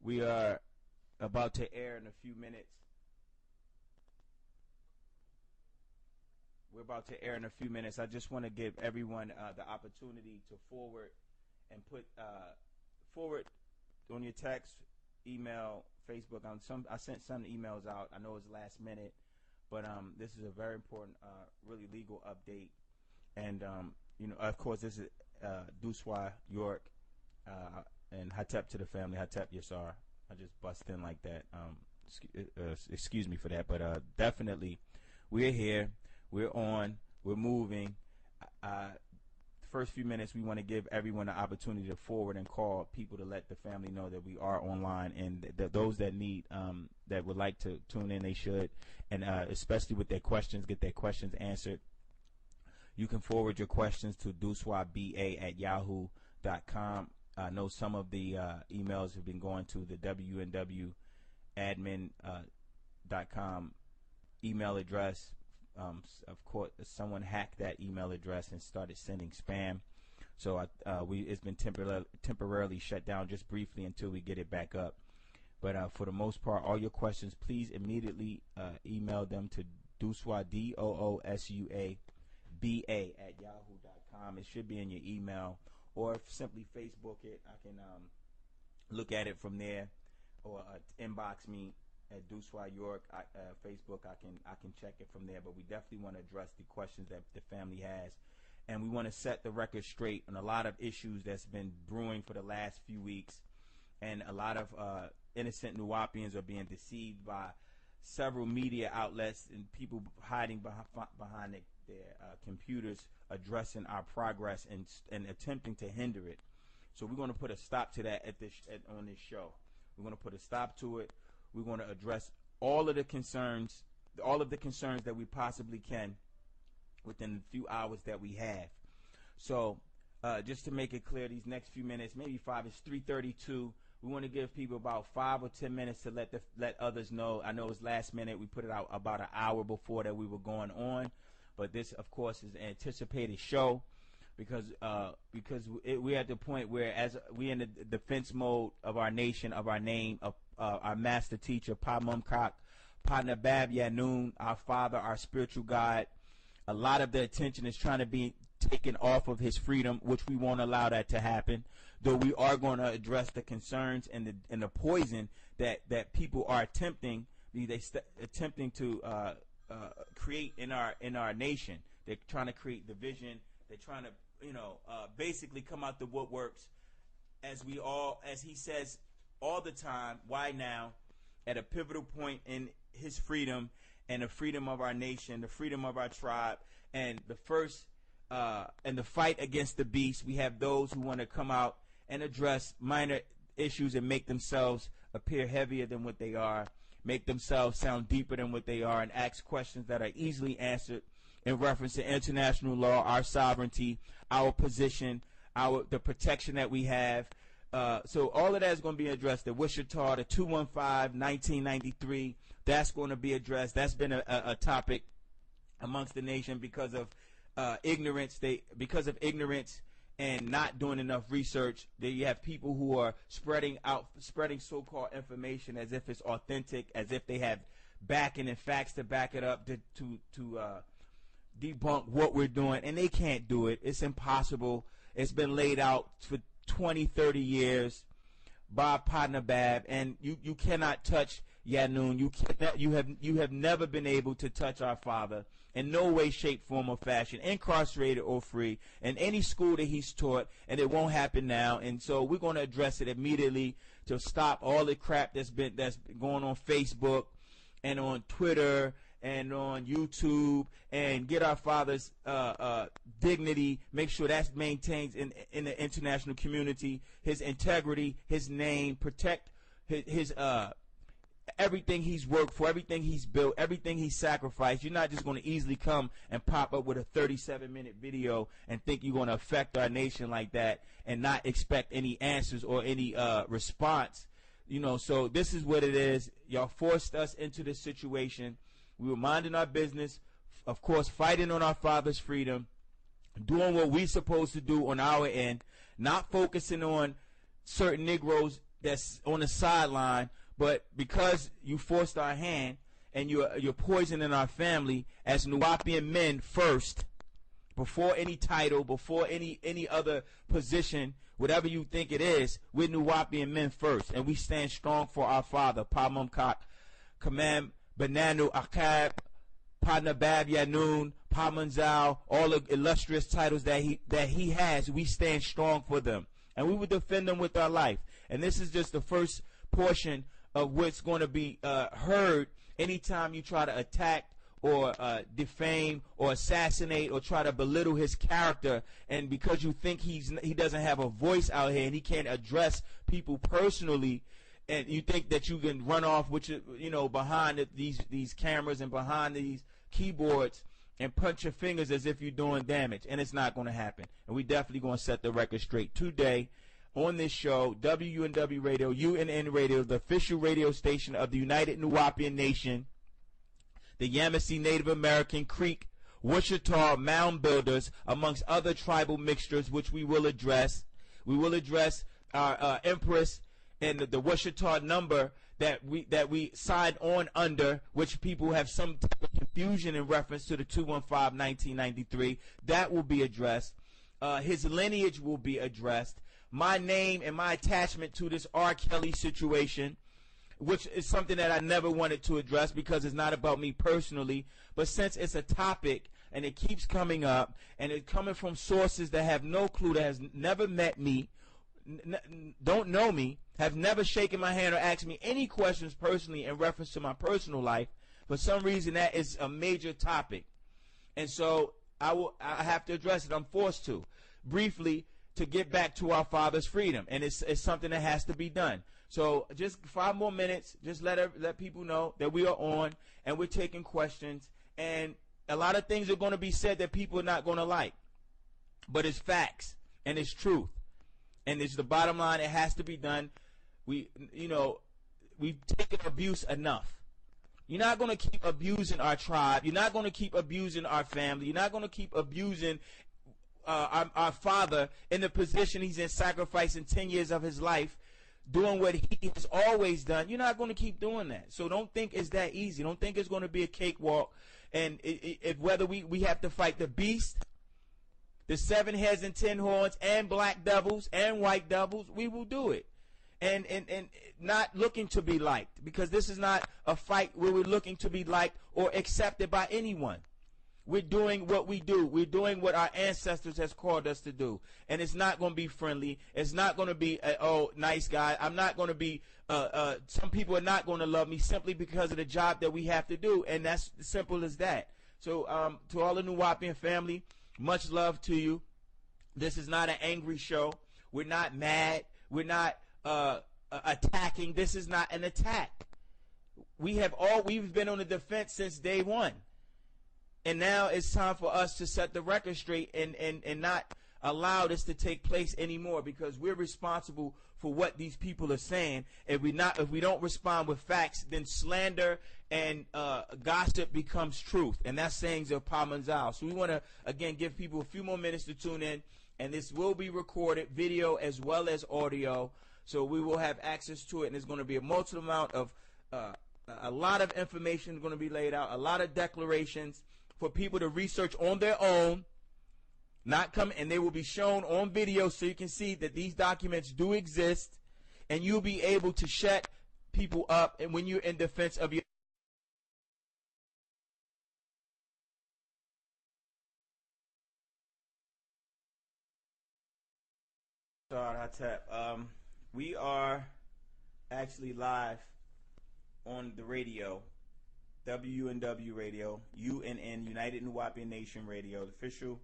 We are about to air in a few minutes. We're about to air in a few minutes. I just want to give everyone the opportunity to forward and put forward on your text, email, Facebook. I sent some emails out. I know it's last minute, but this is a very important, really legal update. And you know, of course, this is Doosua, York, and Hatep to the family. Hatep Yasar. I just bust in like that. Excuse me for that, but definitely, we're here. We're on. We're moving. First few minutes, we want to give everyone an opportunity to forward and call people to let the family know that we are online, and those that need, that would like to tune in, they should, and especially with their questions, get their questions answered. You can forward your questions to dooswaba@yahoo.com. I know some of the emails have been going to the WNWadmin.com email address. Of course, someone hacked that email address and started sending spam. So it's been temporarily shut down just briefly until we get it back up. But for the most part, all your questions, please immediately email them to Doosua, DOOSUABA@yahoo.com. It should be in your email, or simply Facebook it. I can look at it from there, or inbox me at Doosua York Facebook. I can check it from there. But we definitely want to address the questions that the family has, and we want to set the record straight on a lot of issues that's been brewing for the last few weeks, and a lot of innocent Nuwaupians are being deceived by several media outlets and people hiding behind their computers, addressing our progress and attempting to hinder it. So we're going to put a stop to that on this show. We're going to put a stop to it. We're going to address all of the concerns that we possibly can within the few hours that we have. So just to make it clear, these next few minutes, maybe 5, it's 3:32. We want to give people about 5 or 10 minutes to let others know. I know it's last minute. We put it out about an hour before that we were going on, but this, of course, is an anticipated show because we're at the point where, as we in the defense mode of our nation, of our name, of our master teacher, Paa Mumkak, Partner Bab Yanun, our father, our spiritual guide. A lot of the attention is trying to be taken off of his freedom, which we won't allow that to happen. Though we are going to address the concerns and the poison that people are attempting to create in our nation. They're trying to create division. They're trying to basically come out the woodworks, as he says all the time. Why now? At a pivotal point in his freedom and the freedom of our nation, the freedom of our tribe, and the fight against the beast, we have those who want to come out and address minor issues and make themselves appear heavier than what they are, make themselves sound deeper than what they are, and ask questions that are easily answered in reference to international law, our sovereignty, our position, the protection that we have. So all of that is going to be addressed. The Wichita, the 215-1993, that's going to be addressed. That's been a topic amongst the nation because of ignorance. Because of ignorance and not doing enough research, you have people who are spreading so-called information as if it's authentic, as if they have backing and facts to back it up to debunk what we're doing, and they can't do it. It's impossible. It's been laid out for 20, 30 years by Partner Bab, and you cannot touch Yanun. You have never been able to touch our father in no way, shape, form, or fashion, incarcerated or free, in any school that he's taught, and it won't happen now. And so we're going to address it immediately to stop all the crap that's going on Facebook and on Twitter and on YouTube, and get our father's dignity, make sure that's maintained in the international community, his integrity, his name, protect his everything he's worked for, everything he's built, everything he's sacrificed. You're not just going to easily come and pop up with a 37-minute video and think you're going to affect our nation like that and not expect any answers or any response. So this is what it is. Y'all forced us into this situation. We were minding our business, of course, fighting on our father's freedom, doing what we're supposed to do on our end, not focusing on certain Negroes that's on the sideline, but because you forced our hand and you're poisoning our family as Nuwaupian men first, before any title, before any other position, whatever you think it is, we're Nuwaupian men first, and we stand strong for our father, Paa Mumkak, Khamam Aaqab H.E, Paa Mumkak, all the illustrious titles that he has. We stand strong for them, and we will defend them with our life. And this is just the first portion of what's going to be heard anytime you try to attack or defame or assassinate or try to belittle his character, and because you think he doesn't have a voice out here and he can't address people personally, and you think that you can run off with behind these cameras and behind these keyboards and punch your fingers as if you're doing damage, and it's not going to happen. And we definitely going to set the record straight today on this show, WUNW Radio, UNN Radio, the official radio station of the United Nuwaupian Nation, the Yamasee Native American, Creek, Wichita, Mound Builders, amongst other tribal mixtures, which we will address. We will address our Empress and the Wichita number that we signed on under, which people have some type of confusion in reference to the 215-1993. That will be addressed. His lineage will be addressed. My name and my attachment to this R. Kelly situation, which is something that I never wanted to address because it's not about me personally, but since it's a topic and it keeps coming up and it's coming from sources that have no clue, that has never met me, don't know me, have never shaken my hand or asked me any questions personally in reference to my personal life, for some reason that is a major topic. And so I have to address it. I'm forced to. Briefly, to get back to our father's freedom, and it's something that has to be done. So just 5 more minutes, just let people know that we are on and we're taking questions, and a lot of things are going to be said that people are not going to like, but it's facts and it's truth, and it's the bottom line. It has to be done. We've taken abuse enough. You're not going to keep abusing our tribe. You're not going to keep abusing our family. You're not going to keep abusing our father in the position he's in, sacrificing 10 years of his life, doing what he has always done. You're not going to keep doing that. So don't think it's that easy. Don't think it's going to be a cakewalk. And if whether we have to fight the beast, the 7 heads and 10 horns, and black devils and white devils, we will do it. And not looking to be liked, because this is not a fight where we're looking to be liked or accepted by anyone. We're doing what we do. We're doing what our ancestors has called us to do. And it's not going to be friendly. It's not going to be, nice guy. I'm not going to be, some people are not going to love me simply because of the job that we have to do. And that's simple as that. So to all the Nuwaupian family, much love to you. This is not an angry show. We're not mad. We're not attacking. This is not an attack. We've been on the defense since day one. And now it's time for us to set the record straight and not allow this to take place anymore, because we're responsible for what these people are saying. If we don't respond with facts, then slander and gossip becomes truth, and that's sayings of Paa Mumkak. So we want to again give people a few more minutes to tune in, and this will be recorded, video as well as audio. So we will have access to it, and there's going to be a multiple amount of a lot of information going to be laid out, a lot of declarations for people to research on their own, and they will be shown on video so you can see that these documents do exist, and you'll be able to shut people up and when you're in defense of your we are actually live on the radio, WUNW Radio, UNN, United Nuwaupian Nation Radio, the official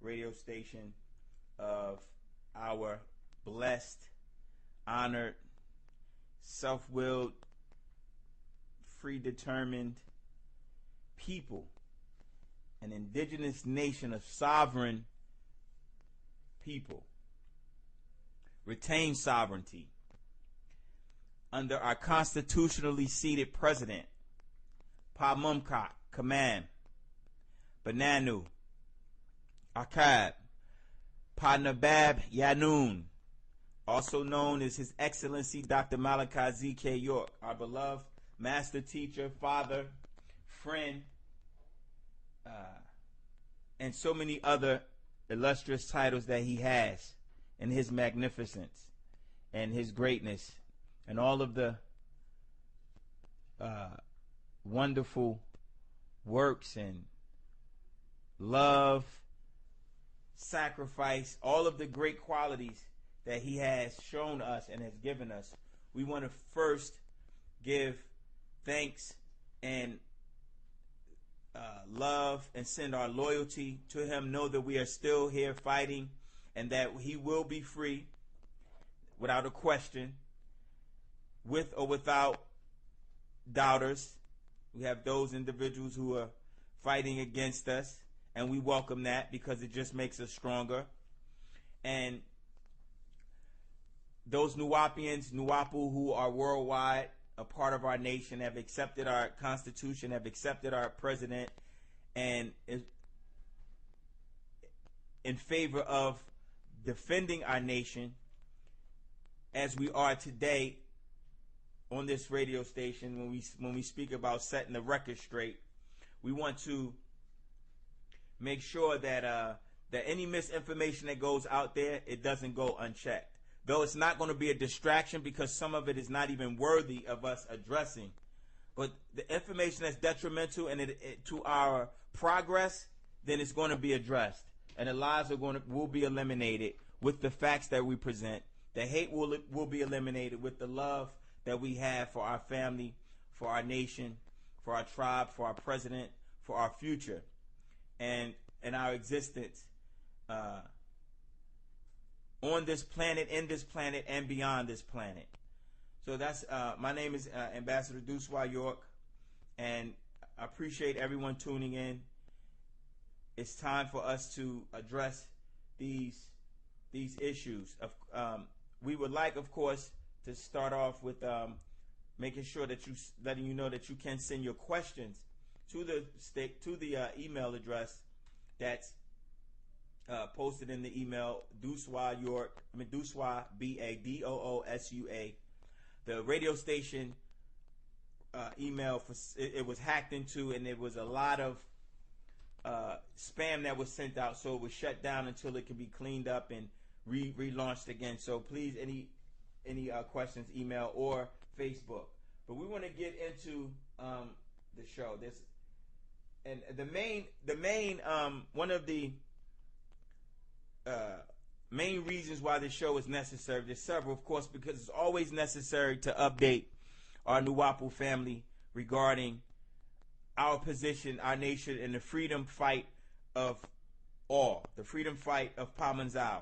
radio station of our blessed, honored, self-willed, free-determined people, an indigenous nation of sovereign people, retain sovereignty under our constitutionally seated president, Paa Mumkak, Khamam Aaqab H.E, also known as His Excellency Dr. Malachi Z. York, our beloved master teacher, father, friend, and so many other illustrious titles that he has, and his magnificence and his greatness and all of the wonderful works and love, sacrifice, all of the great qualities that he has shown us and has given us. We want to first give thanks and love and send our loyalty to him. Know that we are still here fighting and that he will be free without a question, with or without doubters. We have those individuals who are fighting against us, and we welcome that because it just makes us stronger. And those Nuwaupians, Nuwaupu, who are worldwide, a part of our nation, have accepted our Constitution, have accepted our president, and is in favor of defending our nation as we are today on this radio station. When we speak about setting the record straight, we want to make sure that that any misinformation that goes out there, it doesn't go unchecked. Though it's not going to be a distraction because some of it is not even worthy of us addressing. But the information that's detrimental and to our progress, then it's going to be addressed. And the lies will be eliminated with the facts that we present. The hate will be eliminated with the love that we have for our family, for our nation, for our tribe, for our president, for our future, and our existence on this planet, in this planet, and beyond this planet. So that's my name is Ambassador Doosua York, and I appreciate everyone tuning in. It's time for us to address these issues. We would like, of course, to start off with making sure that letting you know that you can send your questions to the email address that's posted in the email, Doosua BADOOSUA. The radio station email, it was hacked into, and there was a lot of spam that was sent out, so it was shut down until it can be cleaned up and relaunched again. So please, any questions, email or Facebook. But we want to get into the show. And the main one of the main reasons why this show is necessary, there's several, of course, because it's always necessary to update our Nuwaupu family regarding our position, our nation, and the freedom fight of all, the freedom fight of Paa Mumkak,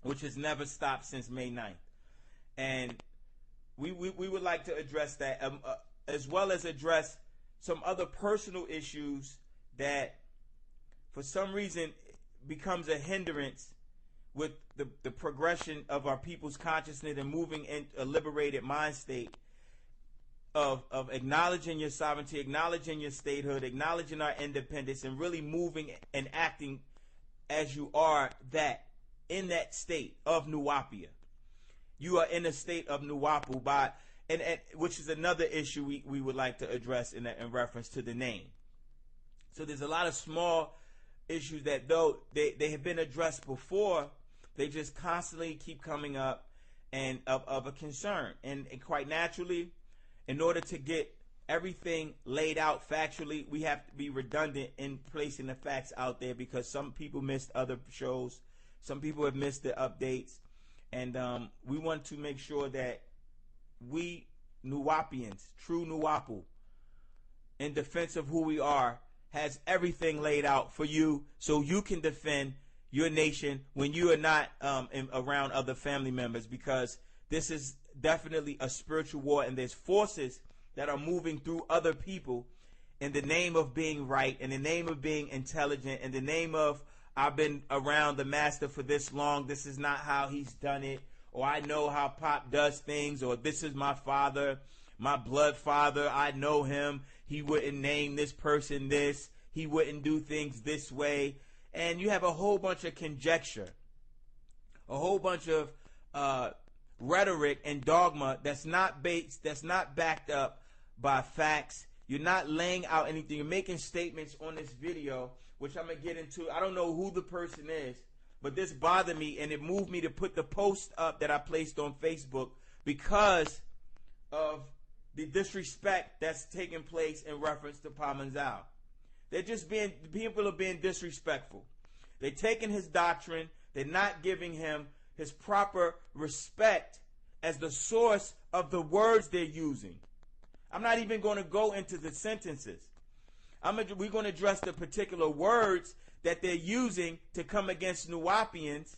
which has never stopped since May 9th. And we would like to address that, as well as address some other personal issues that for some reason becomes a hindrance with the progression of our people's consciousness and moving in a liberated mind state of acknowledging your sovereignty, acknowledging your statehood, acknowledging our independence, and really moving and acting as you are that in that state of Nuwaupia. You are in a state of Nuwaupu, and which is another issue we would like to address in reference to the name. So there's a lot of small issues that, though they have been addressed before, they just constantly keep coming up and of a concern. And quite naturally, in order to get everything laid out factually, we have to be redundant in placing the facts out there, because some people missed other shows, some people have missed the updates, and we want to make sure that we Nuwaupians, true Nuwaupu, in defense of who we are, has everything laid out for you so you can defend your nation when you are not around other family members, because this is definitely a spiritual war, and there's forces that are moving through other people in the name of being right, in the name of being intelligent, in the name of I've been around the master for this long, this is not how he's done it, or I know how Pop does things, or this is my father, my blood father, I know him, he wouldn't name this person this, he wouldn't do things this way. And you have a whole bunch of conjecture, a whole bunch of rhetoric and dogma that's not backed up by facts. You're not laying out anything. You're making statements on this video, which I'm going to get into. I don't know who the person is, but this bothered me, and it moved me to put the post up that I placed on Facebook because of the disrespect that's taking place in reference to Paa Mumkak. People are being disrespectful. They're taking his doctrine. They're not giving him his proper respect as the source of the words they're using. I'm not even going to go into the sentences. We're going to address the particular words that they're using to come against Nuwaupians,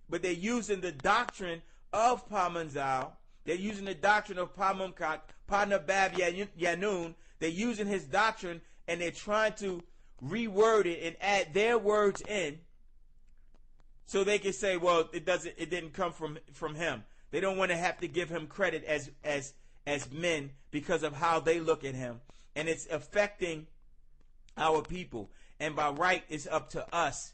but they're using the doctrine of Paa Mumkak. They're using the doctrine of Paa Mumkak, Paa Nabab Yanun. They're using his doctrine, and they're trying to reword it and add their words in, so they can say, well, it didn't come from him. They don't want to have to give him credit as men because of how they look at him, and it's affecting our people. And by right, it's up to us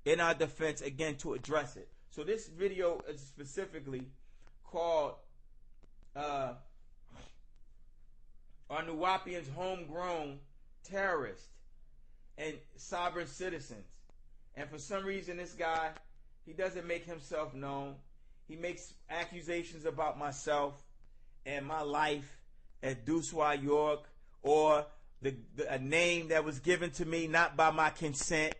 in our defense again to address it. So this video is specifically called "Are Nuwaupians Homegrown Terrorists and Sovereign Citizens?" And for some reason, this guy, he doesn't make himself known. He makes accusations about myself and my life at Doosua, York, or a name that was given to me not by my consent,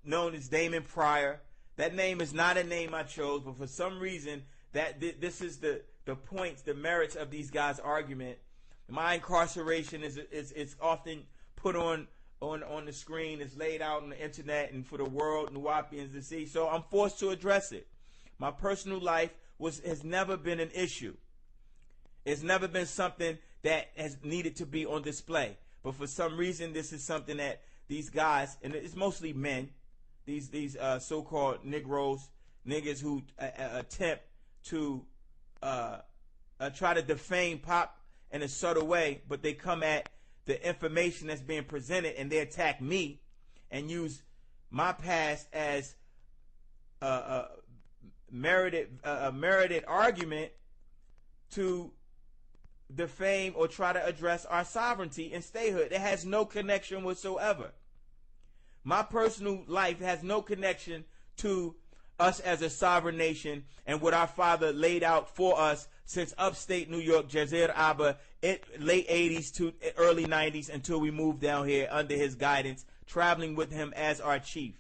known as Damon Pryor. That name is not a name I chose, but for some reason, this is the points, the merits of these guys' argument. My incarceration is often put on the screen, it's laid out on the internet and for the world, Nuwaupians to see. So I'm forced to address it. My personal life has never been an issue. It's never been something that has needed to be on display. But for some reason, this is something that these guys, and it's mostly men, these so-called Negroes, niggas who attempt to try to defame Pop in a subtle way, but they come at the information that's being presented and they attack me and use my past as a merited argument to defame or try to address our sovereignty and statehood. It has no connection whatsoever. My personal life has no connection to us as a sovereign nation and what our father laid out for us since upstate New York, Jazeera Abba, late 80s to early 90s until we moved down here under his guidance, traveling with him as our chief.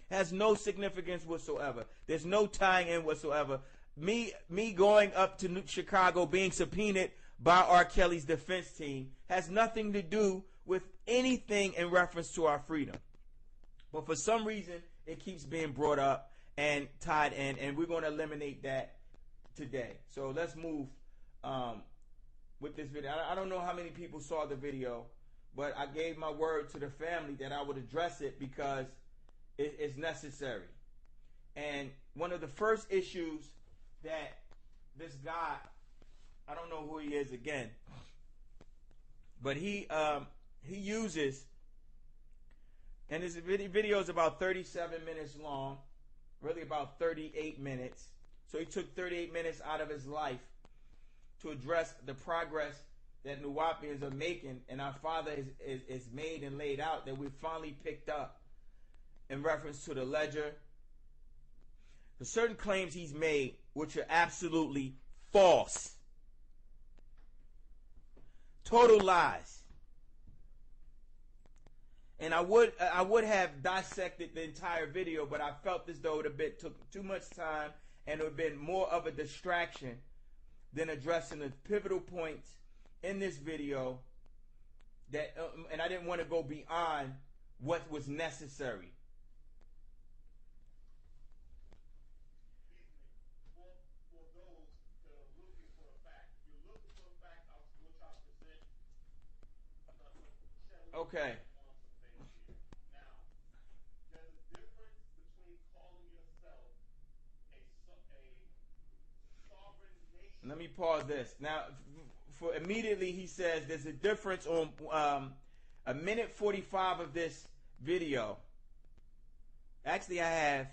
It has no significance whatsoever. There's no tying in whatsoever. Me going up to Chicago, being subpoenaed by R. Kelly's defense team has nothing to do with anything in reference to our freedom. But for some reason, it keeps being brought up and tied in, and we're going to eliminate that today. So let's move with this video. I don't know how many people saw the video, but I gave my word to the family that I would address it because it's necessary. And one of the first issues that this guy, I don't know who he is again, but he uses, and his video is about 37 minutes long, really about 38 minutes. So he took 38 minutes out of his life to address the progress that Nuwaupians are making, and our father is made and laid out, that we finally picked up in reference to the ledger. The certain claims he's made, which are absolutely false. Total lies. And I would have dissected the entire video, but I felt as though it took too much time and it would have been more of a distraction than addressing the pivotal points in this video that, and I didn't want to go beyond what was necessary. Okay. Let me pause this. Now, for immediately he says there's a difference on a minute 45 of this video. Actually, I have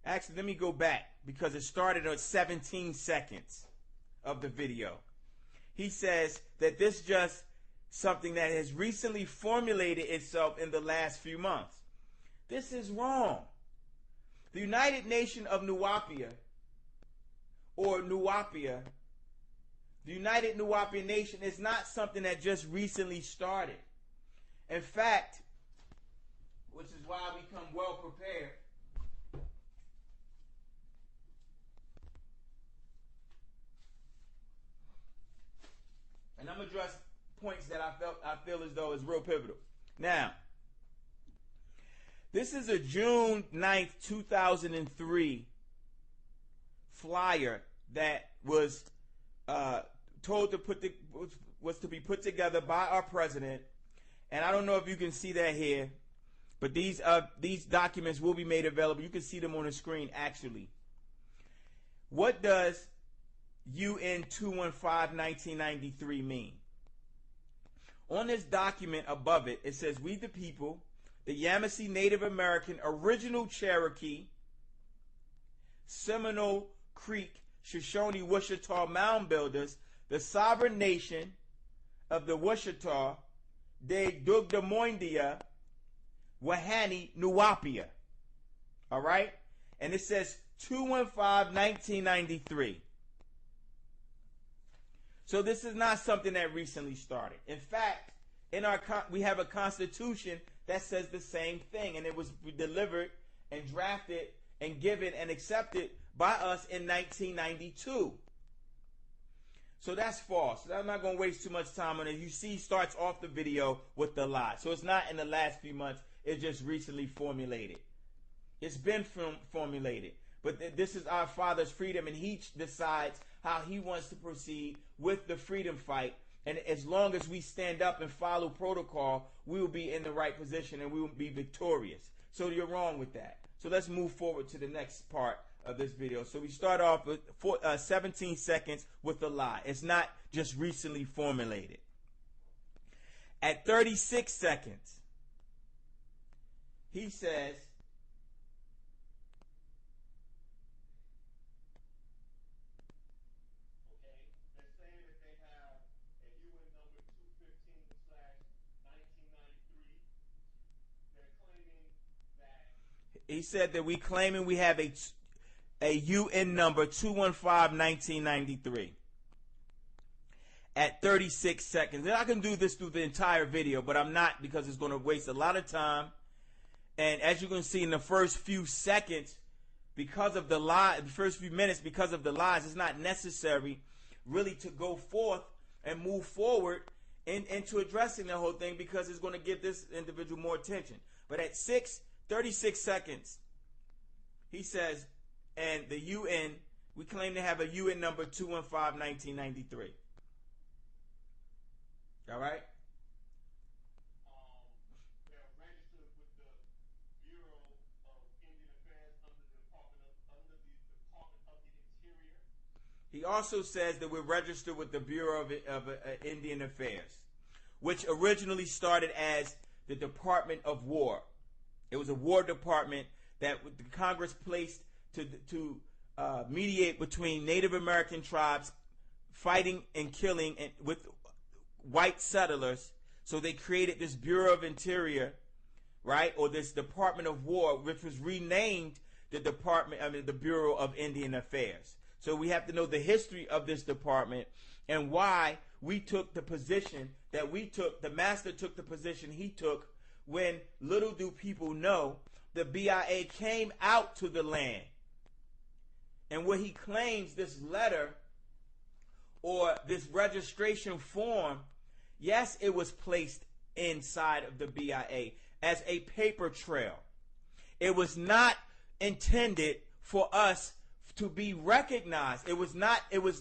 Actually, let me go back because it started at 17 seconds of the video. He says that this just something that has recently formulated itself in the last few months. This is wrong. The United Nation of Nuwaupian, or Nuwaupian, the United Nuwaupian Nation is not something that just recently started. In fact, which is why we come well prepared. And I'm going to address points that I feel as though is real pivotal. Now, this is a June 9th, 2003 flyer that was told to was to be put together by our president. And I don't know if you can see that here, but these documents will be made available. You can see them on the screen actually. What does UN 215-1993 mean? On this document above it, it says, "We the people, the Yamasee Native American, Original Cherokee, Seminole Creek, Shoshone, Wichita Mound Builders, the sovereign nation of the Wichita, de Dugdamoindia, Wahani, Nuwaupian." All right? And it says 215-1993. So this is not something that recently started. In fact, we have a constitution that says the same thing, and it was delivered and drafted and given and accepted by us in 1992. So that's false. I'm not going to waste too much time on it. You see, he starts off the video with the lie. So it's not in the last few months. It's just recently formulated. It's been formulated. But this is our father's freedom, and he decides how he wants to proceed with the freedom fight. And as long as we stand up and follow protocol, we will be in the right position and we will be victorious. So you're wrong with that. So let's move forward to the next part of this video. So we start off with 17 seconds with the lie. It's not just recently formulated. At 36 seconds, he says, he said that we claiming we have a UN number 215-1993 at 36 seconds. And I can do this through the entire video, but I'm not, because it's going to waste a lot of time. And as you can see in the first few seconds, because of the lie, the first few minutes, because of the lies, it's not necessary really to go forth and move forward into addressing the whole thing, because it's going to give this individual more attention. But at 36 seconds, he says, and the UN, we claim to have a UN number 215-1993. All right? They're registered with the Bureau of Indian Affairs under the Department of the Interior. He also says that we're registered with the Bureau of Indian Affairs, which originally started as the Department of War. It was a war department that the Congress placed to mediate between Native American tribes fighting and killing with white settlers. So they created this Bureau of Interior, right, or this Department of War, which was renamed the the Bureau of Indian Affairs. So we have to know the history of this department and why we took the position that we took. The master took the position he took, when little do people know the BIA came out to the land. And where he claims this letter or this registration form, yes, it was placed inside of the BIA as a paper trail. It was not intended for us to be recognized. It was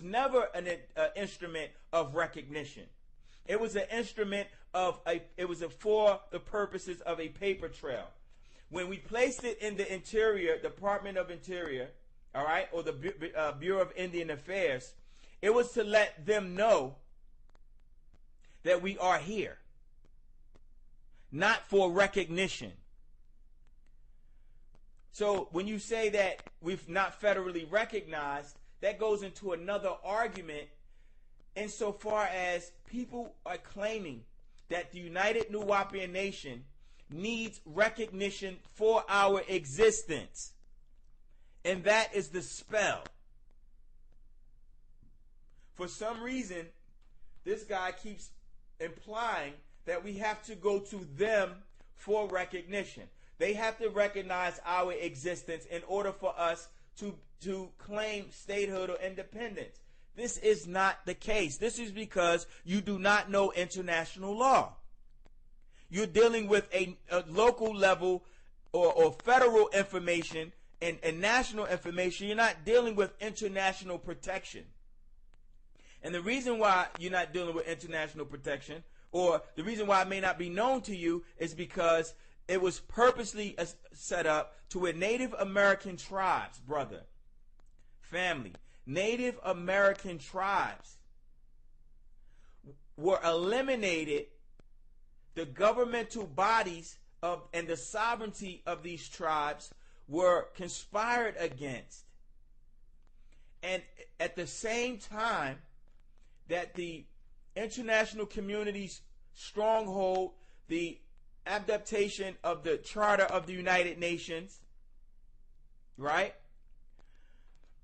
never an instrument of recognition. It was an instrument for the purposes of a paper trail. When we placed it in the Interior, Department of Interior, all right, or the Bureau of Indian Affairs, it was to let them know that we are here, not for recognition. So when you say that we've not federally recognized, that goes into another argument insofar as people are claiming that the United Nuwaupian Nation needs recognition for our existence. And that is the spell. For some reason, this guy keeps implying that we have to go to them for recognition. They have to recognize our existence in order for us to claim statehood or independence. This is not the case. This is because you do not know international law. You're dealing with a local level or federal information and national information. You're not dealing with international protection. And the reason why you're not dealing with international protection, or the reason why it may not be known to you, is because it was purposely set up to where Native American tribes, brother, family, Native American tribes were eliminated. The governmental bodies and the sovereignty of these tribes were conspired against. And at the same time that the international community's stronghold, the adaptation of the Charter of the United Nations, right?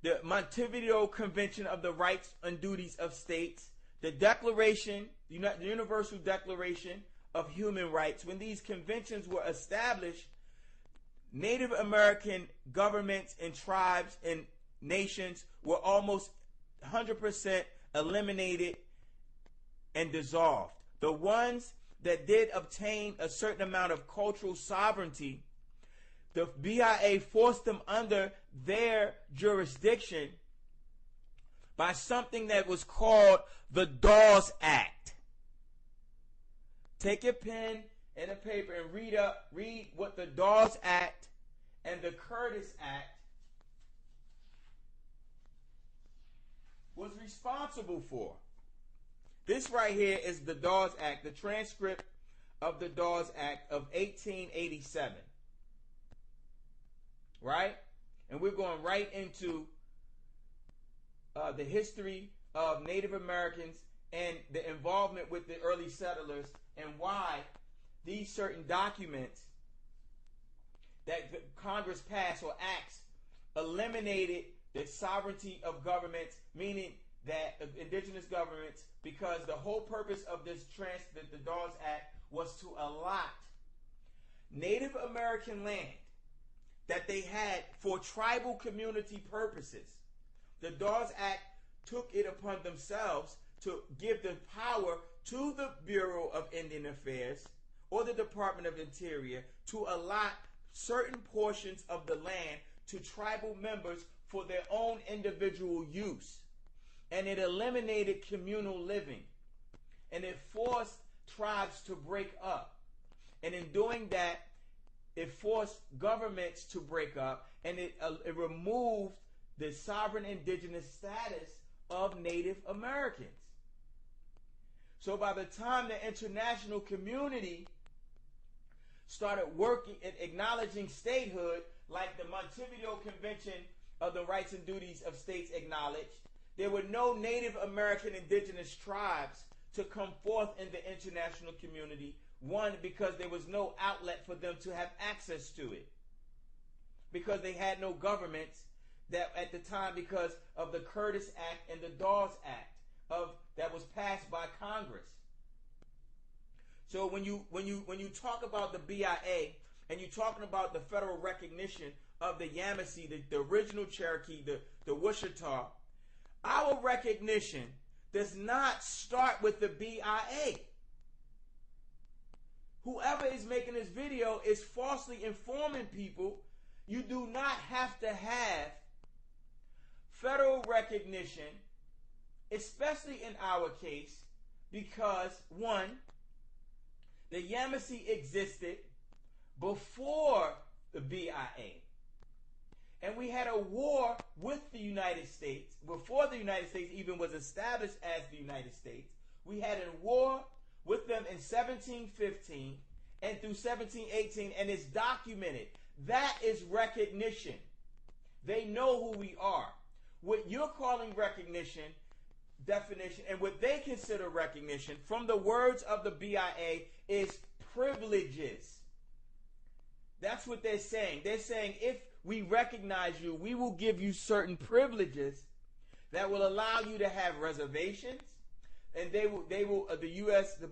The Montevideo Convention of the Rights and Duties of States, the Declaration, the Universal Declaration of Human Rights. When these conventions were established, Native American governments and tribes and nations were almost 100% eliminated and dissolved. The ones that did obtain a certain amount of cultural sovereignty, the BIA forced them under their jurisdiction by something that was called the Dawes Act. Take your pen and a paper and read what the Dawes Act and the Curtis Act was responsible for. This right here is the Dawes Act, the transcript of the Dawes Act of 1887. Right? And we're going right into the history of Native Americans and the involvement with the early settlers and why these certain documents that Congress passed or acts eliminated the sovereignty of governments, meaning that indigenous governments, because the whole purpose of this the Dawes Act was to allot Native American land that they had for tribal community purposes. The Dawes Act took it upon themselves to give the power to the Bureau of Indian Affairs or the Department of Interior to allot certain portions of the land to tribal members for their own individual use. And it eliminated communal living. And it forced tribes to break up. And in doing that, it forced governments to break up, and it removed the sovereign indigenous status of Native Americans. So by the time the international community started working and acknowledging statehood, like the Montevideo Convention of the Rights and Duties of States acknowledged, there were no Native American indigenous tribes to come forth in the international community. One, because there was no outlet for them to have access to it. Because they had no governments that at the time, because of the Curtis Act and the Dawes Act that was passed by Congress. So when you talk about the BIA and you're talking about the federal recognition of the Yamasee, the original Cherokee, the Wichita, our recognition does not start with the BIA. Whoever is making this video is falsely informing people. You do not have to have federal recognition, especially in our case, because one, the Yamasee existed before the BIA. And we had a war with the United States before the United States even was established as the United States. We had a war with them in 1715 and through 1718, and it's documented That is recognition. They know who we are. What you're calling recognition, definition, and what they consider recognition from the words of the BIA is privileges. That's what they're saying. They're saying if we recognize you, we will give you certain privileges that will allow you to have reservations, and the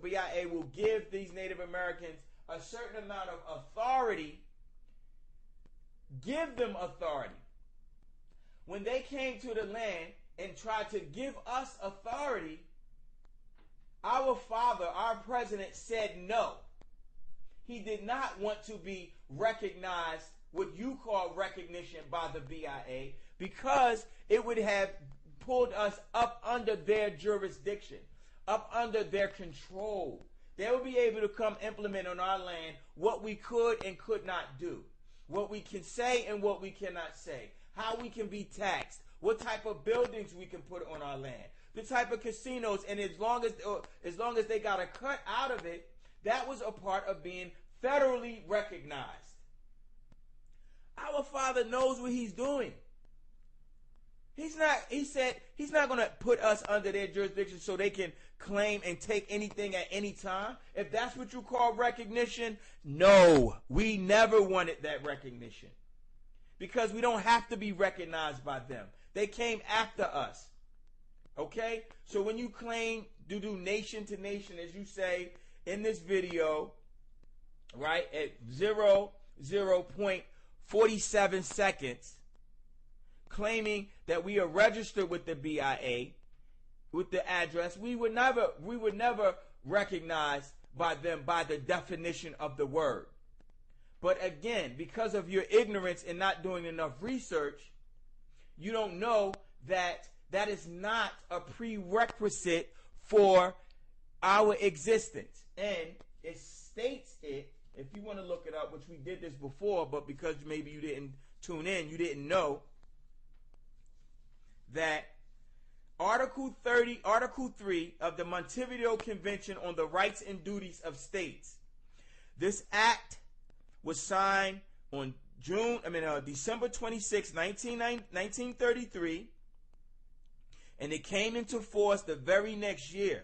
BIA will give these Native Americans a certain amount of authority, give them authority. When they came to the land and tried to give us authority, our father, our president, said no. He did not want to be recognized, what you call recognition, by the BIA, because it would have pulled us up under their jurisdiction, up under their control. They would be able to come implement on our land what we could and could not do, what we can say and what we cannot say, how we can be taxed, what type of buildings we can put on our land, the type of casinos, and as long as they got a cut out of it, that was a part of being federally recognized. Our father knows what he's doing. He said he's not going to put us under their jurisdiction so they can claim and take anything at any time. If that's what you call recognition, no, we never wanted that recognition. Because we don't have to be recognized by them. They came after us. Okay? So when you claim to do nation to nation, as you say in this video, right, at 0.47 seconds, claiming that we are registered with the BIA, with the address, we would never recognize by them by the definition of the word. But again, because of your ignorance and not doing enough research, you don't know that that is not a prerequisite for our existence. And it states it, if you want to look it up, which we did this before, but because maybe you didn't tune in, you didn't know, that Article 3 of the Montevideo Convention on the Rights and Duties of States. This act was signed on December 26, 1933, and it came into force the very next year.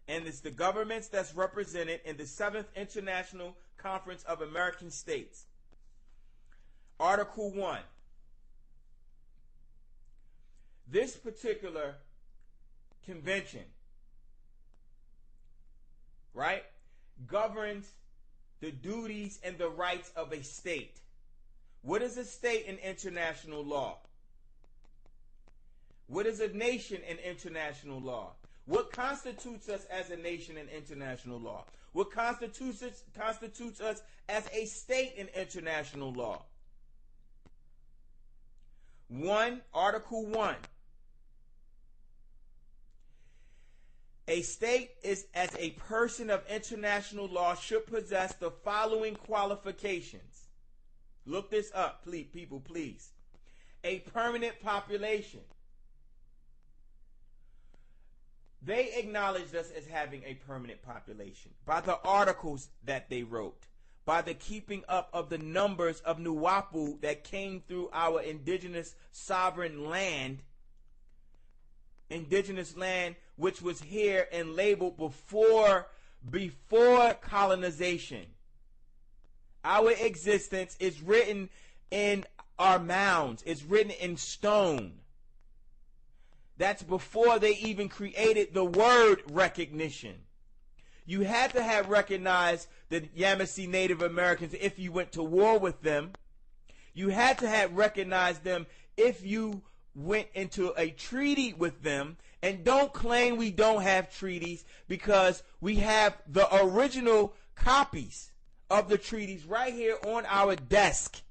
And it's the governments that's represented in the 7th International Conference of American States. Article 1. This particular convention, right, governs the duties and the rights of a state. What is a state in international law? What is a nation in international law? What constitutes us as a nation in international law? What constitutes us as a state in international law? Article 1. A state is, as a person of international law, should possess the following qualifications. Look this up, please, people, please. A permanent population. They acknowledged us as having a permanent population by the articles that they wrote, by the keeping up of the numbers of Nuwaupu that came through our indigenous sovereign land, which was here and labeled before colonization. Our existence is written in our mounds. It's written in stone. That's before they even created the word recognition. You had to have recognized the Yamasee Native Americans if you went to war with them. You had to have recognized them if you went into a treaty with them. And don't claim we don't have treaties, because we have the original copies of the treaties right here on our desk.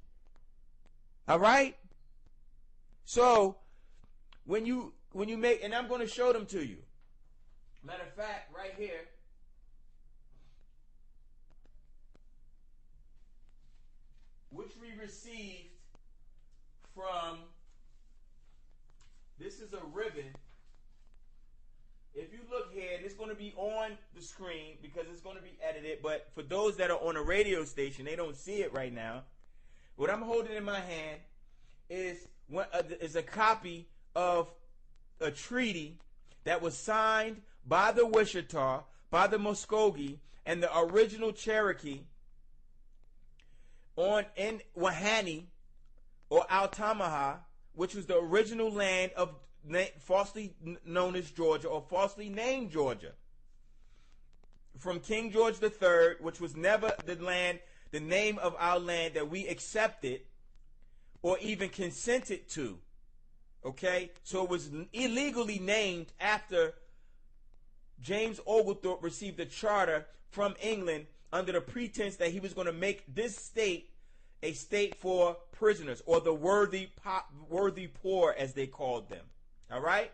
All right? So when you make, and I'm going to show them to you. Matter of fact, right here, which we received from, this is a ribbon. If you look here, and it's going to be on the screen because it's going to be edited, but for those that are on a radio station, they don't see it right now. What I'm holding in my hand is a copy of a treaty that was signed by the Wichita, by the Muskogee, and the original Cherokee in Wahani or Altamaha, which was the original land of falsely known as Georgia or falsely named Georgia, from King George III, which was never the name of our land that we accepted or even consented to. Okay, so it was illegally named after James Oglethorpe received a charter from England under the pretense that he was going to make this state a state for prisoners, or the worthy poor, as they called them. All right?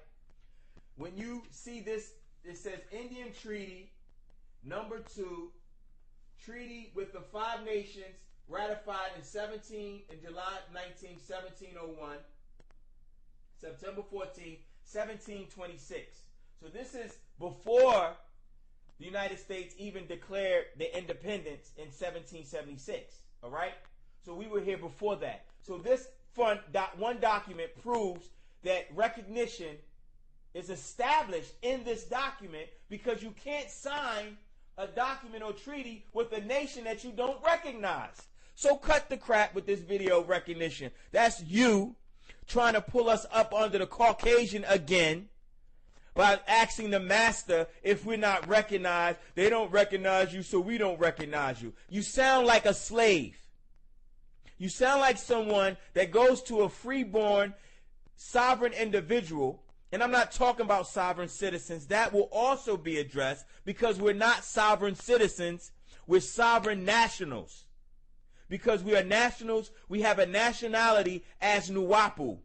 When you see this, it says Indian Treaty number 2, treaty with the 5 nations, ratified in July 19, 1701, September 14, 1726. So this is before the United States even declared their independence in 1776. All right? So we were here before that. So this one document proves that recognition is established in this document, because you can't sign a document or treaty with a nation that you don't recognize. So cut the crap with this video recognition. That's you trying to pull us up under the Caucasian again by asking the master if we're not recognized. They don't recognize you, so we don't recognize you. You sound like a slave. You sound like someone that goes to a freeborn sovereign individual, and I'm not talking about sovereign citizens. That will also be addressed, because we're not sovereign citizens, we're sovereign nationals. Because we are nationals, we have a nationality as Nuwaupu.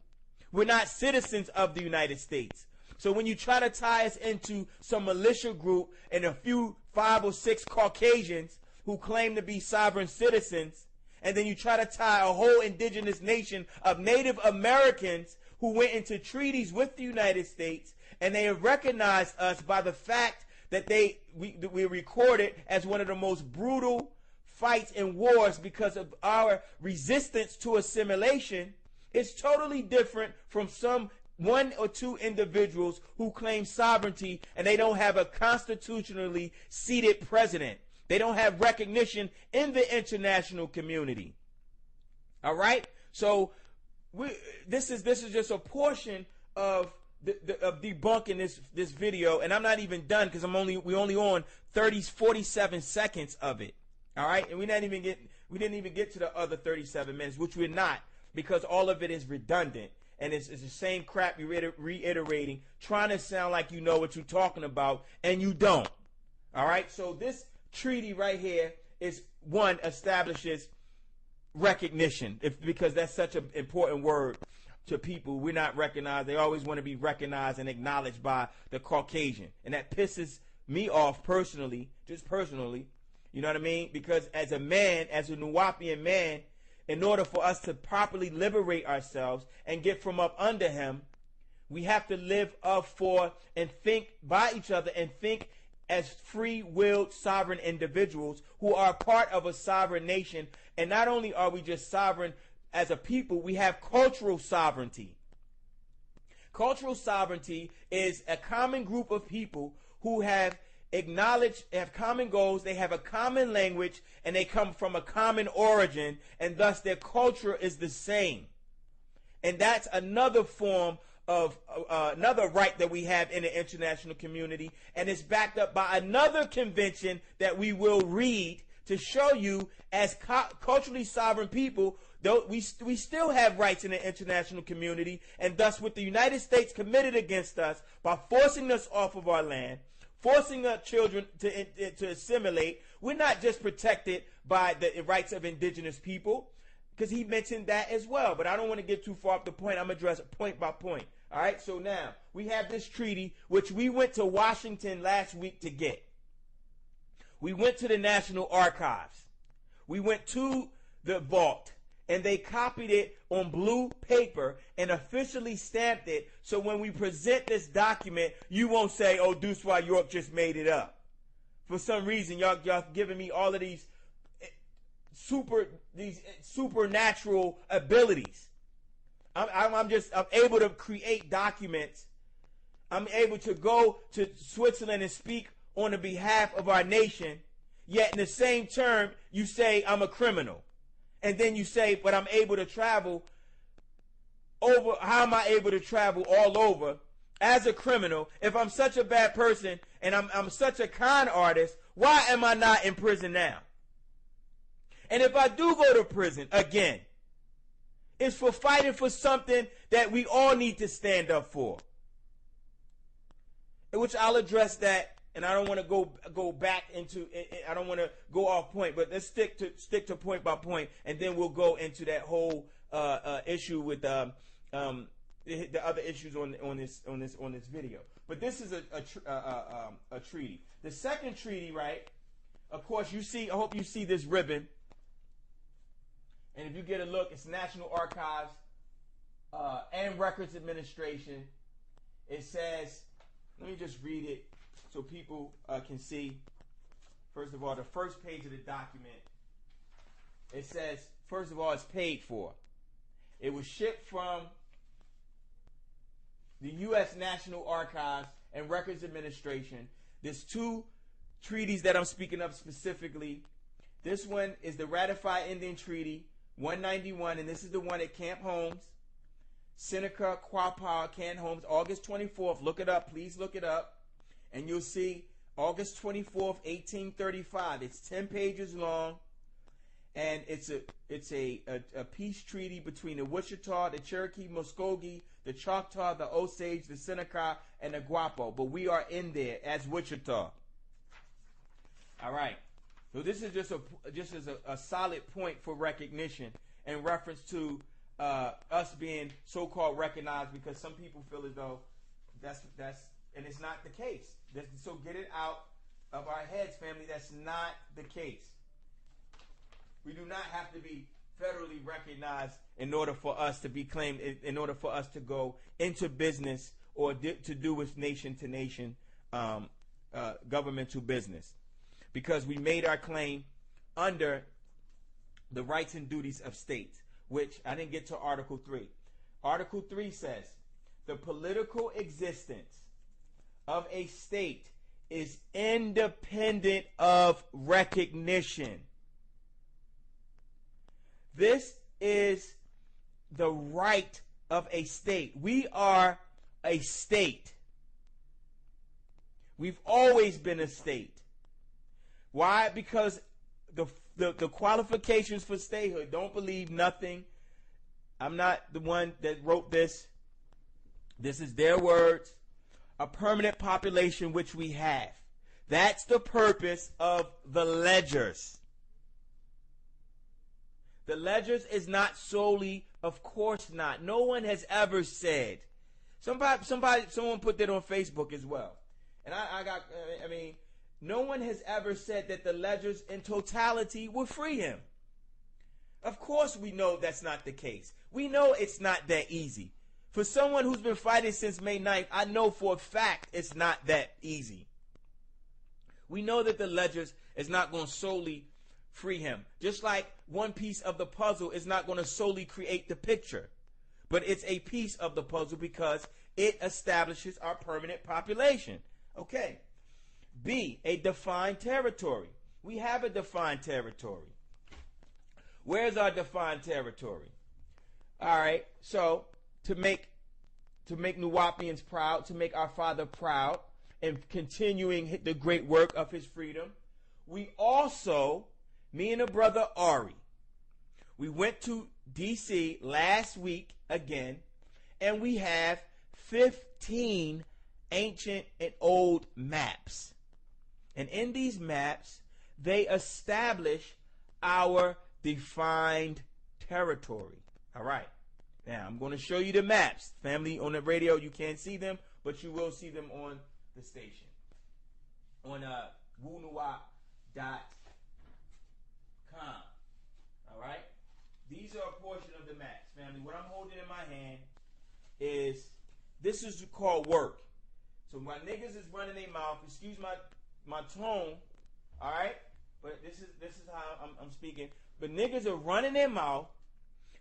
We're not citizens of the United States. So when you try to tie us into some militia group and a few 5 or 6 Caucasians who claim to be sovereign citizens, and then you try to tie a whole indigenous nation of Native Americans who went into treaties with the United States, and they have recognized us by the fact that we recorded as one of the most brutal fights and wars because of our resistance to assimilation, is totally different from some 1 or 2 individuals who claim sovereignty and they don't have a constitutionally seated president. They don't have recognition in the international community. All right? So this is just a portion of debunking this video, and I'm not even done because we only on 47 seconds of it. All right? And we didn't even get to the other 37 minutes, which we're not, because all of it is redundant. And it's the same crap you're reiterating, trying to sound like you know what you're talking about, and you don't. All right? So this treaty right here establishes recognition, because that's such an important word to people. We're not recognized. They always want to be recognized and acknowledged by the Caucasian, and that pisses me off personally, just personally. You know what I mean? Because as a man, as a Nuwaupian man, in order for us to properly liberate ourselves and get from up under him, we have to live up for and think by each other and think as free-willed sovereign individuals who are part of a sovereign nation. And not only are we just sovereign as a people, we have cultural sovereignty. Cultural sovereignty is a common group of people who have common goals, they have a common language, and they come from a common origin, and thus their culture is the same. And that's another form of another right that we have in the international community, and it's backed up by another convention that we will read to show you, as culturally sovereign people, though we still have rights in the international community, and thus with the United States committed against us by forcing us off of our land, forcing our children to assimilate, we're not just protected by the rights of indigenous people, because he mentioned that as well. But I don't want to get too far off the point. I'm going to address it point by point. All right, so now we have this treaty, which we went to Washington last week to get. We went to the National Archives. We went to the vault, and they copied it on blue paper and officially stamped it. So when we present this document, you won't say, "Oh, Doosua York just made it up." For some reason, y'all giving me all of these supernatural abilities. I'm able to create documents. I'm able to go to Switzerland and speak on the behalf of our nation. Yet in the same term, you say I'm a criminal. And then you say, but I'm able to travel over. How am I able to travel all over as a criminal? If I'm such a bad person and I'm such a con artist, why am I not in prison now? And if I do go to prison again, it's for fighting for something that we all need to stand up for. In which I'll address that, and I don't want to go back into. I don't want to go off point, but let's stick to point by point, and then we'll go into that whole issue with the other issues on this video. But this is a treaty. The second treaty, right? Of course, you see. I hope you see this ribbon. And if you get a look, it's National Archives and Records Administration. It says, let me just read it so people can see. First of all, the first page of the document, it says, first of all, it's paid for. It was shipped from the U.S. National Archives and Records Administration. There's two treaties that I'm speaking of specifically. This one is the Ratified Indian Treaty 191, and this is the one at Camp Holmes, Seneca, Quapaw, Camp Holmes, August 24th. Look it up. Please look it up. And you'll see August 24th, 1835. It's 10 pages long, and it's a peace treaty between the Wichita, the Cherokee, Muskogee, the Choctaw, the Osage, the Seneca, and the Guapo. But we are in there as Wichita. All right. So this is just a solid point for recognition in reference to us being so-called recognized, because some people feel as though that's and it's not the case. So get it out of our heads, family. That's not the case. We do not have to be federally recognized in order for us to be claimed, in order for us to go into business or to do with nation-to-nation governmental business. Because we made our claim under the rights and duties of states, which I didn't get to Article 3. Article 3 says, the political existence of a state is independent of recognition. This is the right of a state. We are a state. We've always been a state. Why? Because the qualifications for statehood, don't believe nothing. I'm not the one that wrote this. This is their words. A permanent population which we have. That's the purpose of the ledgers. The ledgers is not solely, of course not. No one has ever said. Someone put that on Facebook as well. And I mean, no one has ever said that the ledgers in totality will free him. Of course we know that's not the case. We know it's not that easy. For someone who's been fighting since May 9th, I know for a fact it's not that easy. We know that the ledgers is not going to solely free him. Just like one piece of the puzzle is not going to solely create the picture. But it's a piece of the puzzle because it establishes our permanent population. Okay. B, a defined territory. We have a defined territory. Where's our defined territory? All right, so to make Nuwaupians proud, to make our father proud, and continuing the great work of his freedom, we also, me and a brother Ari, we went to D.C. last week again, and we have 15 ancient and old maps. And in these maps, they establish our defined territory. All right. Now, I'm going to show you the maps. Family, on the radio, you can't see them, but you will see them on the station. On wunuwap.com. All right. these are a portion of the maps, family. What I'm holding in my hand is, this is called work. So my niggas is running their mouth. Excuse my tone, all right? But this is how I'm speaking. But niggas are running their mouth.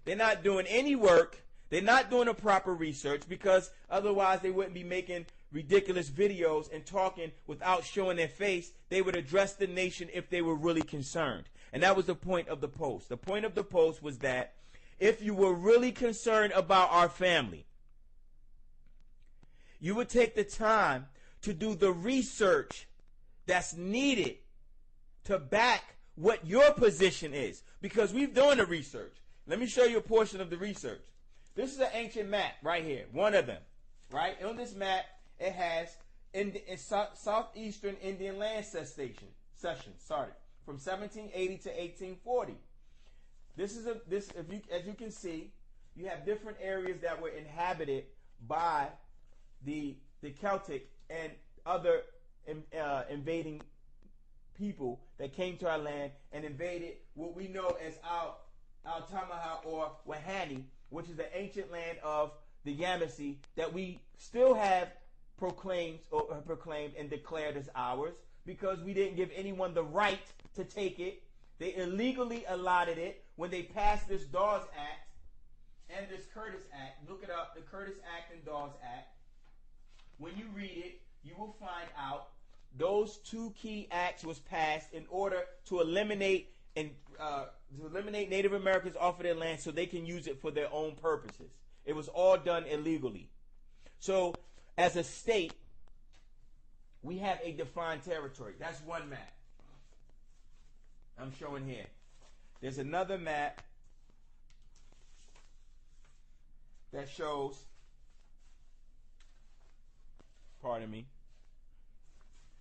They're not doing any work. They're not doing the proper research, because otherwise they wouldn't be making ridiculous videos and talking without showing their face. They would address the nation if they were really concerned. And that was the point of the post. The point of the post was that if you were really concerned about our family, you would take the time to do the research that's needed to back what your position is. Because we've done the research. Let me show you a portion of the research. This is an ancient map right here, one of them. Right? On this map, it has southeastern Indian land cession, from 1780 to 1840. As you can see, you have different areas that were inhabited by the Celtic and other invading people that came to our land and invaded what we know as Altamaha or Wahani, which is the ancient land of the Yamasee that we still have proclaimed and declared as ours, because we didn't give anyone the right to take it. They illegally allotted it when they passed this Dawes Act and this Curtis Act. Look it up, the Curtis Act and Dawes Act. When you read it, you will find out those two key acts was passed in order to eliminate Native Americans off of their land so they can use it for their own purposes. It was all done illegally. So, as a state, we have a defined territory. That's one map I'm showing here. There's another map that shows,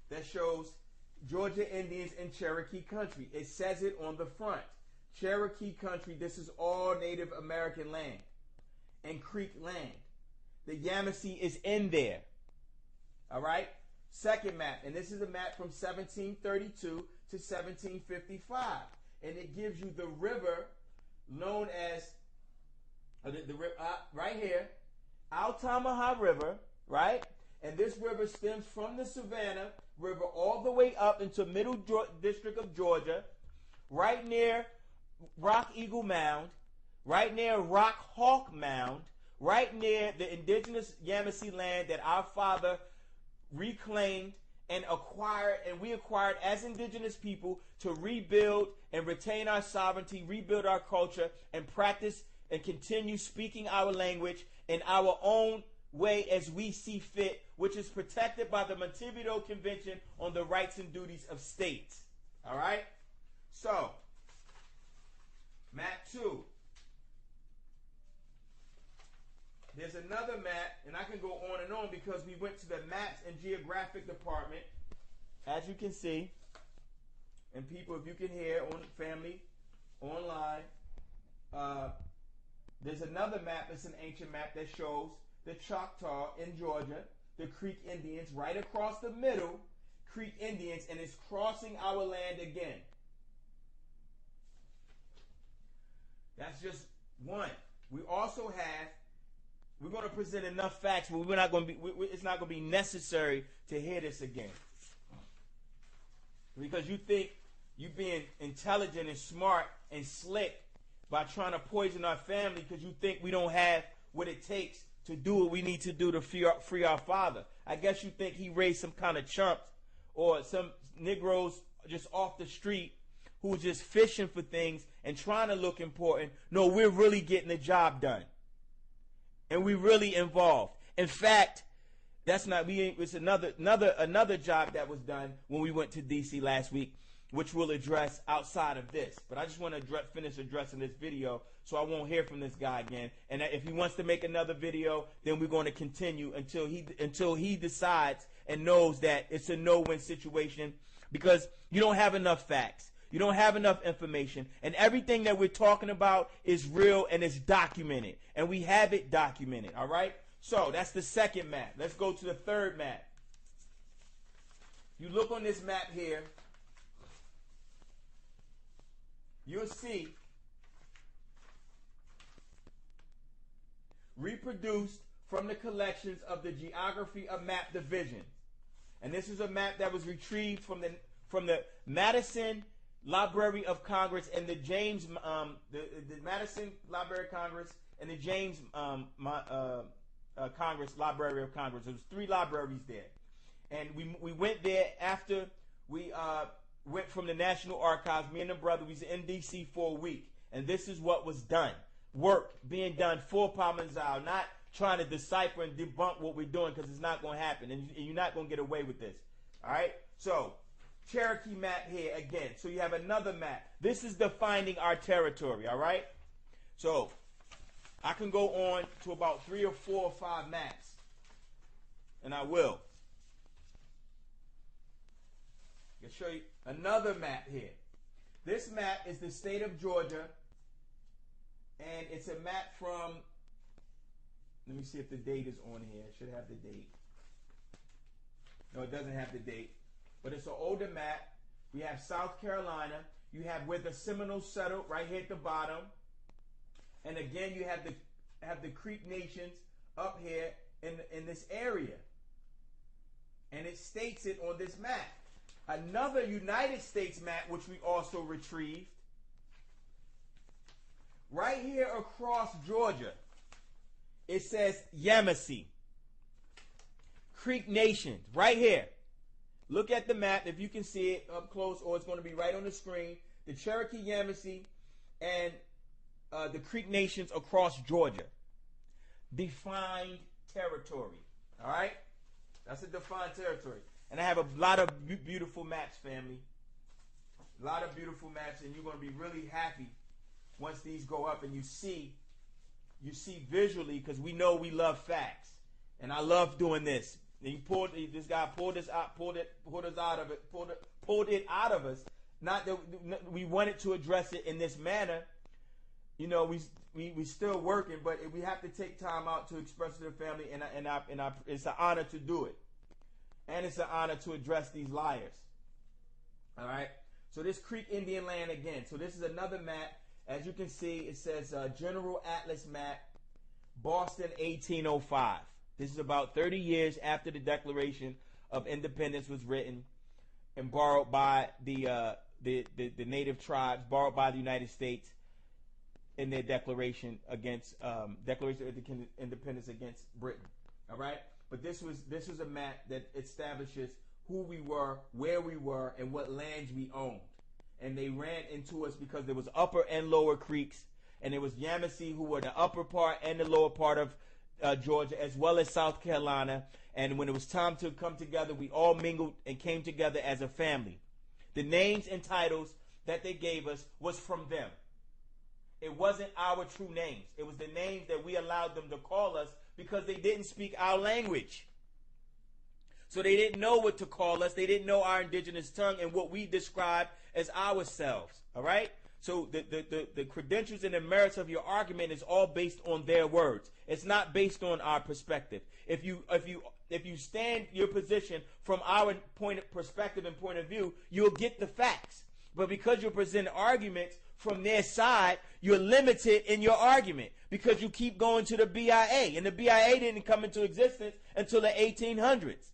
that shows Georgia Indians in Cherokee country. It says it on the front. Cherokee country, this is all Native American land and Creek land. The Yamasee is in there. All right? Second map, and this is a map from 1732 to 1755. And it gives you the river known as, right here, Altamaha River, right? And this river stems from the Savannah River all the way up into Middle District of Georgia, right near Rock Eagle Mound, right near Rock Hawk Mound, right near the indigenous Yamasee land that our father reclaimed and acquired, and we acquired as indigenous people to rebuild and retain our sovereignty, rebuild our culture, and practice and continue speaking our language in our own way as we see fit, which is protected by the Montevideo Convention on the Rights and Duties of States. All right? So, map 2. There's another map, and I can go on and on because we went to the Maps and Geographic Department, as you can see. And people, if you can hear, on family, online, there's another map. It's an ancient map that shows the Choctaw in Georgia, the Creek Indians, right across the middle, Creek Indians, and it's crossing our land again. That's just one. We also have, we're going to present enough facts, but we're not going to be, it's not going to be necessary to hear this again. Because you think you being intelligent and smart and slick by trying to poison our family because you think we don't have what it takes to do what we need to do to free our father. I guess you think he raised some kind of chumps or some Negroes just off the street who are just fishing for things and trying to look important. No, we're really getting the job done. And we really involved. In fact, that's not, it's another job that was done when we went to D.C. last week, which we'll address outside of this. But I just want to finish addressing this video so I won't hear from this guy again. And if he wants to make another video, then we're going to continue until he decides and knows that it's a no-win situation because you don't have enough facts. You don't have enough information. And everything that we're talking about is real and it's documented. And we have it documented, all right? So that's the second map. Let's go to the third map. You look on this map here, you'll see reproduced from the collections of the Geography of Map Division. And this is a map that was retrieved from the Madison Library of Congress and the James the Madison Library of Congress and the James Congress Library of Congress. There was 3 libraries there, and we went there after we went from the National Archives. Me and the brother, we was in D.C. for a week, and this is what was done. Work being done for Paa Mumkak, not trying to decipher and debunk what we're doing, because it's not going to happen, and you're not going to get away with this. All right? So, Cherokee map here again. So you have another map. This is defining our territory, all right? So, I can go on to about 3 or 4 or 5 maps, and I will. I'll show you another map here. This map is the state of Georgia, and it's a map from, let me see if the date is on here. It should have the date. No, it doesn't have the date. But it's an older map. We have South Carolina. You have where the Seminoles settled, right here at the bottom. And again, you have the Creek Nations up here in this area. And it states it on this map. Another United States map, which we also retrieved. Right here across Georgia, it says Yamasee. Creek Nations, right here. Look at the map if you can see it up close, or it's going to be right on the screen. The Cherokee Yamasee and the Creek Nations across Georgia. Defined territory. All right? That's a defined territory. And I have a lot of beautiful maps, family. A lot of beautiful maps, and you're going to be really happy once these go up and you see visually, because we know we love facts. And I love doing this. And this guy pulled it out of us. Not that we wanted to address it in this manner. You know, we still working, but we have to take time out to express to the family, and it's an honor to do it. And it's an honor to address these liars. All right? So this Creek Indian land again. So this is another map. As you can see, it says General Atlas Map, Boston, 1805. This is about 30 years after the Declaration of Independence was written and borrowed by the native tribes, borrowed by the United States in their Declaration against Declaration of Independence against Britain. All right, but this was a map that establishes who we were, where we were, and what lands we owned. And they ran into us because there was upper and lower creeks, and there was Yamasee, who were the upper part and the lower part of Georgia, as well as South Carolina. And when it was time to come together, we all mingled and came together as a family. The names and titles that they gave us was from them. It wasn't our true names. It was the names that we allowed them to call us because they didn't speak our language. So they didn't know what to call us. They didn't know our indigenous tongue and what we described as ourselves. All right? So the credentials and the merits of your argument is all based on their words. It's not based on our perspective. If you stand your position from our perspective and point of view, you'll get the facts. But because you present arguments from their side, you're limited in your argument because you keep going to the BIA. And the BIA didn't come into existence until the 1800s.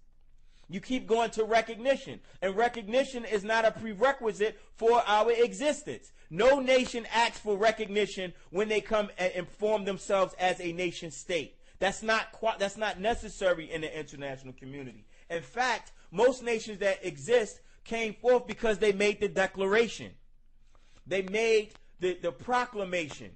You keep going to recognition, and recognition is not a prerequisite for our existence. No nation asks for recognition when they come and form themselves as a nation state. That's not necessary in the international community. In fact, most nations that exist came forth because they made the declaration. They made the proclamation.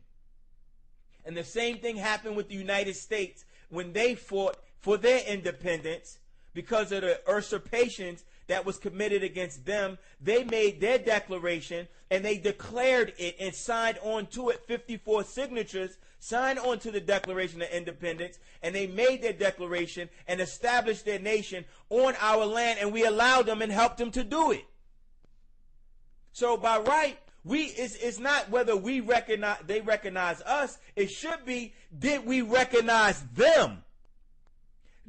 And the same thing happened with the United States when they fought for their independence. Because of the usurpations that was committed against them, they made their declaration and they declared it and signed on to it. 54 signatures signed on to the Declaration of Independence, and they made their declaration and established their nation on our land, and we allowed them and helped them to do it. So by right, it's not whether they recognize us. It should be, did we recognize them?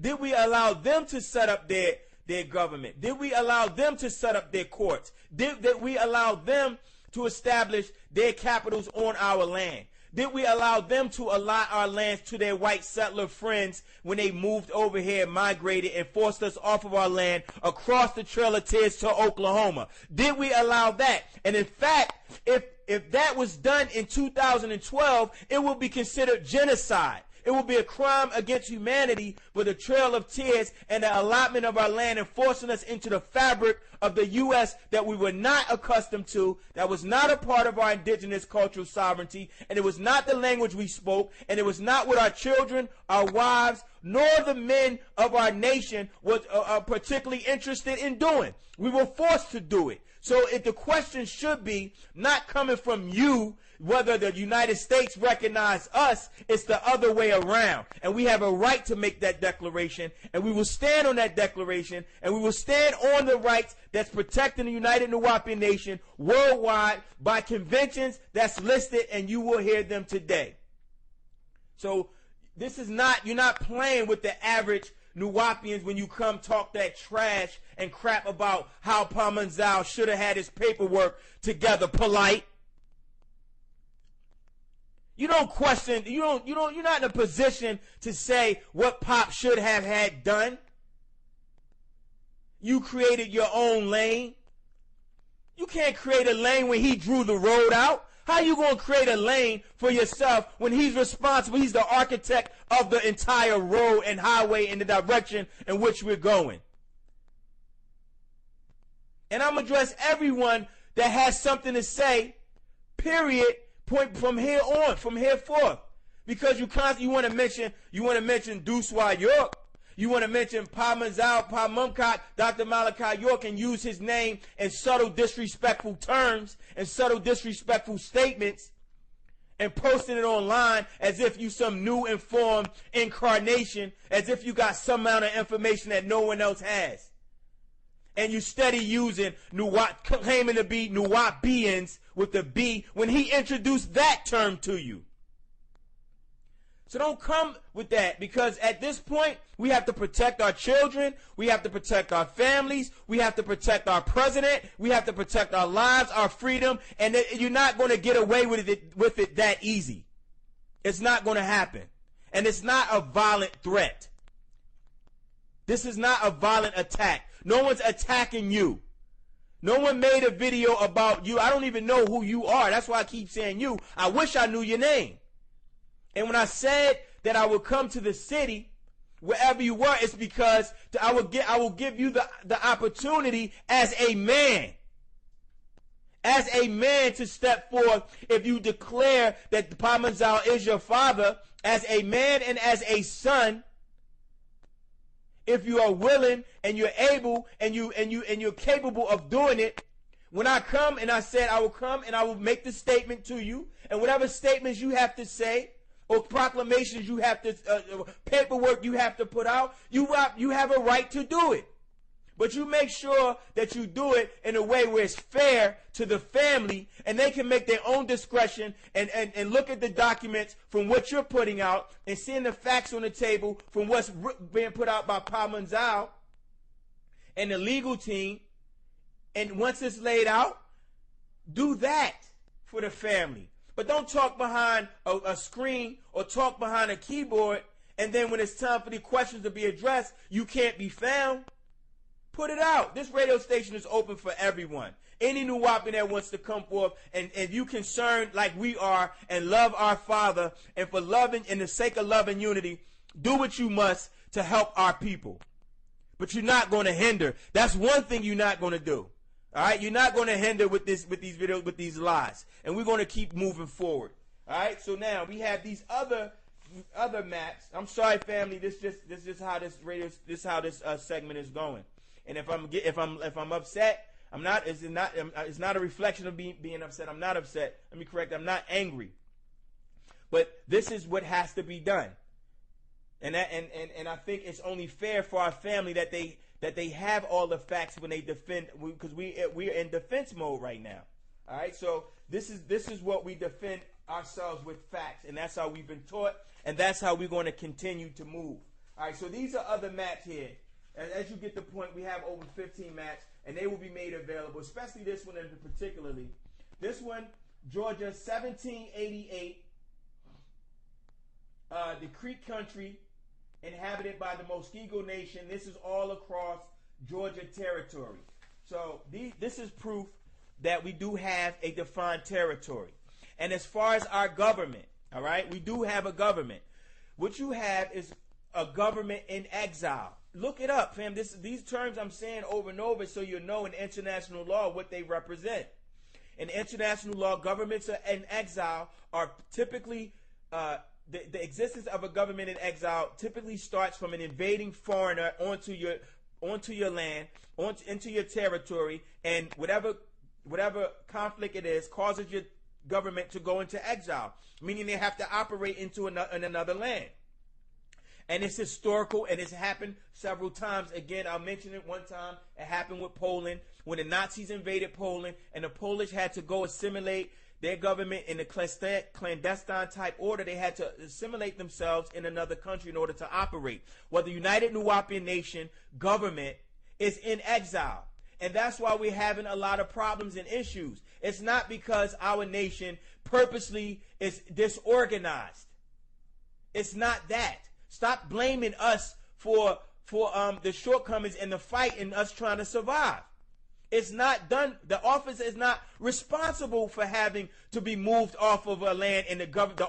Did we allow them to set up their government? Did we allow them to set up their courts? Did we allow them to establish their capitals on our land? Did we allow them to allot our lands to their white settler friends when they moved over here, migrated, and forced us off of our land across the Trail of Tears to Oklahoma? Did we allow that? And in fact, if that was done in 2012, it will be considered genocide. It will be a crime against humanity for the Trail of Tears and the allotment of our land and forcing us into the fabric of the U.S. that we were not accustomed to, that was not a part of our indigenous cultural sovereignty, and it was not the language we spoke, and it was not what our children, our wives, nor the men of our nation was particularly interested in doing. We were forced to do it. So if the question should be not coming from you, whether the United States recognize us, it's the other way around. And we have a right to make that declaration, and we will stand on that declaration, and we will stand on the rights that's protecting the United Nuwaupian Nation worldwide by conventions that's listed, and you will hear them today. So this is not, you're not playing with the average Nuwaupians when you come talk that trash and crap about how Paa Mumkak should have had his paperwork together polite. You don't question, you're not in a position to say what Pop should have had done. You created your own lane. You can't create a lane when he drew the road out. How you going to create a lane for yourself when he's responsible? He's the architect of the entire road and highway in the direction in which we're going. And I'm going to address everyone that has something to say, period, point from here on, from here forth. Because you want to mention Doosua York. You want to mention Paa Mumkak, Dr. Malachi York, and use his name in subtle disrespectful terms and subtle disrespectful statements and posting it online as if you some new informed incarnation, as if you got some amount of information that no one else has. And you steady using claiming to be Nuwaupians with the B when he introduced that term to you. So don't come with that, because at this point, we have to protect our children, we have to protect our families, we have to protect our president, we have to protect our lives, our freedom, and you're not going to get away with it that easy. It's not going to happen. And it's not a violent threat. This is not a violent attack. No one's attacking you. No one made a video about you. I don't even know who you are. That's why I keep saying you. I wish I knew your name. And when I said that I would come to the city, wherever you were, it's because I will give you the opportunity as a man. As a man to step forth if you declare that Paa Mumkak is your father, as a man and as a son. If you are willing and you're able and you're capable of doing it, when I come and I said I will come and I will make the statement to you, and whatever statements you have to say or proclamations you have to paperwork you have to put out, you have a right to do it. But you make sure that you do it in a way where it's fair to the family and they can make their own discretion and look at the documents from what you're putting out and seeing the facts on the table from what's being put out by Paa Mumkak and the legal team. And once it's laid out, do that for the family. But don't talk behind a screen or talk behind a keyboard, and then when it's time for the questions to be addressed, you can't be found. Put it out. This radio station is open for everyone. Any Nuwaupian that wants to come forth, and if you concerned like we are and love our Father, and for loving, in the sake of love and unity, do what you must to help our people. But you're not going to hinder. That's one thing you're not going to do. All right, you're not going to hinder with these videos, with these lies, and we're going to keep moving forward. All right, so now we have these other maps. I'm sorry, family. This is how this segment is going. And if I'm upset, I'm not. It's not a reflection of being upset. I'm not upset. Let me correct. I'm not angry. But this is what has to be done. And I think it's only fair for our family that they have all the facts when they defend, because we're in defense mode right now. All right, so this is what we defend ourselves with, facts, and that's how we've been taught, and that's how we're going to continue to move. All right, so these are other maps here. As you get the point, we have over 15 maps, and they will be made available, especially this one in particularly. This one, Georgia 1788 the Creek Country, inhabited by the Muskego Nation. This is all across Georgia territory. So this is proof that we do have a defined territory. And as far as our government, all right, we do have a government. What you have is a government in exile. Look it up, fam. These terms I'm saying over and over so you know in international law what they represent. In international law, governments in exile are typically, the existence of a government in exile typically starts from an invading foreigner onto your land, into your territory, and whatever conflict it is causes your government to go into exile, meaning they have to operate in another land. And it's historical, and it's happened several times. Again, I'll mention it one time. It happened with Poland when the Nazis invaded Poland, and the Polish had to go assimilate their government in a clandestine type order. They had to assimilate themselves in another country in order to operate. Well, the United Nuwaupian Nation government is in exile. And that's why we're having a lot of problems and issues. It's not because our nation purposely is disorganized. It's not that. Stop blaming us for the shortcomings in the fight and us trying to survive. It's not done. The office is not responsible for having to be moved off of a land in the governmental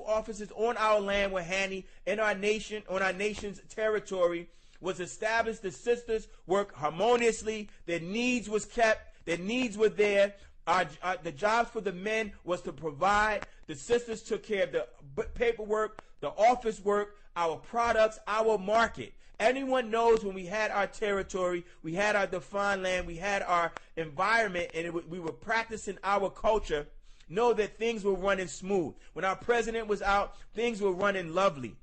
offices on our land with Hani in our nation, on our nation's territory, was established. The sisters worked harmoniously. Their needs was kept. Their needs were there. The jobs for the men was to provide. The sisters took care of the paperwork, the office work, our products, our market. Anyone knows when we had our territory, we had our defined land, we had our environment, and we were practicing our culture, know that things were running smooth. When our president was out, things were running lovely.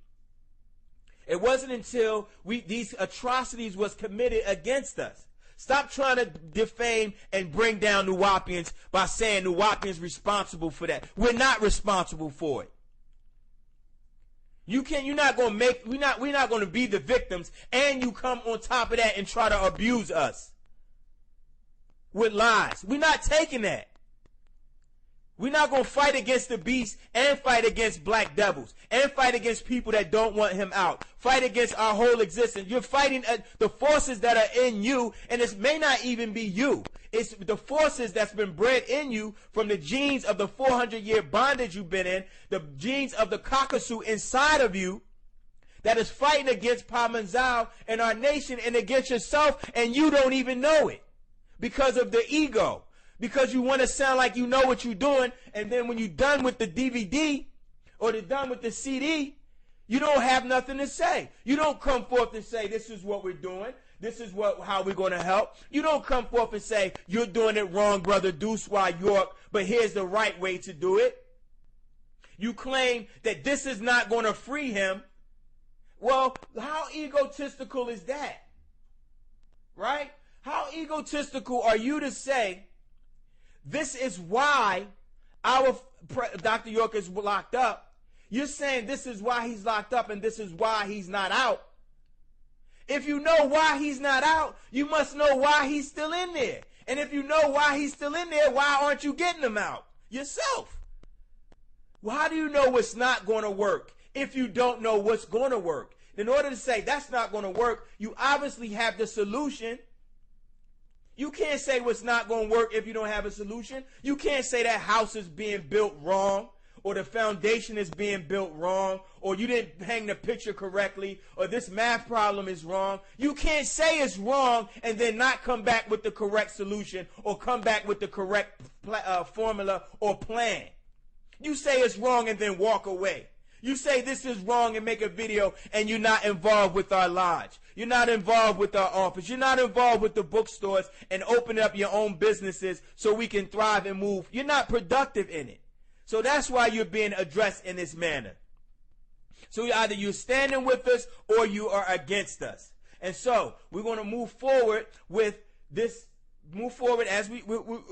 It wasn't until these atrocities was committed against us. Stop trying to defame and bring down Nuwaupians by saying Nuwaupians responsible for that. We're not responsible for it. We're not going to be the victims, and you come on top of that and try to abuse us with lies. We're not taking that. We're not going to fight against the beast and fight against black devils and fight against people that don't want him out. Fight against our whole existence. You're fighting the forces that are in you, and it may not even be you. It's the forces that's been bred in you from the genes of the 400-year bondage you've been in, the genes of the Caucasus inside of you that is fighting against Paa Mumkak and our nation and against yourself, and you don't even know it because of the ego. Because you want to sound like you know what you're doing, and then when you're done with the DVD or you're done with the CD, you don't have nothing to say. You don't come forth and say, this is what we're doing. This is how we're going to help. You don't come forth and say, you're doing it wrong, brother Doosua York, but here's the right way to do it. You claim that this is not going to free him. Well, how egotistical is that? Right? How egotistical are you to say, this is why our Dr. York is locked up. You're saying this is why he's locked up and this is why he's not out. If you know why he's not out, you must know why he's still in there. And if you know why he's still in there, why aren't you getting him out yourself? Well, how do you know what's not going to work if you don't know what's going to work? In order to say that's not going to work, you obviously have the solution. You can't say what's not going to work if you don't have a solution. You can't say that house is being built wrong, or the foundation is being built wrong, or you didn't hang the picture correctly, or this math problem is wrong. You can't say it's wrong and then not come back with the correct solution or come back with the correct formula or plan. You say it's wrong and then walk away. You say this is wrong and make a video, and you're not involved with our lodge. You're not involved with our office. You're not involved with the bookstores and open up your own businesses so we can thrive and move. You're not productive in it. So that's why you're being addressed in this manner. So either you're standing with us or you are against us. And so we're going to move forward with this. Move forward as we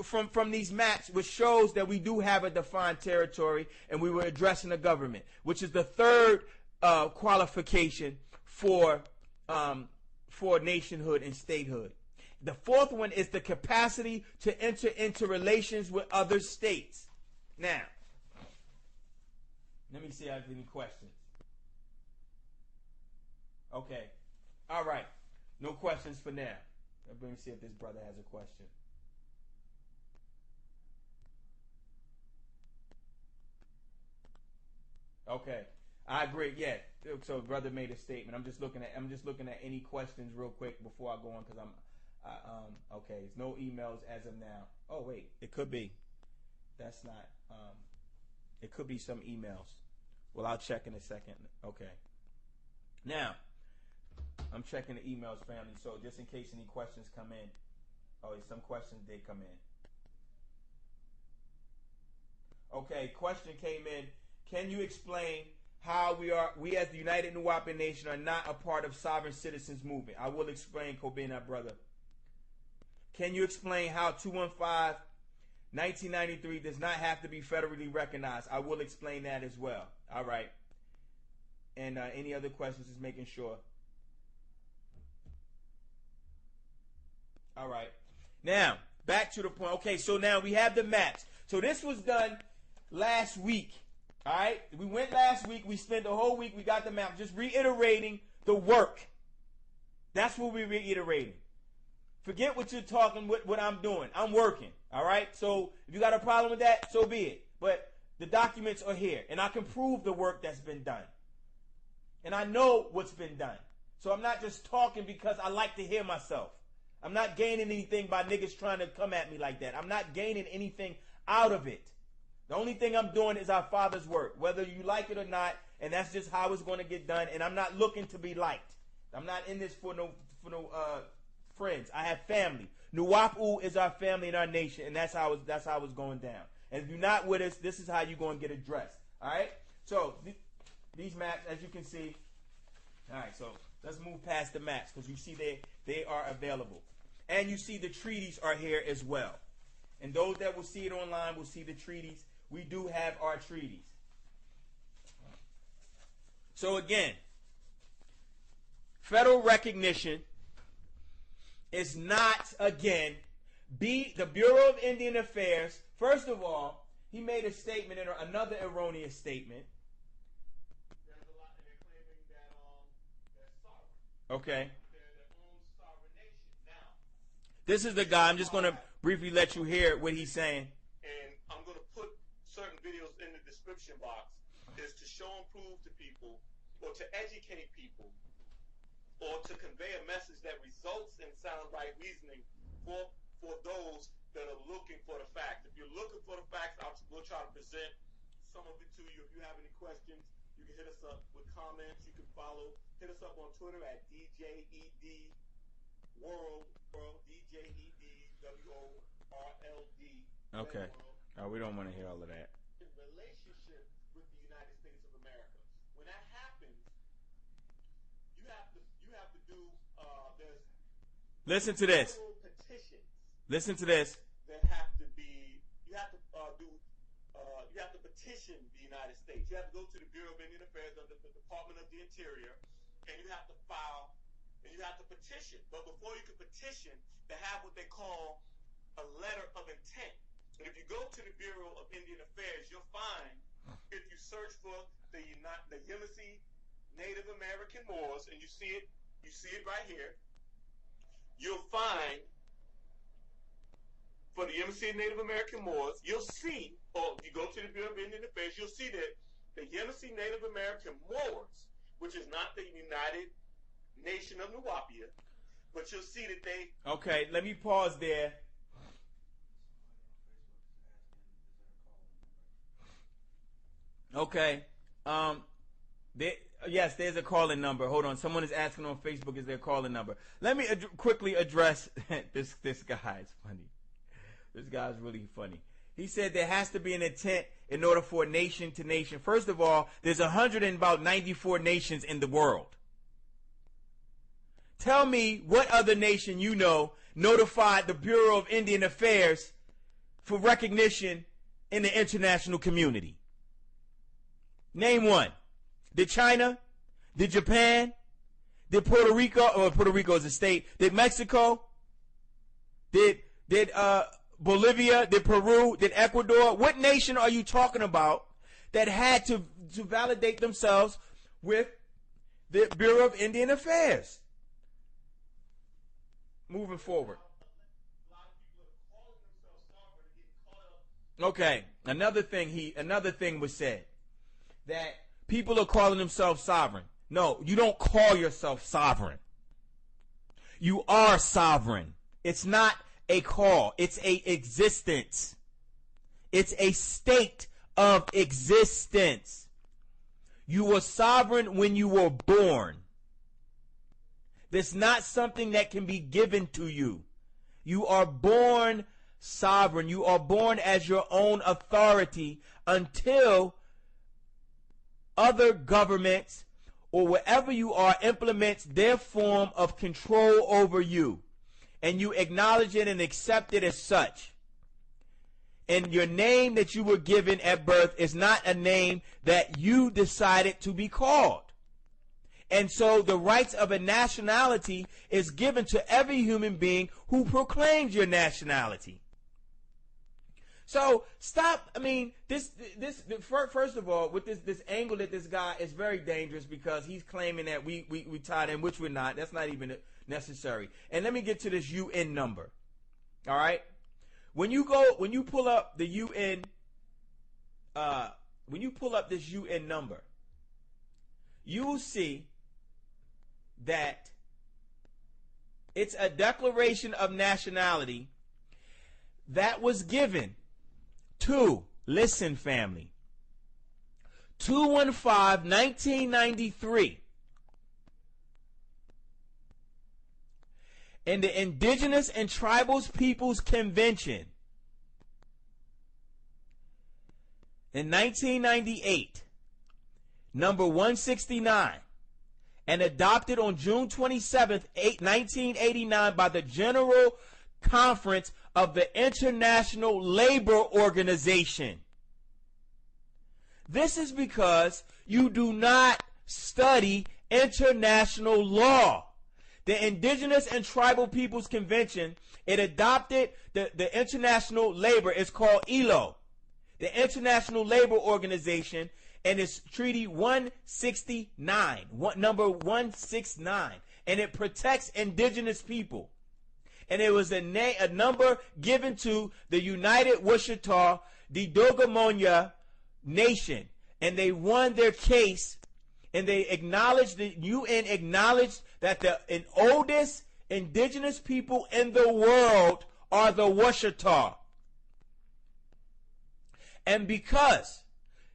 from these maps, which shows that we do have a defined territory, and we were addressing the government, which is the third qualification for nationhood and statehood. The fourth one is the capacity to enter into relations with other states. Now, Let me see if I have any questions. Okay. All right. No questions for now. Let me see if this brother has a question. Okay. I agree. Yeah. So brother made a statement. I'm just looking at any questions real quick before I go on, because okay. There's no emails as of now. Oh wait, it could be. That's not. It could be some emails. Well, I'll check in a second. Okay. Now, I'm checking the emails, family. So just in case any questions come in. Oh, some questions did come in. Okay, question came in. Can you explain how we as the United Nuwaupian Nation are not a part of sovereign citizens movement? I will explain, Kobina, brother. Can you explain how 215-1993 does not have to be federally recognized? I will explain that as well. All right. And any other questions, just making sure. All right. Now, back to the point. Okay, so now we have the maps. So this was done last week. All right? We went last week. We spent the whole week. We got the map. Just reiterating the work. That's what we're reiterating. Forget what you're talking, what I'm doing. I'm working. All right? So if you got a problem with that, so be it. But the documents are here. And I can prove the work that's been done. And I know what's been done. So I'm not just talking because I like to hear myself. I'm not gaining anything by niggas trying to come at me like that. I'm not gaining anything out of it. The only thing I'm doing is our Father's work, whether you like it or not, and that's just how it's going to get done. And I'm not looking to be liked. I'm not in this for no friends. I have family. Nuwaupu is our family and our nation, and that's how it's going down. And if you're not with us, this is how you're going to get addressed. All right? So these maps, as you can see. All right, so let's move past the maps because you see they are available. And you see the treaties are here as well. And those that will see it online will see the treaties. We do have our treaties. So again, federal recognition is not, again, the Bureau of Indian Affairs. First of all, he made a statement, another erroneous statement. There's a lot, and they're claiming that they're sovereign. Okay. They're their own sovereign nation. Now, this is the guy. I'm just going to briefly let you hear what he's saying. And I'm going to put certain videos in the description box is to show and prove to people, or to educate people, or to convey a message that results in sound right reasoning for those that are looking for the facts. If you're looking for the facts, we'll try to present some of it to you. If you have any questions, you can hit us up with comments. You can hit us up on Twitter at DJEDWorld, DJEDWORLD. Okay. We don't want to hear all of that. In relationship with the United States of America. When that happens, you have to do there's listen to this. Petitions. Listen to this. That have to be you have to petition the United States. You have to go to the Bureau of Indian Affairs under the Department of the Interior, and you have to file and you have to petition. But before you can petition, they have what they call a letter of intent. And if you go to the Bureau of Indian Affairs, you'll find, if you search for the Yamasee Native American Moors, and you see it right here, you'll find for the Yamasee Native American Moors, you'll see, or if you go to the Bureau of Indian Affairs, you'll see that the Yamasee Native American Moors, which is not the United Nation of Nuwaupia, but you'll see that they... Okay, let me pause there. Okay. Yes, there's a calling number. Hold on. Someone is asking on Facebook, is there a calling number? Let me quickly address this guy. It's funny. This guy's really funny. He said there has to be an intent in order for nation to nation. First of all, there's 194 nations in the world. Tell me what other nation you know notified the Bureau of Indian Affairs for recognition in the international community. Name one. Did China? Did Japan? Did Puerto Rico? Or Puerto Rico is a state. Did Mexico? Did Bolivia? Did Peru? Did Ecuador? What nation are you talking about that had to validate themselves with the Bureau of Indian Affairs. Moving forward. Okay, another thing was said, that people are calling themselves sovereign. No, you don't call yourself sovereign. You are sovereign. It's not a call. It's a existence. It's a state of existence. You were sovereign when you were born. That's not something that can be given to you. You are born sovereign. You are born as your own authority until other governments or wherever you are implements their form of control over you, and you acknowledge it and accept it as such. And your name that you were given at birth is not a name that you decided to be called. And so the rights of a nationality is given to every human being who proclaims your nationality. So stop. I mean, first of all, with this angle that this guy is very dangerous, because he's claiming that we tied in, which we're not. That's not even necessary. And let me get to this UN number. All right. When you pull up the UN, when you pull up this UN number, you will see that it's a declaration of nationality that was given to, listen family, 2/15/1993 in the Indigenous and Tribal Peoples Convention. In 1998, number 169, and adopted on June 27th, 1989 by the General Conference of the International Labor Organization. This is because you do not study international law. The Indigenous and Tribal Peoples Convention, it adopted the international labor, it's called ILO, the International Labor Organization, and it's Treaty 169, number 169, and it protects indigenous people. And it was a number given to the United Wichita Doosua Nation, and they won their case, and they acknowledged, the UN acknowledged that the oldest indigenous people in the world are the Wichita. And because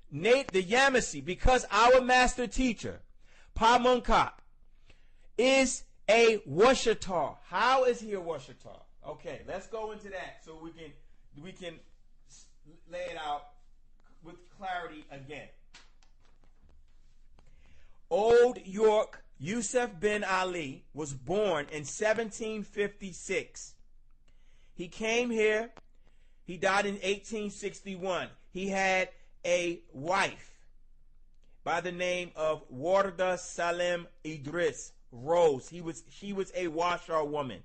the Yamasee, because our master teacher, Paa Mumkak, is a Wichita. How is he a Wichita? Okay, let's go into that so we can lay it out with clarity again. Old York Yusuf bin Ali was born in 1756. He came here. He died in 1861. He had a wife by the name of Warda Salem Idris Rose. She was a washerwoman.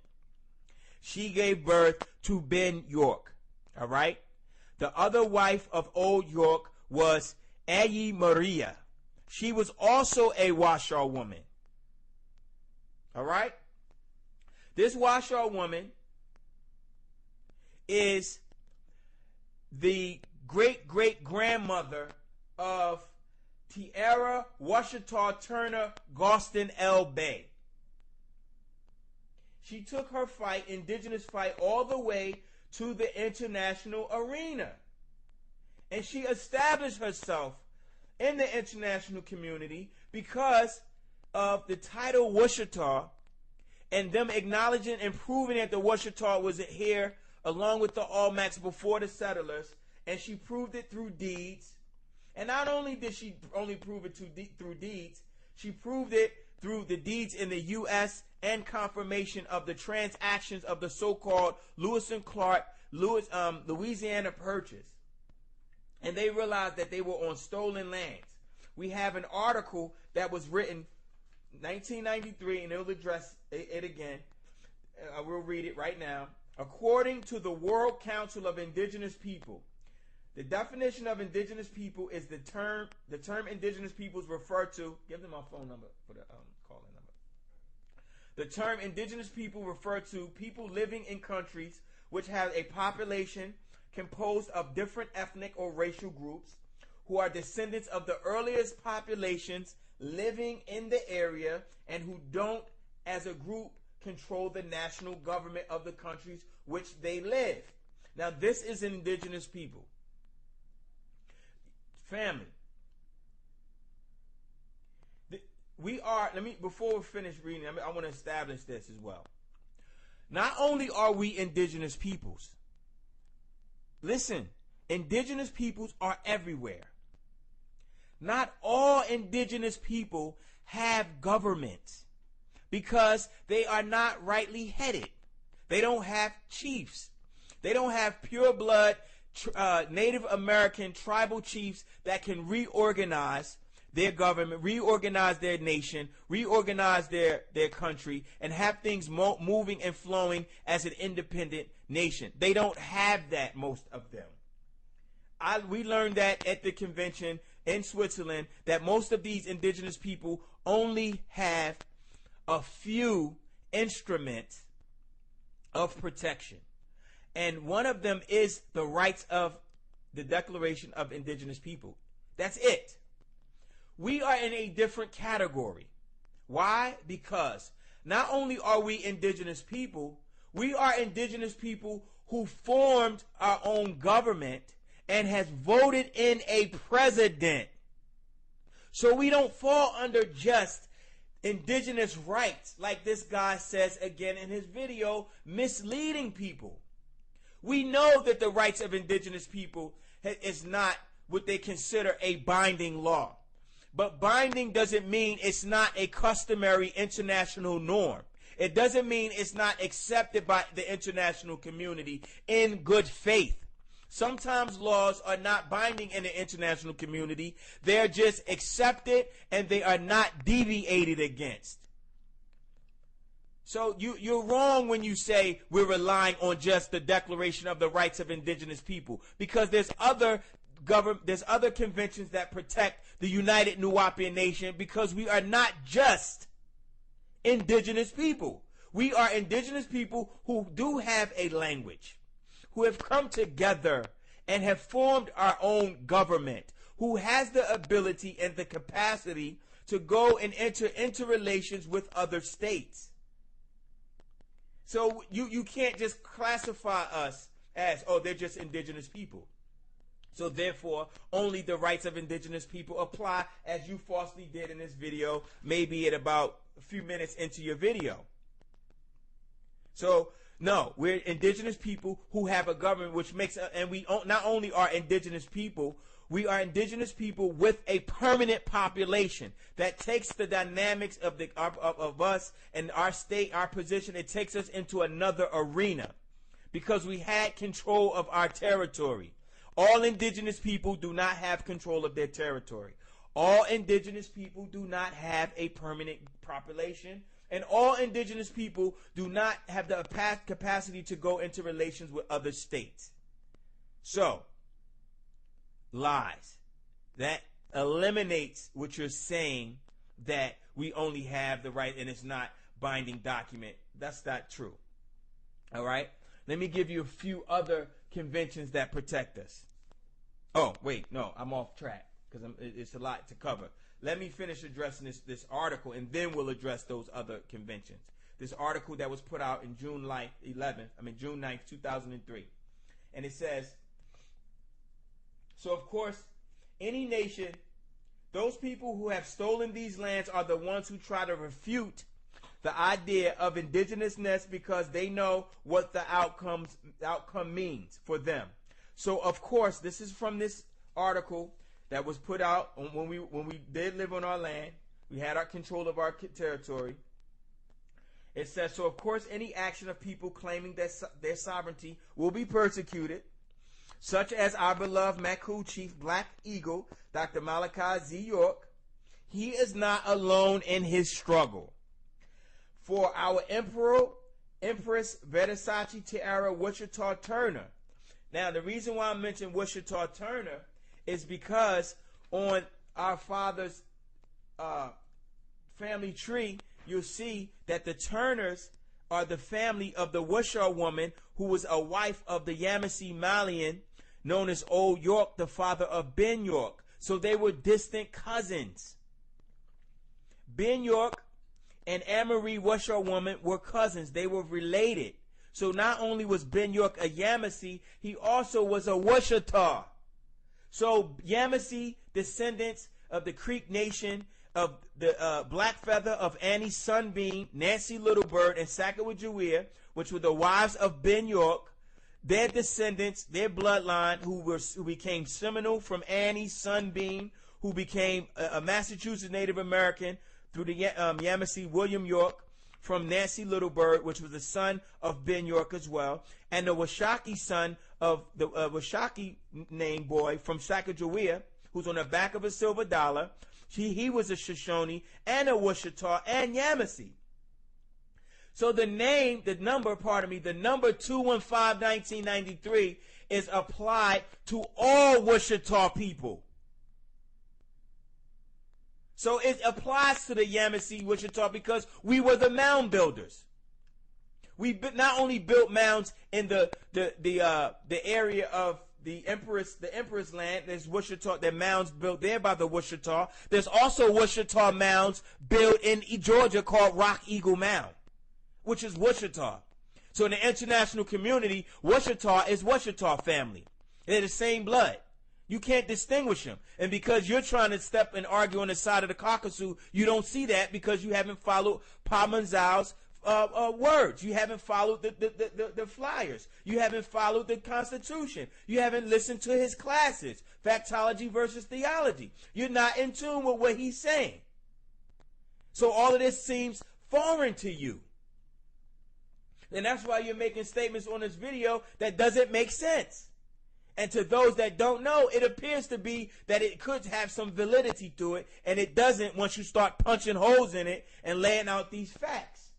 She gave birth to Ben York. All right. The other wife of Old York was Ayi Maria. She was also a washerwoman. All right. This washerwoman is the great-great-grandmother of Tierra Washita Turner Gostin L. Bay. She took her fight, indigenous fight, all the way to the international arena. And she established herself in the international community because of the title Wichita, and them acknowledging and proving that the Wichita was here along with the Almacs before the settlers, and she proved it through deeds. And not only did she only prove it through deeds, she proved it through the deeds in the U.S. and confirmation of the transactions of the so-called Lewis and Clark Louisiana Purchase. And they realized that they were on stolen lands. We have an article that was written 1993, and it'll address it again. I will read it right now. According to the World Council of Indigenous People, The definition of indigenous people is the term indigenous peoples refer to, give them my phone number for the calling number. The term indigenous people refer to people living in countries which have a population composed of different ethnic or racial groups who are descendants of the earliest populations living in the area and who don't, as a group, control the national government of the countries which they live. Now, this is indigenous people. Family. Before we finish reading, I want to establish this as well. Not only are we indigenous peoples, listen, indigenous peoples are everywhere. Not all indigenous people have governments because they are not rightly headed. They don't have chiefs. They don't have pure blood Native American tribal chiefs that can reorganize their government, reorganize their nation, reorganize their country, and have things moving and flowing as an independent nation. They don't have that, most of them. We learned that at the convention in Switzerland, that most of these indigenous people only have a few instruments of protection. And one of them is the rights of the Declaration of Indigenous People. That's it. We are in a different category. Why? Because not only are we indigenous people, we are indigenous people who formed our own government and has voted in a president. So we don't fall under just indigenous rights, like this guy says again in his video, misleading people. We know that the rights of indigenous people is not what they consider a binding law. But binding doesn't mean it's not a customary international norm. It doesn't mean it's not accepted by the international community in good faith. Sometimes laws are not binding in the international community. They're just accepted and they are not deviated against. So you're wrong when you say we're relying on just the Declaration of the Rights of Indigenous People, because there's other conventions that protect the United Nuwaupian Nation, because we are not just indigenous people. We are indigenous people who do have a language, who have come together and have formed our own government, who has the ability and the capacity to go and enter into relations with other states. So you can't just classify us as, oh, they're just indigenous people. So therefore, only the rights of indigenous people apply, as you falsely did in this video, maybe at about a few minutes into your video. So, no, we're indigenous people who have a government, which makes, and we not only are indigenous people, we are indigenous people with a permanent population that takes the dynamics of us and our state, our position, it takes us into another arena, because we had control of our territory. All indigenous people do not have control of their territory. All indigenous people do not have a permanent population. And all indigenous people do not have the capacity to go into relations with other states. So, lies. That eliminates what you're saying, that we only have the right and it's not binding document. That's not true. All right? Let me give you a few other conventions that protect us. Oh, wait, no, I'm off track because it's a lot to cover. Let me finish addressing this article, and then we'll address those other conventions. This article that was put out in June 9th, 2003. And it says, so of course, any nation, those people who have stolen these lands are the ones who try to refute the idea of indigenousness, because they know what the outcome means for them. So of course, this is from this article that was put out when we did live on our land. We had our control of our territory. It says, so of course any action of people claiming that their sovereignty will be persecuted, such as our beloved Maku chief Black Eagle, Dr. Malachi Z. York. He is not alone in his struggle. For our Empress Versace Tiara Wichita Turner, Now, the reason why I mentioned Wichita Turner is because on our father's family tree, you'll see that the Turners are the family of the washerwoman who was a wife of the Yamasee Malian known as Old York, the father of Ben York. So they were distant cousins. Ben York and Anne-Marie washerwoman were cousins. They were related. So not only was Ben York a Yamasee, he also was a Wichita. So Yamasee descendants of the Creek Nation, of the Blackfeather, of Annie Sunbeam, Nancy Littlebird, and Sacagawea, which were the wives of Ben York, their descendants, their bloodline, who became Seminole from Annie Sunbeam, who became a Massachusetts Native American through the Yamasee William York, from Nancy Littlebird, which was the son of Ben York as well, and the Washakie son of the Washakie named boy from Sacagawea, who's on the back of a silver dollar. He was a Shoshone and a Wichita and Yamasee. So the number 215-1993 is applied to all Wichita people. So it applies to the Yamasee Wichita because we were the mound builders. We not only built mounds in the area of the Empress land. There's Wichita, there mounds built there by the Wichita. There's also Wichita mounds built in Georgia called Rock Eagle Mound, which is Wichita. So in the international community, Wichita is Wichita family. They're the same blood. You can't distinguish them. And because you're trying to step and argue on the side of the Caucasus, you don't see that because you haven't followed Paa Mumkak's words. You haven't followed the flyers. You haven't followed the Constitution. You haven't listened to his classes, factology versus theology. You're not in tune with what he's saying. So all of this seems foreign to you. And that's why you're making statements on this video that doesn't make sense. And to those that don't know, it appears to be that it could have some validity to it, and it doesn't once you start punching holes in it and laying out these facts.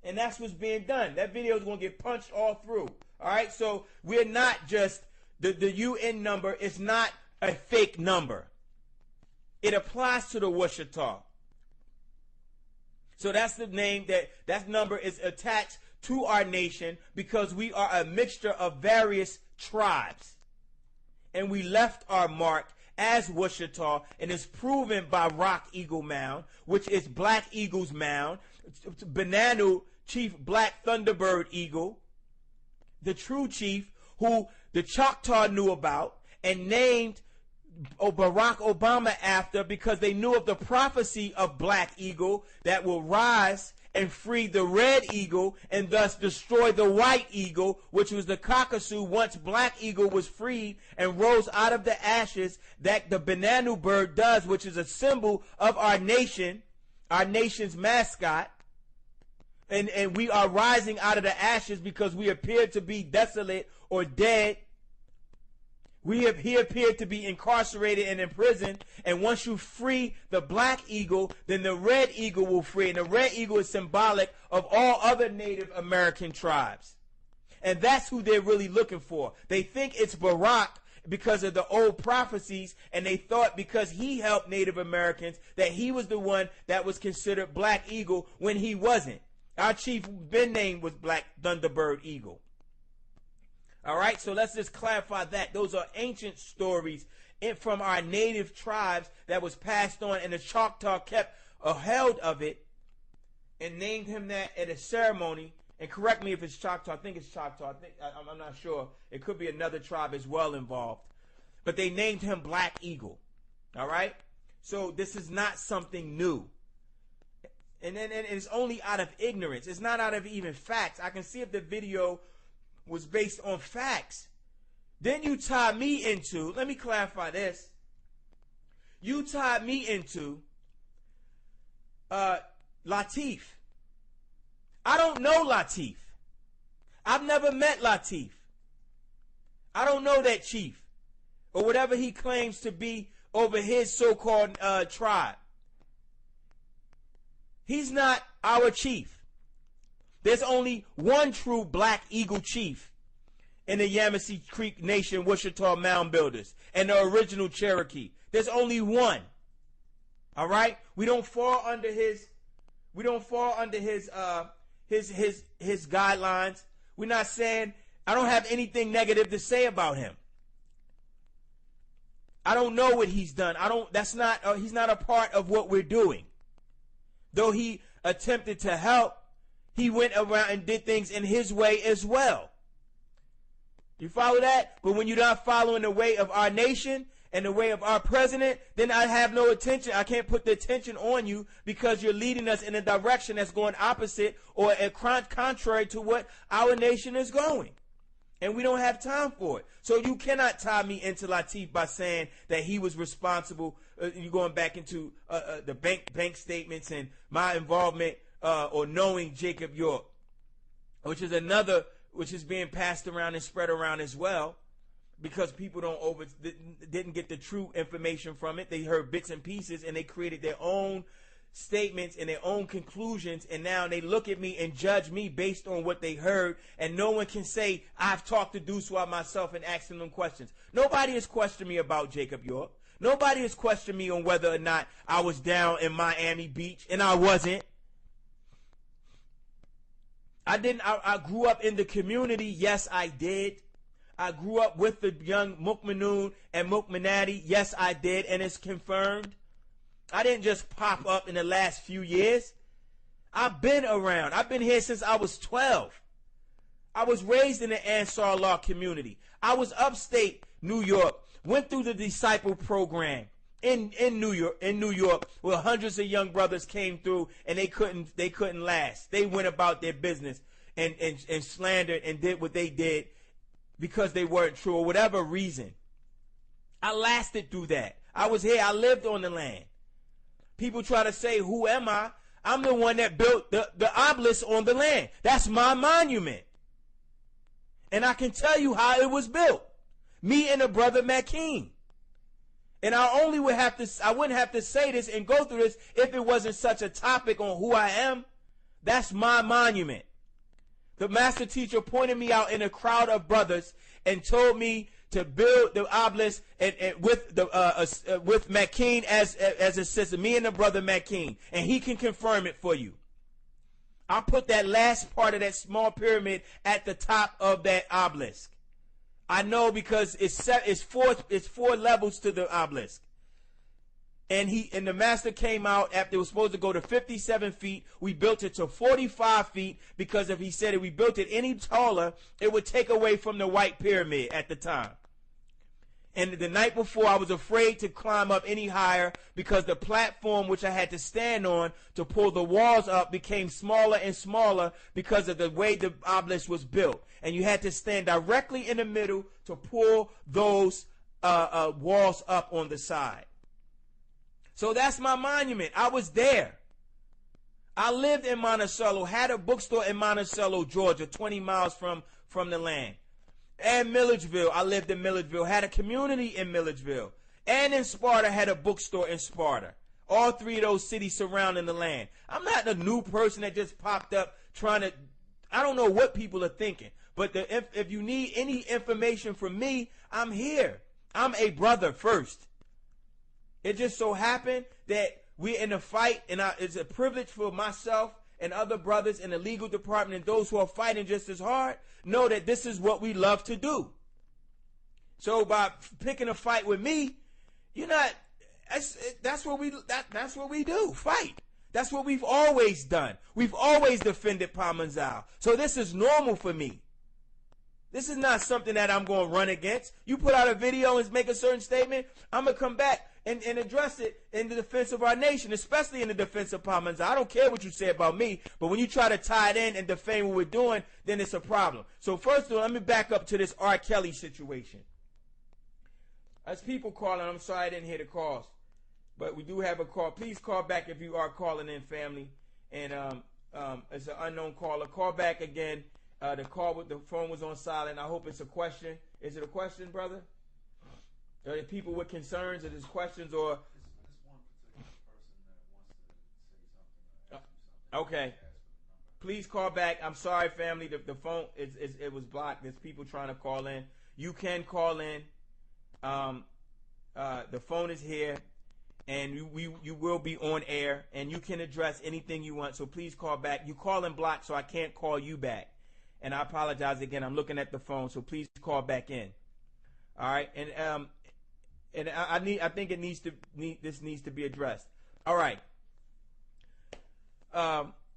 And that's what's being done. That video is going to get punched all through. All right? So we're not just, the UN number is not a fake number. It applies to the Wichita. So that's the name that number is attached to our nation because we are a mixture of various tribes. And we left our mark as Wichita, and it's proven by Rock Eagle Mound, which is Black Eagle's Mound, Benanu Chief Black Thunderbird Eagle, the true chief who the Choctaw knew about and named Barack Obama after because they knew of the prophecy of Black Eagle that will rise and free the red eagle and thus destroy the white eagle, which was the Caucasus once Black Eagle was freed and rose out of the ashes that the Benanu bird does, which is a symbol of our nation, our nation's mascot. And we are rising out of the ashes because we appear to be desolate or dead. He appeared to be incarcerated and in prison. And once you free the Black Eagle, then the Red Eagle will free. And the Red Eagle is symbolic of all other Native American tribes. And that's who they're really looking for. They think it's Barack because of the old prophecies, and they thought because he helped Native Americans that he was the one that was considered Black Eagle when he wasn't. Our chief Ben name was Black Thunderbird Eagle. All right, so let's just clarify that. Those are ancient stories from our native tribes that was passed on, and the Choctaw kept a held of it and named him that at a ceremony. And correct me if it's Choctaw. I think it's Choctaw. I'm not sure. It could be another tribe as well involved. But they named him Black Eagle. All right? So this is not something new. And it's only out of ignorance. It's not out of even facts. I can see if the video was based on facts. Then you tie me into, let me clarify this. You tied me into Latif. I don't know Latif. I've never met Latif. I don't know that chief or whatever he claims to be over his so-called tribe. He's not our chief. There's only one true Black Eagle chief in the Yamasee Creek Nation, Wichita Mound Builders, and the original Cherokee. There's only one. All right? We don't fall under his guidelines. We're not saying, I don't have anything negative to say about him. I don't know what he's done. He's not a part of what we're doing. Though he attempted to help, he went around and did things in his way as well. You follow that? But when you're not following the way of our nation and the way of our president, then I have no attention. I can't put the attention on you because you're leading us in a direction that's going opposite or contrary to what our nation is going. And we don't have time for it. So you cannot tie me into Latif by saying that he was responsible. You're going back into the bank statements and my involvement or knowing Jacob York, which is being passed around and spread around as well, because people didn't get the true information from it. They heard bits and pieces and they created their own statements and their own conclusions, and now they look at me and judge me based on what they heard, and no one can say I've talked to Doosua myself and asked them questions. Nobody has questioned me about Jacob York. Nobody has questioned me on whether or not I was down in Miami Beach, and I wasn't. I grew up in the community. Yes, I did. I grew up with the young Mukmanoon and Mukmanati. Yes, I did, and it's confirmed. I didn't just pop up in the last few years. I've been around. I've been here since I was 12. I was raised in the Ansar Law community. I was upstate New York, went through the Disciple program in New York, where hundreds of young brothers came through and they couldn't last. They went about their business and slandered and did what they did because they weren't true or whatever reason. I lasted through that. I was here. I lived on the land. People try to say, who am I? I'm the one that built the obelisk on the land. That's my monument. And I can tell you how it was built. Me and the brother Makeem. And I wouldn't have to say this and go through this if it wasn't such a topic on who I am. That's my monument. The master teacher pointed me out in a crowd of brothers and told me to build the obelisk and with Makeem as assistant, me and the brother Makeem, and he can confirm it for you. I put that last part of that small pyramid at the top of that obelisk. I know because it's four levels to the obelisk. And the master came out after it was supposed to go to 57 feet. We built it to 45 feet because if he said if we built it any taller, it would take away from the white pyramid at the time. And the night before, I was afraid to climb up any higher because the platform which I had to stand on to pull the walls up became smaller and smaller because of the way the obelisk was built. And you had to stand directly in the middle to pull those walls up on the side. So that's my monument. I was there. I lived in Monticello, had a bookstore in Monticello, Georgia, 20 miles from the land. And Milledgeville, I lived in Milledgeville, had a community in Milledgeville. And in Sparta, had a bookstore in Sparta. All three of those cities surrounding the land. I'm not a new person that just popped up trying to, I don't know what people are thinking. But if you need any information from me, I'm here. I'm a brother first. It just so happened that we're in a fight, and it's a privilege for myself and other brothers in the legal department and those who are fighting just as hard, know that this is what we love to do. So by picking a fight with me, that's what we do, fight. That's what we've always done. We've always defended Paa Mumkak. So this is normal for me. This is not something that I'm going to run against. You put out a video and make a certain statement, I'm going to come back and address it in the defense of our nation, especially in the defense of Paa Mumkak. I don't care what you say about me, but when you try to tie it in and defame what we're doing, then it's a problem. So first of all, let me back up to this R. Kelly situation. As people calling, I'm sorry I didn't hear the calls, but we do have a call. Please call back if you are calling in, family. And it's an unknown caller. Call back again. The phone was on silent. I hope it's a question. Is it a question, brother? Are there people with concerns, or there's questions, or? This one particular person that wants to say something. Okay. Please call back. I'm sorry, family. The phone it was blocked. There's people trying to call in. You can call in. The phone is here, and you will be on air, and you can address anything you want. So please call back. You call in blocked, so I can't call you back. And I apologize again. I'm looking at the phone, so please call back in. All right, and I think this needs to be addressed. All right.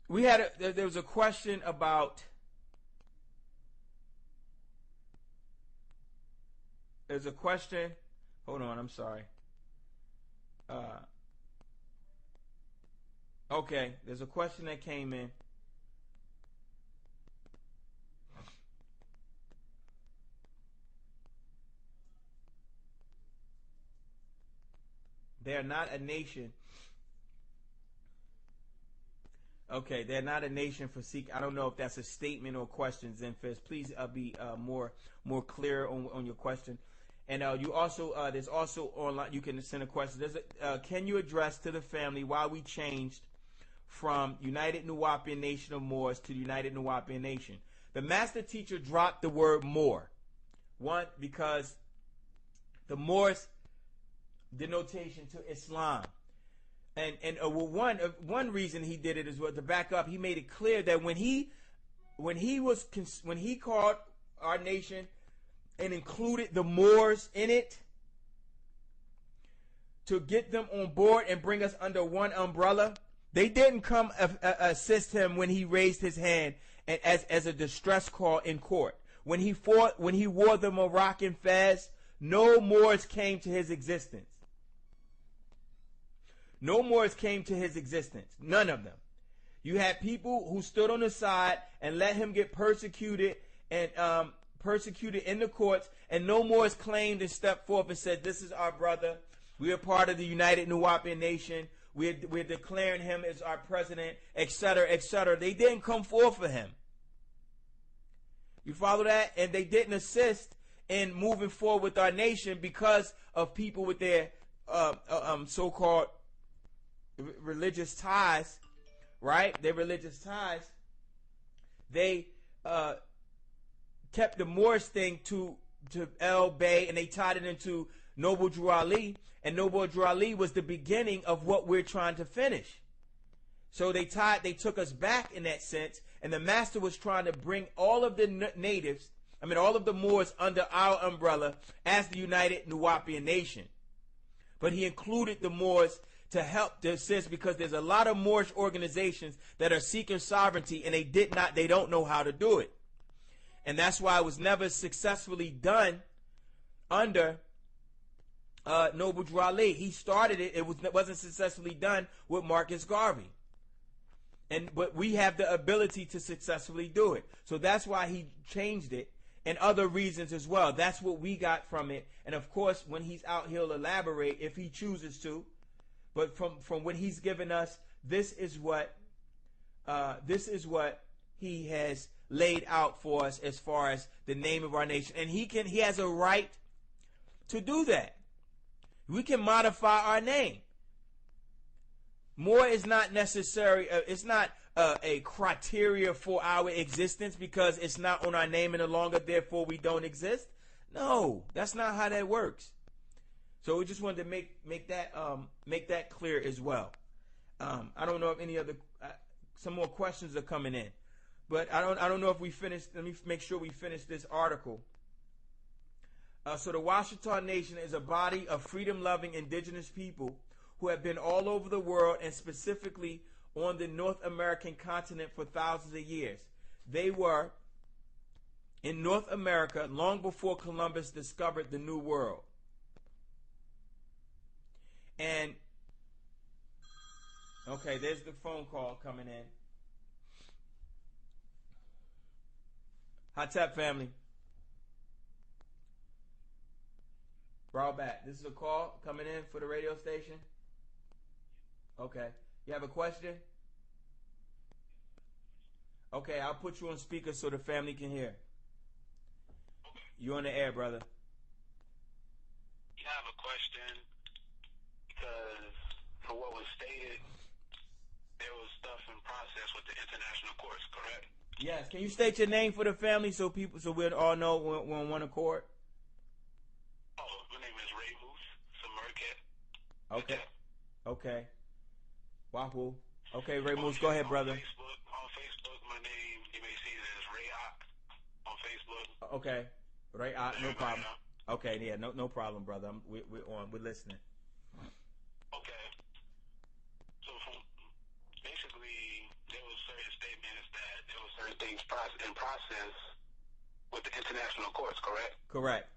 There was a question about. There's a question. Hold on, I'm sorry. Okay, there's a question that came in. They are not a nation. Okay, they're not a nation for seek. I don't know if that's a statement or questions. Zenfest, please be more clear on your question. And you also there's also online. You can send a question. Can you address to the family why we changed from United Nuwaupian Nation of Moors to United Nuwaupian Nation? The master teacher dropped the word Moor. One, because the Moors denotation to Islam. And one reason he did it is to back up. He made it clear that when he called our nation and included the Moors in it to get them on board and bring us under one umbrella, they didn't come assist him when he raised his hand and as a distress call in court. When he wore the Moroccan fez, no Moors came to his existence. No Moors came to his existence. None of them. You had people who stood on the side and let him get persecuted and persecuted in the courts, and no Moors claimed and stepped forth and said, "This is our brother. We are part of the United Nuwaupian Nation. We're declaring him as our president," etc., etc. They didn't come forth for him. You follow that? And they didn't assist in moving forward with our nation because of people with their so-called religious ties, right? Their religious ties. They kept the Moorish thing to El Bay, and they tied it into Noble Drew Ali, and Noble Drew Ali was the beginning of what we're trying to finish. So they took us back in that sense, and the master was trying to bring all of the natives, all of the Moors under our umbrella as the United Nuwaupian Nation. But he included the Moors to help to assist, because there's a lot of Moorish organizations that are seeking sovereignty, and they don't know how to do it. And that's why it was never successfully done under Noble Drew Ali. He started it. It wasn't successfully done with Marcus Garvey. But we have the ability to successfully do it. So that's why he changed it, and other reasons as well. That's what we got from it. And of course, when he's out, he'll elaborate if he chooses to. But from what he's given us, this is what he has laid out for us as far as the name of our nation. And he has a right to do that. We can modify our name. More is not necessary. It's not a criteria for our existence because it's not on our name any longer, therefore we don't exist. No, that's not how that works. So we just wanted to make that clear as well. I don't know if any other some more questions are coming in, but I don't know if we finished. Let me make sure we finish this article. So the Washita Nation is a body of freedom-loving indigenous people who have been all over the world, and specifically on the North American continent for thousands of years. They were in North America long before Columbus discovered the New World. And, okay, there's the phone call coming in. Hotep family. Brought back. This is a call coming in for the radio station. Okay. You have a question? Okay, I'll put you on speaker so the family can hear. You're on the air, brother. I have a question because for what was stated, there was stuff in process with the international courts, correct? Yes. Can you state your name for the family so we'll all know we're on one accord? Oh, my name is Ray Moose, Samarket. Okay. Okay. Wahoo. Okay, Ray Moose, go ahead, brother. On Facebook, my name, you may see it as Ray Ock on Facebook. Okay. Ray Ock, no problem. Okay, yeah, no problem, brother. We're listening. Okay. So basically, there was certain statements that there were certain things in process with the international courts, correct? Correct.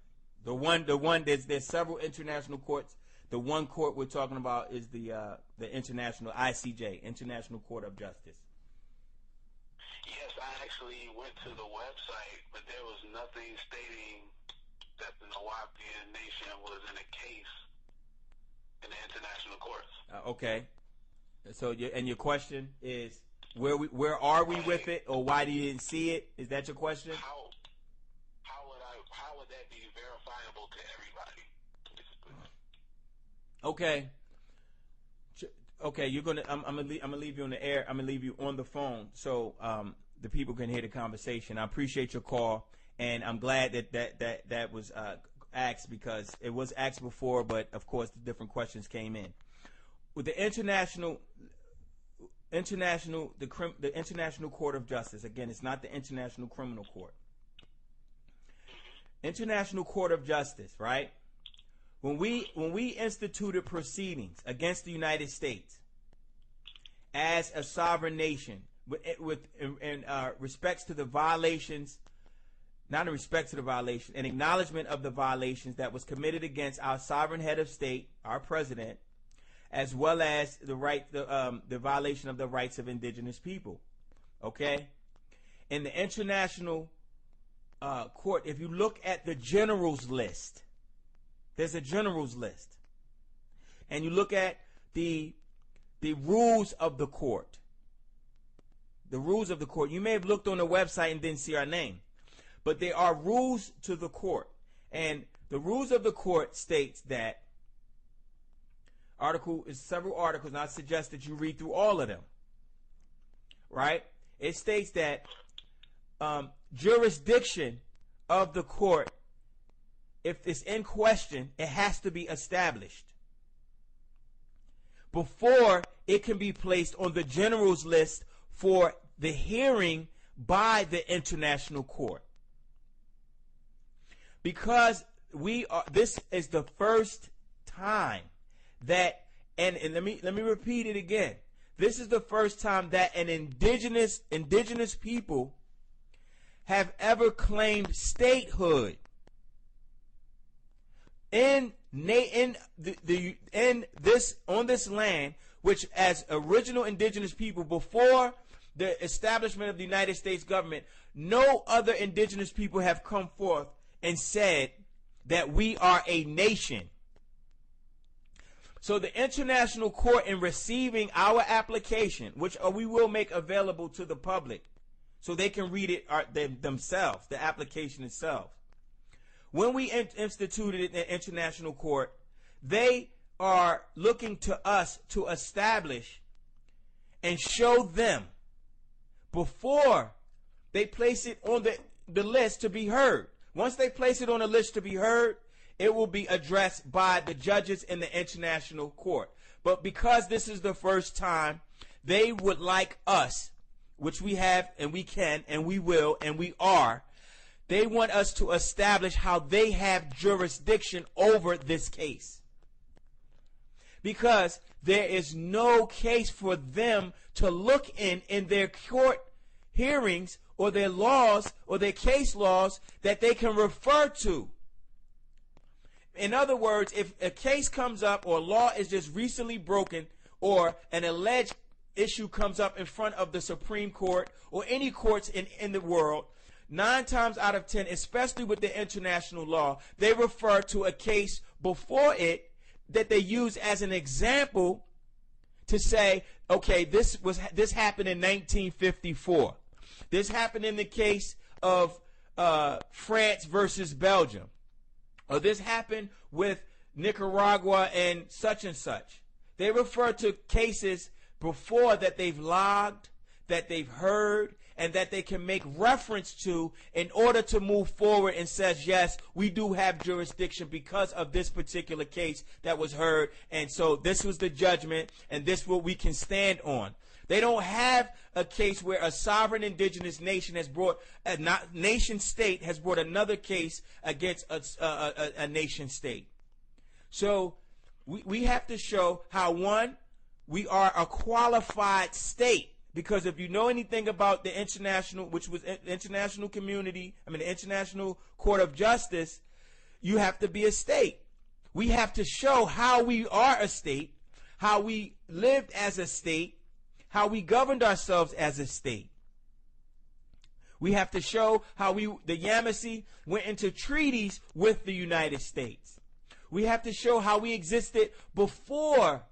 The one there's several international courts. The one court we're talking about is the international ICJ, International Court of Justice. Yes, I actually went to the website, but there was nothing stating that the Nuwaupian Nation was in a case in the international courts. Okay. So your question is where are we with it, or why do you didn't see it? Is that your question? How would that be verifiable to everybody? Okay. Okay, I'm gonna leave you on the air. I'm gonna leave you on the phone so the people can hear the conversation. I appreciate your call, and I'm glad that was asked, because it was asked before, but of course the different questions came in. With the International Court of Justice, again, it's not the International Criminal Court. International Court of Justice, right? When we instituted proceedings against the United States as a sovereign nation, in respects to the violations, not in respect to the violation, an acknowledgement of the violations that was committed against our sovereign head of state, our president, as well as the violation of the rights of indigenous people. Okay, in the international court, if you look at the generals list. There's a generals list. And you look at the rules of the court. The rules of the court. You may have looked on the website and didn't see our name. But there are rules to the court. And the rules of the court states that several articles, and I suggest that you read through all of them. Right? It states that jurisdiction of the court, if it's in question, it has to be established before it can be placed on the generals list for the hearing by the international court. Because this is the first time that, and let me repeat it again. This is the first time that an indigenous people have ever claimed statehood on this land, which as original indigenous people before the establishment of the United States government, no other indigenous people have come forth and said that we are a nation. So the international court, in receiving our application, which we will make available to the public so they can read it themselves, the application itself. When we instituted an international court, they are looking to us to establish and show them before they place it on the list to be heard. Once they place it on the list to be heard, it will be addressed by the judges in the international court. But because this is the first time, they would like us, which we have and we can and we will and we are, they want us to establish how they have jurisdiction over this case. Because there is no case for them to look in their court hearings or their laws or their case laws that they can refer to. In other words, if a case comes up or a law is just recently broken or an alleged issue comes up in front of the Supreme Court or any courts in the world, 9 times out of 10, especially with the international law, they refer to a case before it that they use as an example to say, okay, this happened in 1954. This happened in the case of France versus Belgium. Or this happened with Nicaragua and such. They refer to cases before that they've logged, that they've heard, and that they can make reference to in order to move forward and says, yes, we do have jurisdiction because of this particular case that was heard, and so this was the judgment, and this is what we can stand on. They don't have a case where a sovereign indigenous nation has brought, a nation state has brought another case against a nation state. So we have to show how, one, we are a qualified state, because if you know anything about the international, which was international community, the International Court of Justice, you have to be a state. We have to show how we are a state, how we lived as a state, how we governed ourselves as a state. We have to show how the Yamasee went into treaties with the United States. We have to show how we existed before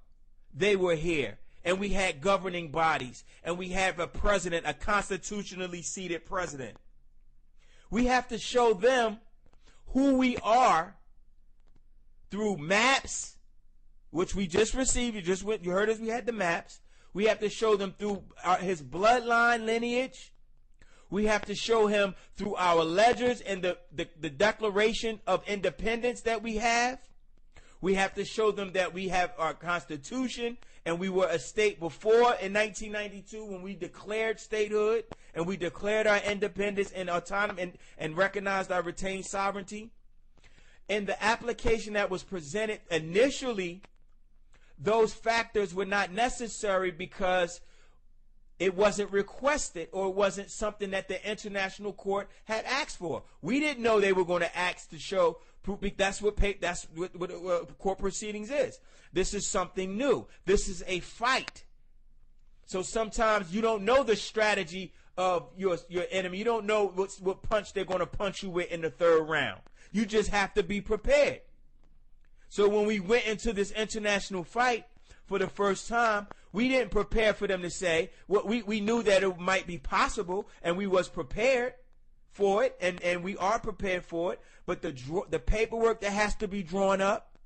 they were here, and we had governing bodies, and we have a president, a constitutionally seated president. We have to show them who we are through maps, which we just received. You heard us, we had the maps. We have to show them through his bloodline lineage. We have to show him through our ledgers and the Declaration of Independence that we have. We have to show them that we have our Constitution, and we were a state before in 1992 when we declared statehood and we declared our independence and autonomy and recognized our retained sovereignty. In the application that was presented initially, those factors were not necessary because it wasn't requested, or it wasn't something that the International Court had asked for. We didn't know they were going to ask to show proof. That's what court proceedings is. This is something new. This is a fight. So sometimes you don't know the strategy of your enemy. You don't know what punch they're going to punch you with in the third round. You just have to be prepared. So when we went into this international fight for the first time, we didn't prepare for them to say, we knew that it might be possible, and we was prepared for it, and we are prepared for it, but the paperwork that has to be drawn up,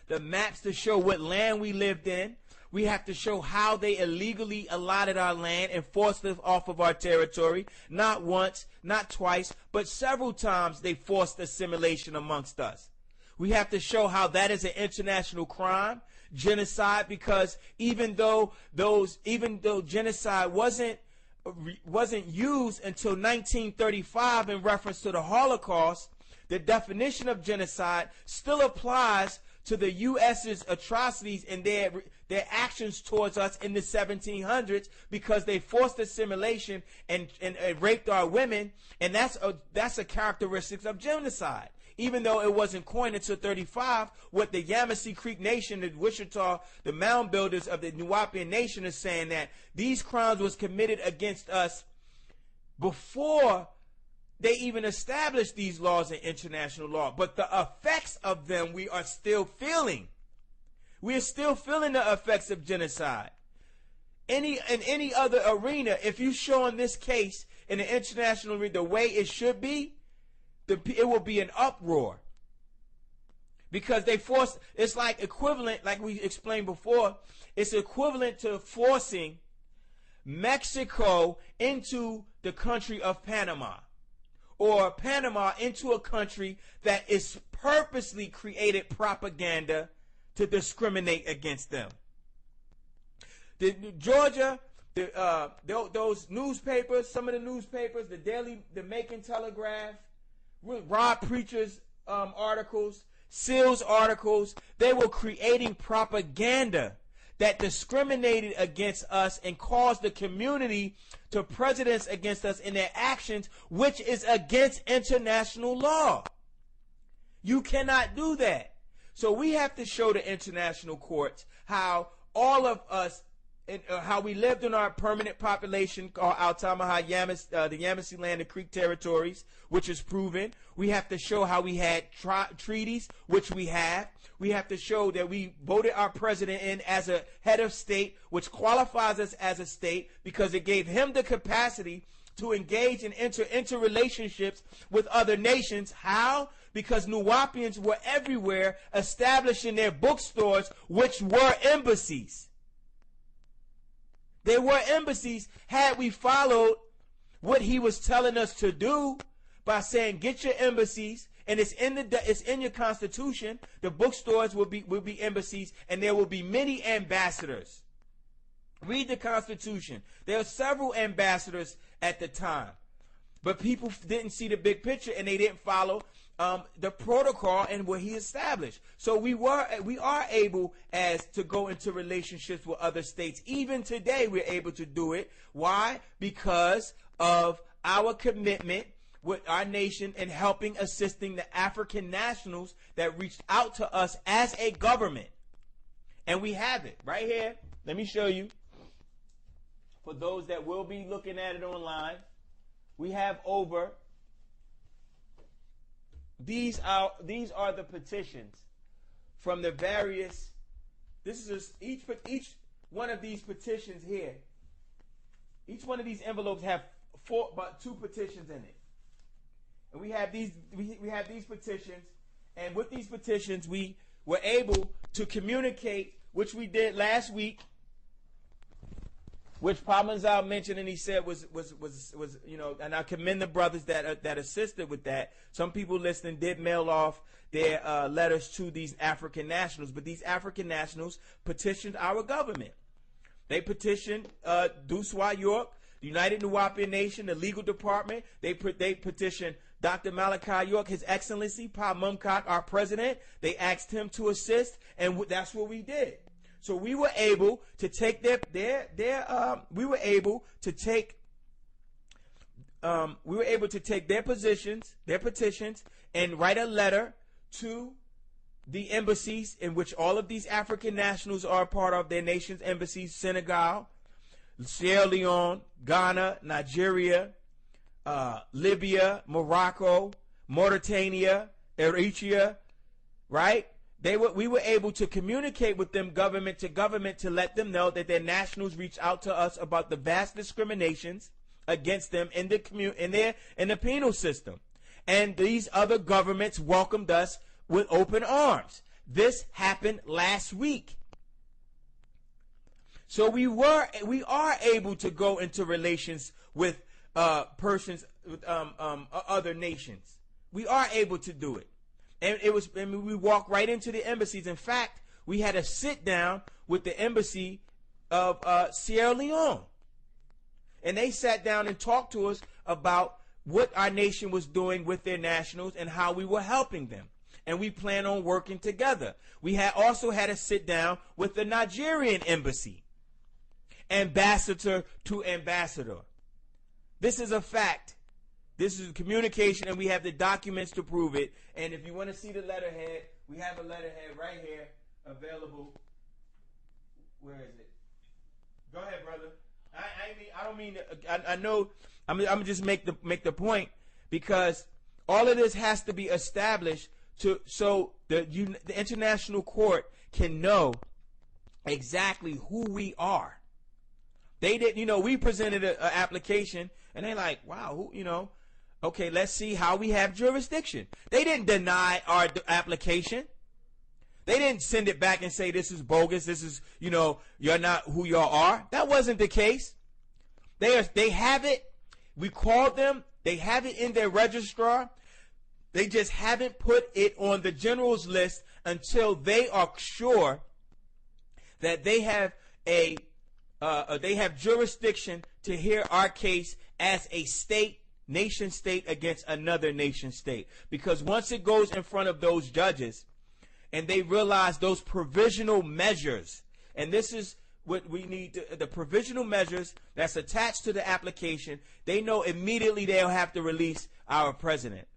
the maps to show what land we lived in, we have to show how they illegally allotted our land and forced us off of our territory, not once, not twice, but several times they forced assimilation amongst us. We have to show how that is an international crime, genocide, because even though genocide wasn't used until 1935 in reference to the Holocaust, the definition of genocide still applies to the U.S.'s atrocities and their actions towards us in the 1700s, because they forced assimilation and raped our women, and that's a characteristic of genocide. Even though it wasn't coined until 35, what the Yamasee Creek Nation, the Wichita, the mound builders of the Nuwaupian Nation is saying that these crimes was committed against us before they even established these laws in international law. But the effects of them we are still feeling. We are still feeling the effects of genocide. In any other arena, if you show in this case in the international arena the way it should be, it will be an uproar, because they forced. It's like equivalent, like we explained before, it's equivalent to forcing Mexico into the country of Panama, or Panama into a country that is purposely created propaganda to discriminate against them. The Georgia, those newspapers, some of the newspapers, the Macon Telegraph, Rob Preacher's articles, Seals articles, they were creating propaganda that discriminated against us and caused the community to prejudice against us in their actions, which is against international law. You cannot do that. So we have to show the international courts how all of us, how we lived in our permanent population called Altamaha, the Yamasee Land and Creek territories, which is proven. We have to show how we had treaties, which we have. We have to show that we voted our president in as a head of state, which qualifies us as a state because it gave him the capacity to engage and enter into relationships with other nations. How? Because Nuwaupians were everywhere establishing their bookstores, which were embassies. They were embassies had we followed what he was telling us to do by saying, get your embassies, and it's in your Constitution. The bookstores will be embassies, and there will be many ambassadors. Read the Constitution. There are several ambassadors at the time, but people didn't see the big picture, and they didn't follow the protocol and what he established. So we are able to go into relationships with other states. Even today, we're able to do it. Why? Because of our commitment with our nation and assisting the African nationals that reached out to us as a government. And we have it right here. Let me show you. For those that will be looking at it online, we have over. These are the petitions from the various. This is each one of these petitions here. Each one of these envelopes have about 2 petitions in it, and we have these petitions. And with these petitions, we were able to communicate, which we did last week, which Paa Mumkak mentioned, and he said was and I commend the brothers that assisted with that. Some people listening did mail off their letters to these African nationals, but these African nationals petitioned our government. They petitioned Doosua, York, the United Nuwaupian Nation, the legal department. They petitioned Dr. Malachi York, His Excellency Paa Mumkak, our president. They asked him to assist, and that's what we did. So we were able to take their petitions, and write a letter to the embassies in which all of these African nationals are part of, their nation's embassies: Senegal, Sierra Leone, Ghana, Nigeria, Libya, Morocco, Mauritania, Eritrea, right? We were able to communicate with them government to government to let them know that their nationals reached out to us about the vast discriminations against them in the penal system. And these other governments welcomed us with open arms. This happened last week. So we are able to go into relations with persons with other nations. We are able to do it. And we walked right into the embassies. In fact, we had a sit down with the embassy of Sierra Leone. And they sat down and talked to us about what our nation was doing with their nationals and how we were helping them. And we plan on working together. We also had a sit down with the Nigerian embassy, ambassador to ambassador. This is a fact. This is communication, and we have the documents to prove it. And if you want to see the letterhead, we have a letterhead right here available. Where is it? Go ahead, brother. I don't mean. I know. I'm just make the point, because all of this has to be established so the international court can know exactly who we are. They didn't. We presented an application, and they're like, wow, okay, let's see how we have jurisdiction. They didn't deny our application. They didn't send it back and say this is bogus. This is, you're not who you are. That wasn't the case. They have it. We called them. They have it in their registrar. They just haven't put it on the general's list until they are sure that they have jurisdiction to hear our case as a nation state against another nation state. Because once it goes in front of those judges and they realize those provisional measures, and this is what we need, the provisional measures that's attached to the application, they know immediately they'll have to release our president.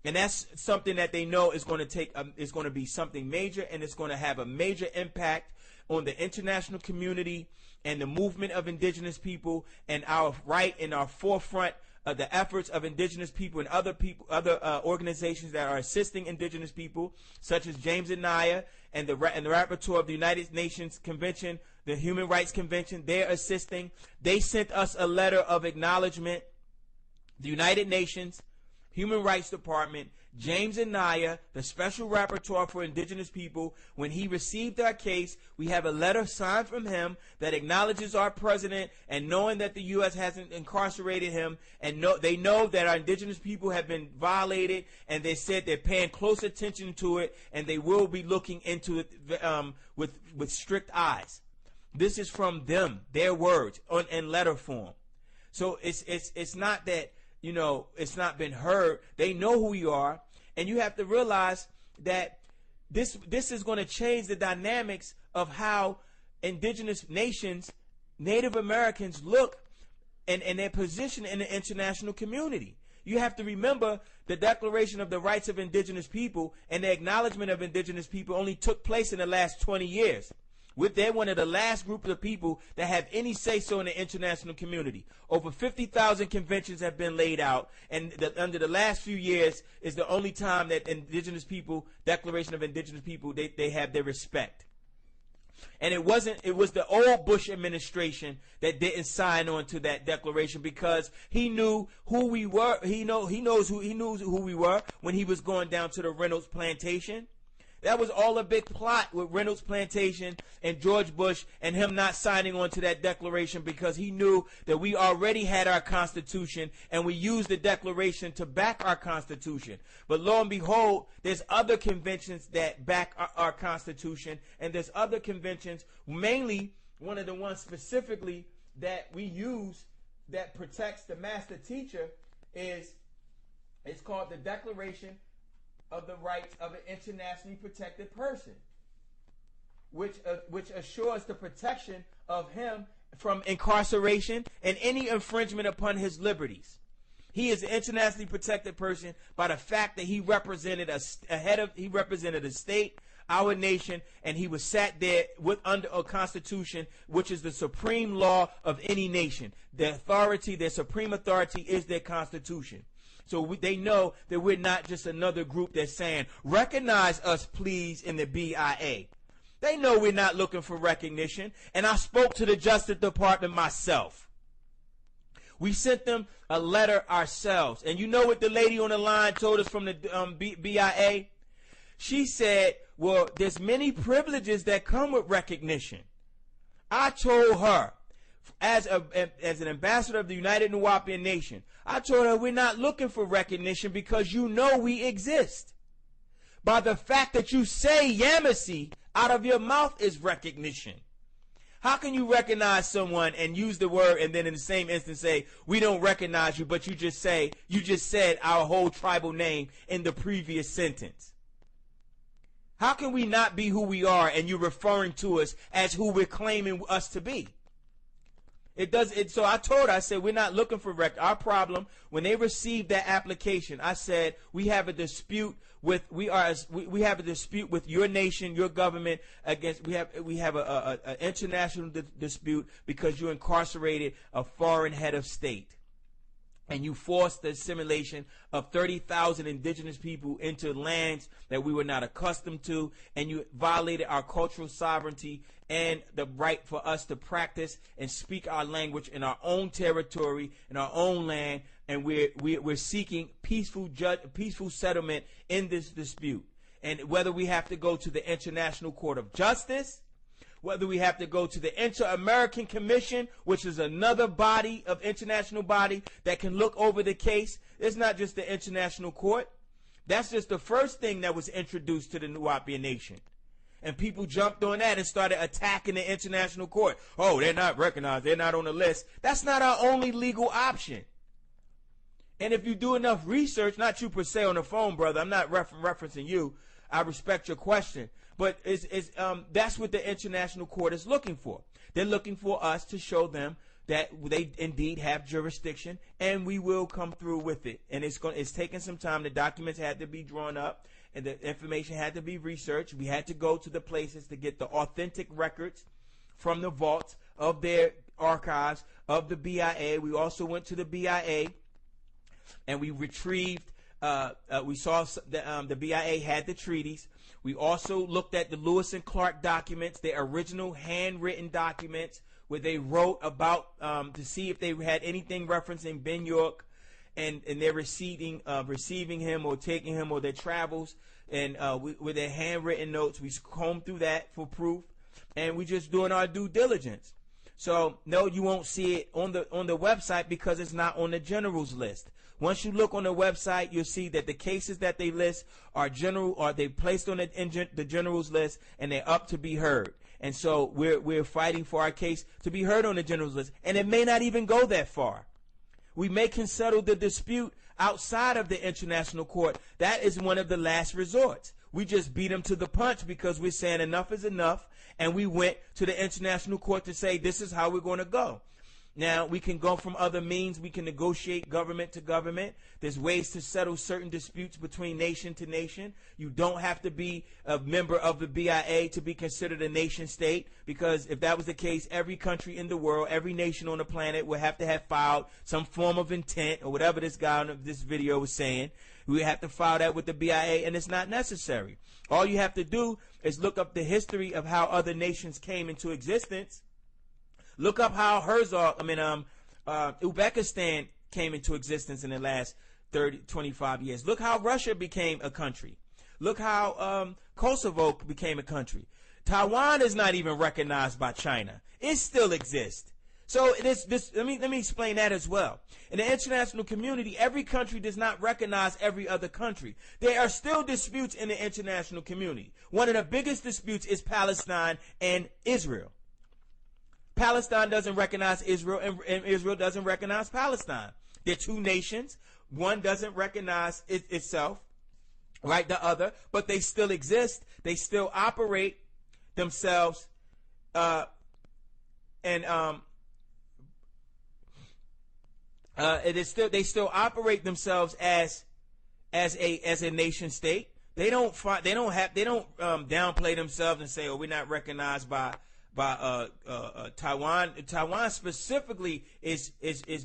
And that's something that they know is going to be something major, and it's going to have a major impact on the international community and the movement of indigenous people, and our right in our forefront of the efforts of indigenous people and other organizations that are assisting indigenous people, such as James and Naya and the rapporteur of the United Nations Convention, the Human Rights Convention. They're assisting. They sent us a letter of acknowledgement. The United Nations Human Rights Department James Anaya, the Special Rapporteur for Indigenous People, when he received our case, we have a letter signed from him that acknowledges our president, and knowing that the U.S. hasn't incarcerated him, and they know that our indigenous people have been violated, and they said they're paying close attention to it, and they will be looking into it with strict eyes. This is from them, their words, in letter form. So it's not that, it's not been heard. They know who we are, and you have to realize that this is going to change the dynamics of how indigenous nations, Native Americans, look and their position in the international community. You have to remember the Declaration of the Rights of Indigenous People and the acknowledgement of indigenous people only took place in the last 20 years. They're one of the last groups of people that have any say-so in the international community. Over 50,000 conventions have been laid out, and under the last few years is the only time that indigenous people, Declaration of Indigenous People, they have their respect. And it was the old Bush administration that didn't sign on to that declaration because he knew who we were. He knew who we were when he was going down to the Reynolds plantation. That was all a big plot with Reynolds Plantation and George Bush and him not signing on to that declaration because he knew that we already had our Constitution and we used the declaration to back our Constitution. But lo and behold, there's other conventions that back our Constitution, and there's other conventions, mainly one of the ones specifically that we use that protects the master teacher it's called the Declaration of the Rights of an Internationally Protected Person, which assures the protection of him from incarceration and any infringement upon his liberties. He is an internationally protected person by the fact that he represented a state, our nation, and he was sat there under a constitution, which is the supreme law of any nation. Their supreme authority is their constitution. So they know that we're not just another group that's saying, recognize us, please, in the BIA. They know we're not looking for recognition. And I spoke to the Justice Department myself. We sent them a letter ourselves. And you know what the lady on the line told us from the BIA? She said, well, there's many privileges that come with recognition. I told her, as an ambassador of the United Nuwaupian Nation, I told her we're not looking for recognition because you know we exist. By the fact that you say Yamasee out of your mouth is recognition. How can you recognize someone and use the word and then in the same instance say, we don't recognize you, but you just said our whole tribal name in the previous sentence? How can we not be who we are and you're referring to us as who we're claiming us to be? So I told her, I said, we're not looking for our problem. When they received that application, I said, we have a dispute with your nation, your government against, we have an international dispute because you incarcerated a foreign head of state. And you forced the assimilation of 30,000 indigenous people into lands that we were not accustomed to, and you violated our cultural sovereignty and the right for us to practice and speak our language in our own territory, in our own land, and we're seeking peaceful settlement in this dispute. And whether we have to go to the International Court of Justice, whether we have to go to the Inter-American Commission, which is another international body that can look over the case. It's not just the International Court. That's just the first thing that was introduced to the Nuwaupian Nation. And people jumped on that and started attacking the International Court. Oh, they're not recognized. They're not on the list. That's not our only legal option. And if you do enough research, not you per se on the phone, brother, I'm not referencing you. I respect your question. But that's what the International Court is looking for. They're looking for us to show them that they indeed have jurisdiction, and we will come through with it. And it's taking some time. The documents had to be drawn up, and the information had to be researched. We had to go to the places to get the authentic records from the vaults of their archives of the BIA. We also went to the BIA, and we retrieved. We saw the BIA had the treaties. We also looked at the Lewis and Clark documents, their original handwritten documents, where they wrote about to see if they had anything referencing Ben York. and they're receiving him or taking him or their travels, and with their handwritten notes. We comb through that for proof, and we just doing our due diligence. So no, you won't see it on the website because it's not on the generals list. Once you look on the website, you'll see that the cases that they list are general, or they placed on the generals list, and they're up to be heard. And so we're fighting for our case to be heard on the generals list, and it may not even go that far. We can settle the dispute outside of the international court. That is one of the last resorts. We just beat them to the punch because we're saying enough is enough, and we went to the international court to say this is how we're going to go. Now, we can go from other means. We can negotiate government to government. There's ways to settle certain disputes between nation to nation. You don't have to be a member of the BIA to be considered a nation state, because if that was the case, every country in the world, every nation on the planet would have to have filed some form of intent, or whatever this guy in this video was saying. We have to file that with the BIA, and it's not necessary. All you have to do is look up the history of how other nations came into existence. Look up how Uzbekistan came into existence in the last 25 years. Look how Russia became a country. Look how Kosovo became a country. Taiwan is not even recognized by China. It still exists. So let me explain that as well. In the international community, every country does not recognize every other country. There are still disputes in the international community. One of the biggest disputes is Palestine and Israel. Palestine doesn't recognize Israel, and Israel doesn't recognize Palestine. They're two nations. One doesn't recognize itself, right, the other, but they still exist. They still operate themselves, they still operate themselves as a nation state. They don't downplay themselves and say, "Oh, we're not recognized by Taiwan." Taiwan specifically is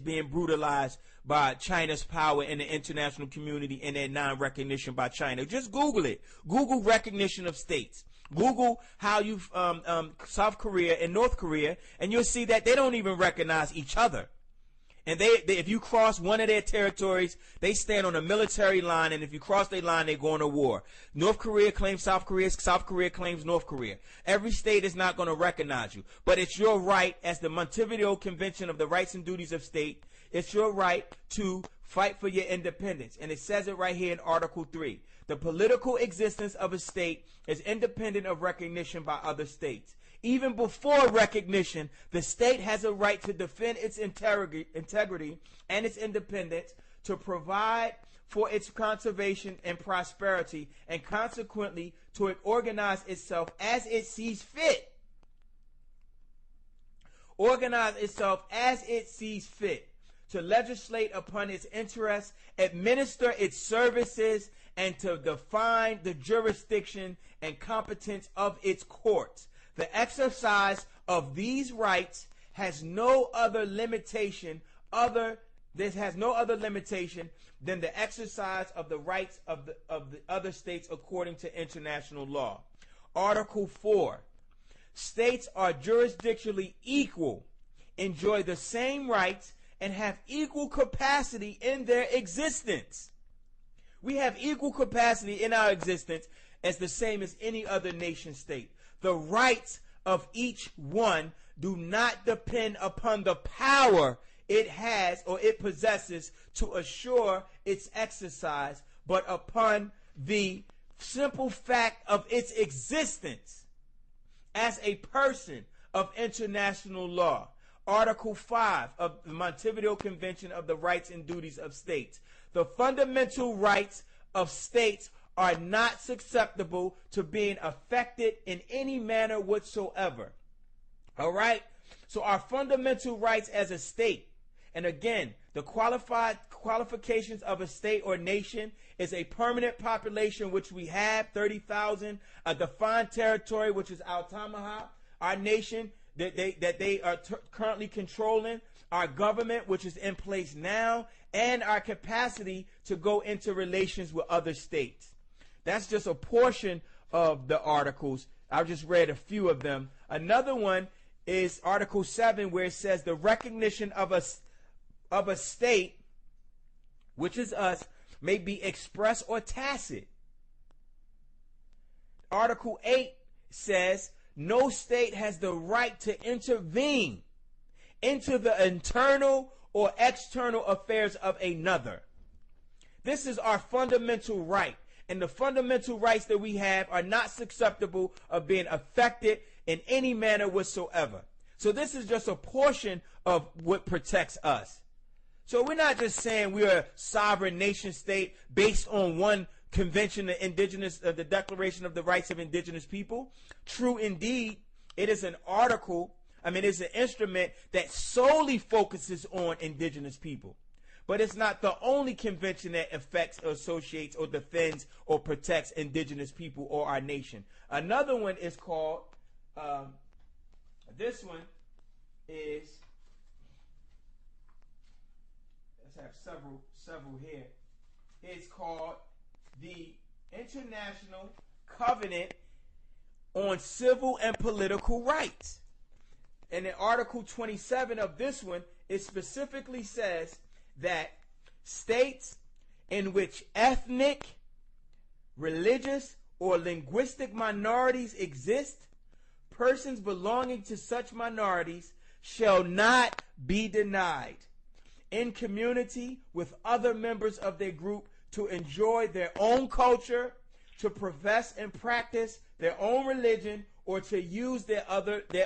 being brutalized by China's power in the international community and their non-recognition by China. Just Google it. Google recognition of states. Google how you South Korea and North Korea, and you'll see that they don't even recognize each other. And they if you cross one of their territories, they stand on a military line, and if you cross their line, they go into war. North Korea claims South Korea, South Korea claims North Korea. Every state is not going to recognize you, but it's your right, as the Montevideo Convention of the Rights and Duties of State, it's your right to fight for your independence. And it says it right here in Article 3. The political existence of a state is independent of recognition by other states. Even before recognition, the state has a right to defend its integrity and its independence, to provide for its conservation and prosperity, and consequently to organize itself as it sees fit. Organize itself as it sees fit, to legislate upon its interests, administer its services, and to define the jurisdiction and competence of its courts. The exercise of these rights has no other limitation than the exercise of the rights of the other states according to international law. Article 4. States are jurisdictionally equal, enjoy the same rights, and have equal capacity in their existence. We have equal capacity in our existence as the same as any other nation state. The rights of each one do not depend upon the power it has or it possesses to assure its exercise, but upon the simple fact of its existence as a person of international law. Article 5 of the Montevideo Convention of the Rights and Duties of States. The fundamental rights of states are not susceptible to being affected in any manner whatsoever. All right? So our fundamental rights as a state, and again, the qualifications of a state or nation is a permanent population, which we have, 30,000, a defined territory, which is Altamaha, our nation that they are currently controlling, our government, which is in place now, and our capacity to go into relations with other states. That's just a portion of the articles. I've just read a few of them. Another one is Article 7, where it says the recognition of a state which is us, may be express or tacit. Article 8 says, no state has the right to intervene into the internal or external affairs of another. This is our fundamental right, and the fundamental rights that we have are not susceptible of being affected in any manner whatsoever. So this is just a portion of what protects us. So we're not just saying we're a sovereign nation state based on one convention, the Declaration of the Rights of Indigenous People. True indeed, it is an article, it's an instrument that solely focuses on indigenous people. But it's not the only convention that affects, or associates, or defends, or protects indigenous people or our nation. Another one is called, this one is, let's have several here. It's called the International Covenant on Civil and Political Rights. And in Article 27 of this one, it specifically says that states in which ethnic, religious, or linguistic minorities exist, persons belonging to such minorities shall not be denied in community with other members of their group to enjoy their own culture, to profess and practice their own religion, or to use their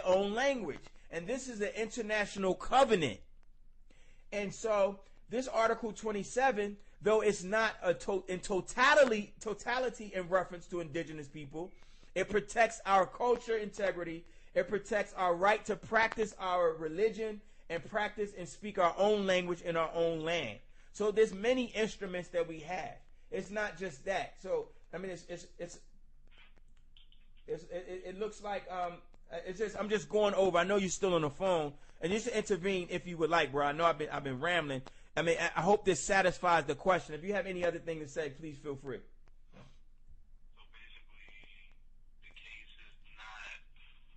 own language. And this is an international covenant. And so this Article 27, though it's not in totality in reference to indigenous people, it protects our culture integrity. It protects our right to practice our religion and practice and speak our own language in our own land. So there's many instruments that we have. It's not just that. So it looks like I'm just going over. I know you're still on the phone, and you should intervene if you would like, bro. I know I've been rambling. I hope this satisfies the question. If you have any other thing to say, please feel free. So basically, the case is not,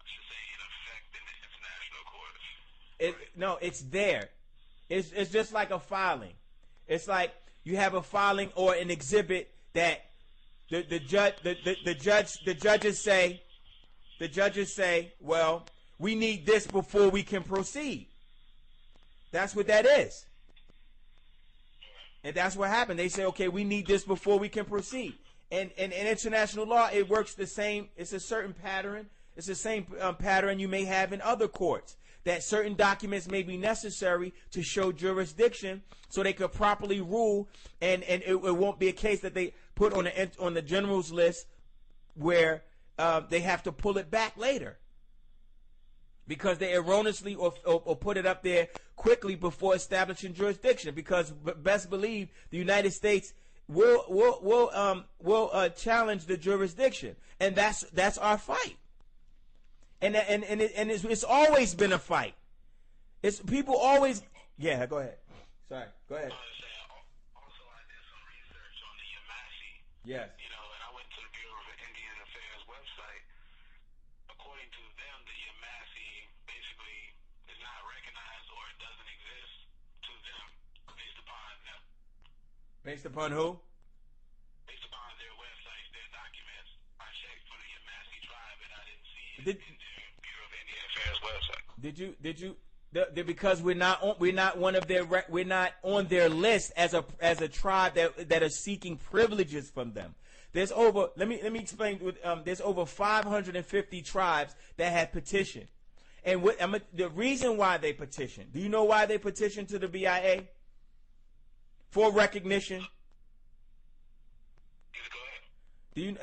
I should say, in effect in the international courts. No, it's there. It's just like a filing. It's like you have a filing or an exhibit that the judges say, well, we need this before we can proceed. That's what that is. And that's what happened. They say, okay, we need this before we can proceed. And in international law, it works the same. It's a certain pattern. It's the same pattern you may have in other courts, that certain documents may be necessary to show jurisdiction so they could properly rule, and it won't be a case that they put on the general's list where they have to pull it back later because they erroneously or put it up there quickly before establishing jurisdiction. Because best believe the United States will challenge the jurisdiction, and that's our fight. And it's always been a fight. It's people always. Yeah, go ahead. Sorry, go ahead. Also, I did some research on the Yamasi. Yes. And I went to the Bureau of Indian Affairs website. According to them, the Yamasi basically is not recognized, or it doesn't exist to them, based upon them. Based upon who? Based upon their websites, their documents. I checked for the Yamasi tribe, and I didn't see it in their Bureau of Indian Affairs website. Did you? Because we're not on their list as a tribe that are seeking privileges from them. There's over. Let me explain. There's over 550 tribes that have petitioned, and the reason why they petitioned. Do you know why they petitioned to the BIA? For recognition. Do you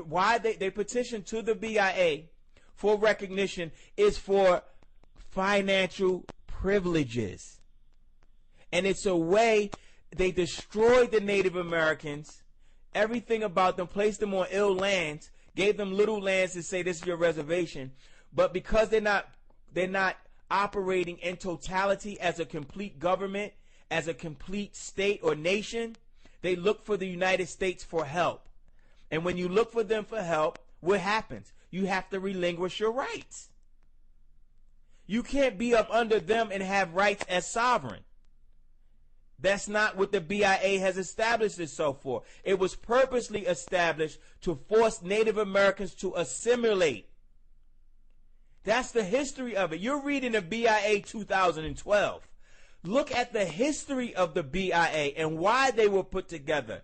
why they petitioned to the BIA for recognition is for financial privileges. And it's a way they destroyed the Native Americans, everything about them, placed them on ill lands, gave them little lands to say this is your reservation. But because they're not operating in totality as a complete government, as a complete state or nation, they look for the United States for help. And when you look for them for help, what happens? You have to relinquish your rights. You can't be up under them and have rights as sovereign. That's not what the BIA has established itself for. It was purposely established to force Native Americans to assimilate. That's the history of it. You're reading the BIA 2012. Look at the history of the BIA and why they were put together.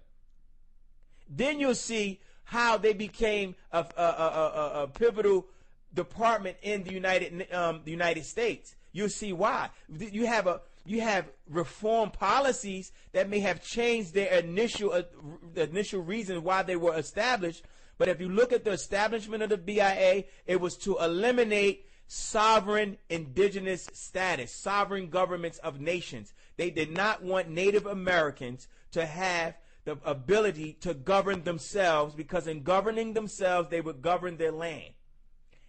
Then you'll see how they became a pivotal department in the United States. You'll see why. You have reform policies that may have changed their initial reason why they were established. But if you look at the establishment of the BIA, it was to eliminate sovereign indigenous status, sovereign governments of nations. They did not want Native Americans to have the ability to govern themselves, because in governing themselves, they would govern their land.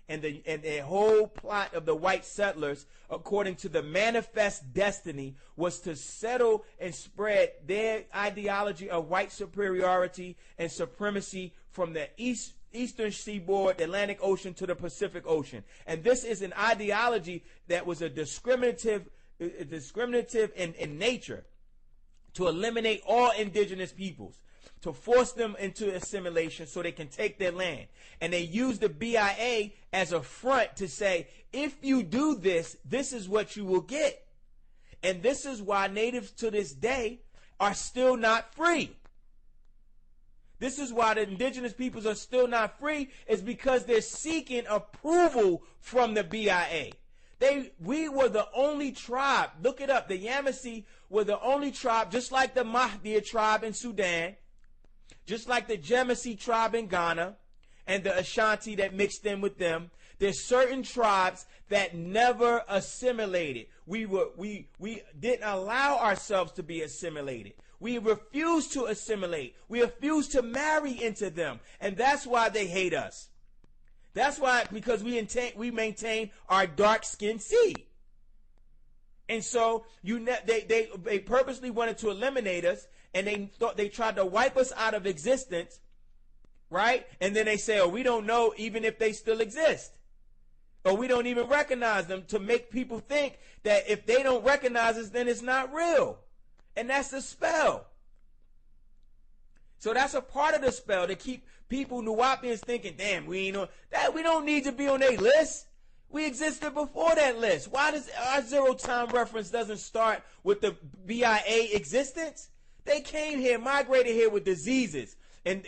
And the whole plot of the white settlers, according to the manifest destiny, was to settle and spread their ideology of white superiority and supremacy from the eastern seaboard, the Atlantic Ocean, to the Pacific Ocean. And this is an ideology that was a discriminative in nature, to eliminate all indigenous peoples, to force them into assimilation so they can take their land. And they use the BIA as a front to say, if you do this, this is what you will get. And this is why natives to this day are still not free. This is why the indigenous peoples are still not free, is because they're seeking approval from the BIA. We were the only tribe. Look it up. The Yamasee were the only tribe, just like the Mahdia tribe in Sudan, just like the Jemasi tribe in Ghana, and the Ashanti that mixed in with them. There's certain tribes that never assimilated. We didn't allow ourselves to be assimilated. We refused to assimilate. We refused to marry into them. And that's why they hate us. That's why, because we maintain our dark-skinned seed. And so they purposely wanted to eliminate us, and they tried to wipe us out of existence, right? And then they say, oh, we don't know even if they still exist. Or we don't even recognize them, to make people think that if they don't recognize us, then it's not real. And that's the spell. So that's a part of the spell, to keep people, Nuwaupians, thinking, damn, we don't need to be on their list. We existed before that list. Why does our zero time reference doesn't start with the BIA existence? They came here, migrated here with diseases and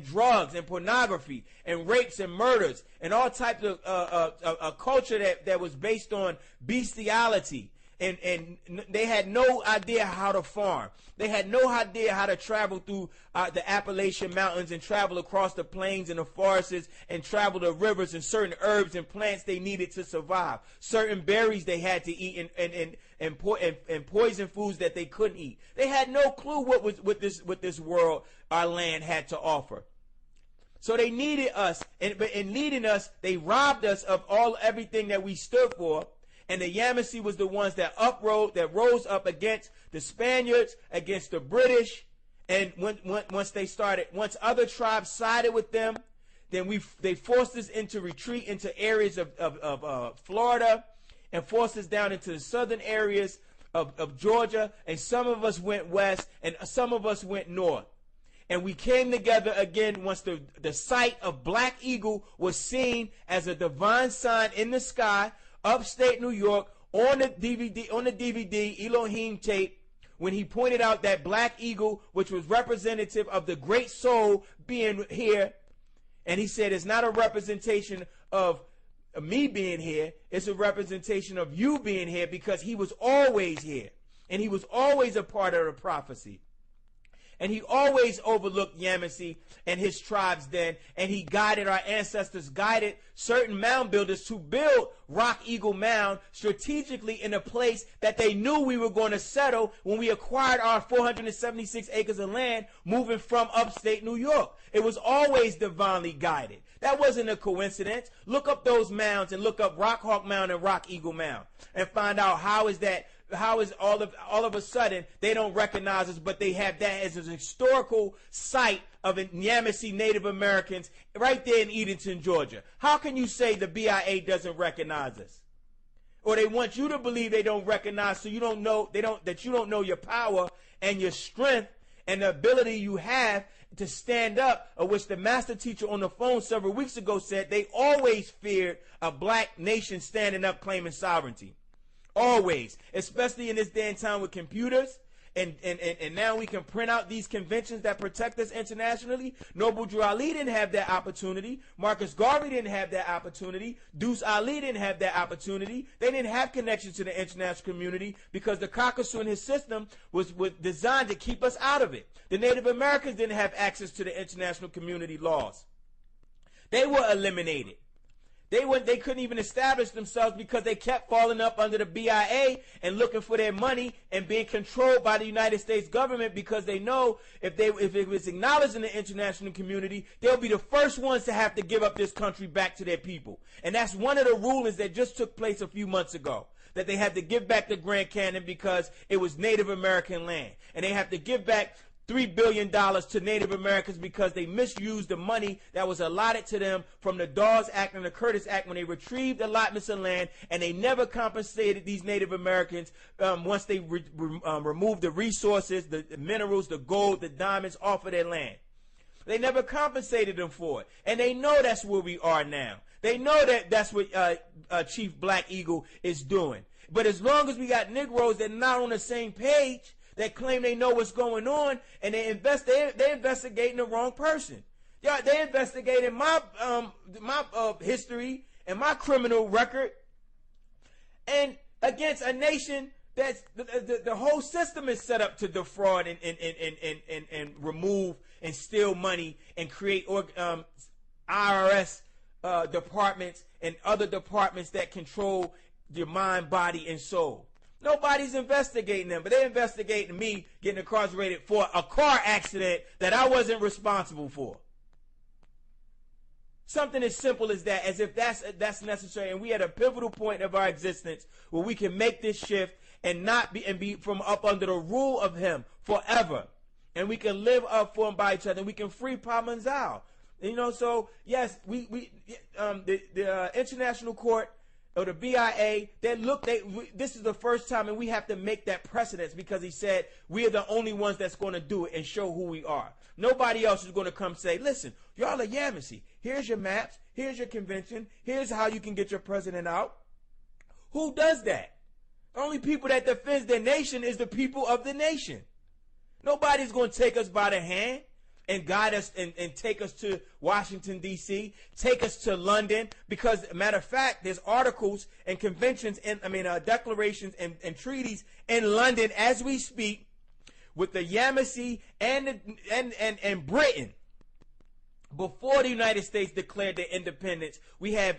drugs and pornography and rapes and murders and all types of a culture that was based on bestiality. And they had no idea how to farm. They had no idea how to travel through the Appalachian Mountains and travel across the plains and the forests and travel the rivers, and certain herbs and plants they needed to survive. Certain berries they had to eat, and poison foods that they couldn't eat. They had no clue what this world, our land, had to offer. So they needed us, but in needing us, they robbed us of everything that we stood for. And the Yamasee was the ones that rose up against the Spaniards, against the British. And once other tribes sided with them, then they forced us into retreat into areas of Florida, and forced us down into the southern areas of Georgia. And some of us went west, and some of us went north. And we came together again once the sight of Black Eagle was seen as a divine sign in the sky, upstate New York, on the DVD Elohim tape, when he pointed out that Black Eagle, which was representative of the great soul being here, and he said it's not a representation of me being here, it's a representation of you being here, because he was always here, and he was always a part of the prophecy. And he always overlooked Yamasee and his tribes then, and our ancestors guided certain mound builders to build Rock Eagle Mound strategically in a place that they knew we were going to settle when we acquired our 476 acres of land moving from upstate New York. It was always divinely guided. That wasn't a coincidence. Look up those mounds and look up Rock Hawk Mound and Rock Eagle Mound and find out how is all of a sudden they don't recognize us, but they have that as an historical site of Yamasee Native Americans right there in Edenton, Georgia. How can you say the BIA doesn't recognize us? or they want you to believe they don't recognize, so you don't know that you don't know your power and your strength and the ability you have to stand up, of which the master teacher on the phone several weeks ago said they always feared a black nation standing up claiming sovereignty. Always, especially in this day and time with computers. And now we can print out these conventions that protect us internationally. Noble Drew Ali didn't have that opportunity. Marcus Garvey didn't have that opportunity. Deuce Ali didn't have that opportunity. They didn't have connections to the international community because the Caucasus and his system was designed to keep us out of it. The Native Americans didn't have access to the international community laws. They were eliminated. They couldn't even establish themselves because they kept falling up under the BIA and looking for their money and being controlled by the United States government, because they know if it was acknowledged in the international community, they'll be the first ones to have to give up this country back to their people. And that's one of the rulings that just took place a few months ago, that they had to give back the Grand Canyon because it was Native American land. And they have to give back $3 billion to Native Americans because they misused the money that was allotted to them from the Dawes Act and the Curtis Act when they retrieved allotments of land, and they never compensated these Native Americans once they removed the resources, the minerals, the gold, the diamonds off of their land. They never compensated them for it, and they know that's where we are now. They know that that's what Chief Black Eagle is doing. But as long as we got Negroes that are not on the same page, that claim they know what's going on, and they investigating the wrong person. Yeah, they investigating my history and my criminal record, and against a nation that's the whole system is set up to defraud and remove and steal money and create IRS departments and other departments that control your mind, body, and soul. Nobody's investigating them, but they're investigating me getting incarcerated for a car accident that I wasn't responsible for. Something as simple as that, as if that's necessary, and we at a pivotal point of our existence where we can make this shift and not be from up under the rule of him forever, and we can live up for him by each other, and we can free Paa Mumkak. You know, so yes, the International Court or the BIA, this is the first time, and we have to make that precedence, because he said we are the only ones that's going to do it and show who we are. Nobody else is going to come say, listen, y'all are Yamasee. Here's your maps. Here's your convention. Here's how you can get your president out. Who does that? The only people that defends their nation is the people of the nation. Nobody's going to take us by the hand and guide us and take us to Washington, D.C., take us to London, because, matter of fact, there's articles and conventions, declarations and treaties in London as we speak with the Yamasee and Britain. Before the United States declared their independence, we have,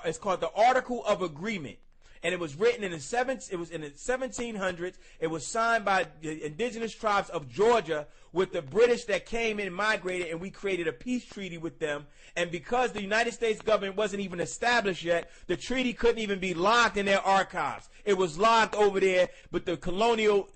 it's called the Article of Agreement. And it was written in the 1700s. It was signed by the indigenous tribes of Georgia with the British that came and migrated, and we created a peace treaty with them. And because the United States government wasn't even established yet, the treaty couldn't even be logged in their archives. It was logged over there, but the colonial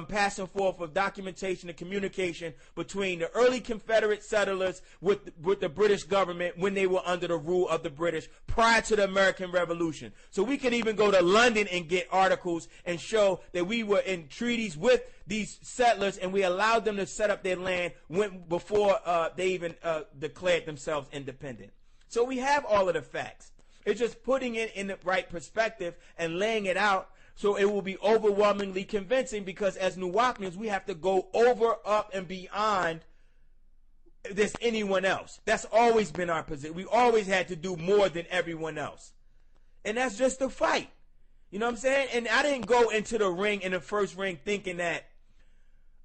passing forth of documentation and communication between the early Confederate settlers with the British government when they were under the rule of the British prior to the American Revolution. So we could even go to London and get articles and show that we were in treaties with these settlers, and we allowed them to set up their land before they even declared themselves independent. So we have all of the facts. It's just putting it in the right perspective and laying it out, so it will be overwhelmingly convincing, because as Nuwaupians, we have to go over, up, and beyond this anyone else. That's always been our position. We always had to do more than everyone else. And that's just the fight. You know what I'm saying? And I didn't go into the ring, in the first ring, thinking that,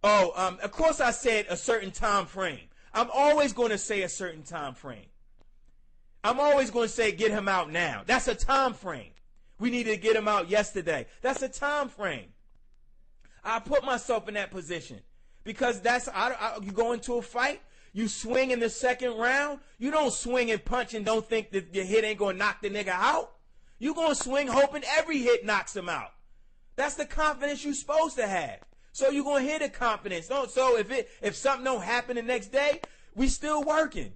of course I said a certain time frame. I'm always going to say a certain time frame. I'm always going to say get him out now. That's a time frame. We needed to get him out yesterday. That's a time frame. I put myself in that position because you go into a fight, you swing in the second round. You don't swing and punch and don't think that your hit ain't going to knock the nigga out. You going to swing hoping every hit knocks him out. That's the confidence you're supposed to have. So you're going to hit the confidence. So if something don't happen the next day, we still working.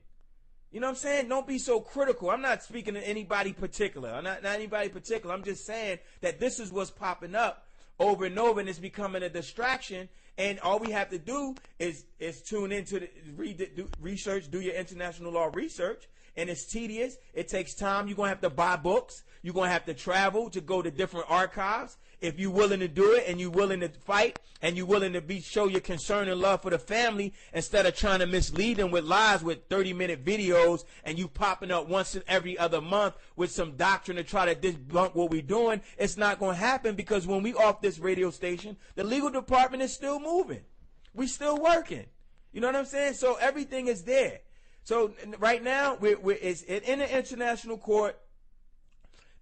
You know what I'm saying? Don't be so critical. I'm not speaking to anybody particular. I'm not anybody particular. I'm just saying that this is what's popping up over and over, and it's becoming a distraction. And all we have to do is tune into do research, do your international law research. And it's tedious. It takes time. You're going to have to buy books. You're going to have to travel to go to different archives. If you're willing to do it and you're willing to fight and you're willing to show your concern and love for the family instead of trying to mislead them with lies with 30-minute videos and you popping up once in every other month with some doctrine to try to debunk what we're doing, it's not going to happen, because when we off this radio station, the legal department is still moving. We still working. You know what I'm saying? So everything is there. So right now, it's in the international court.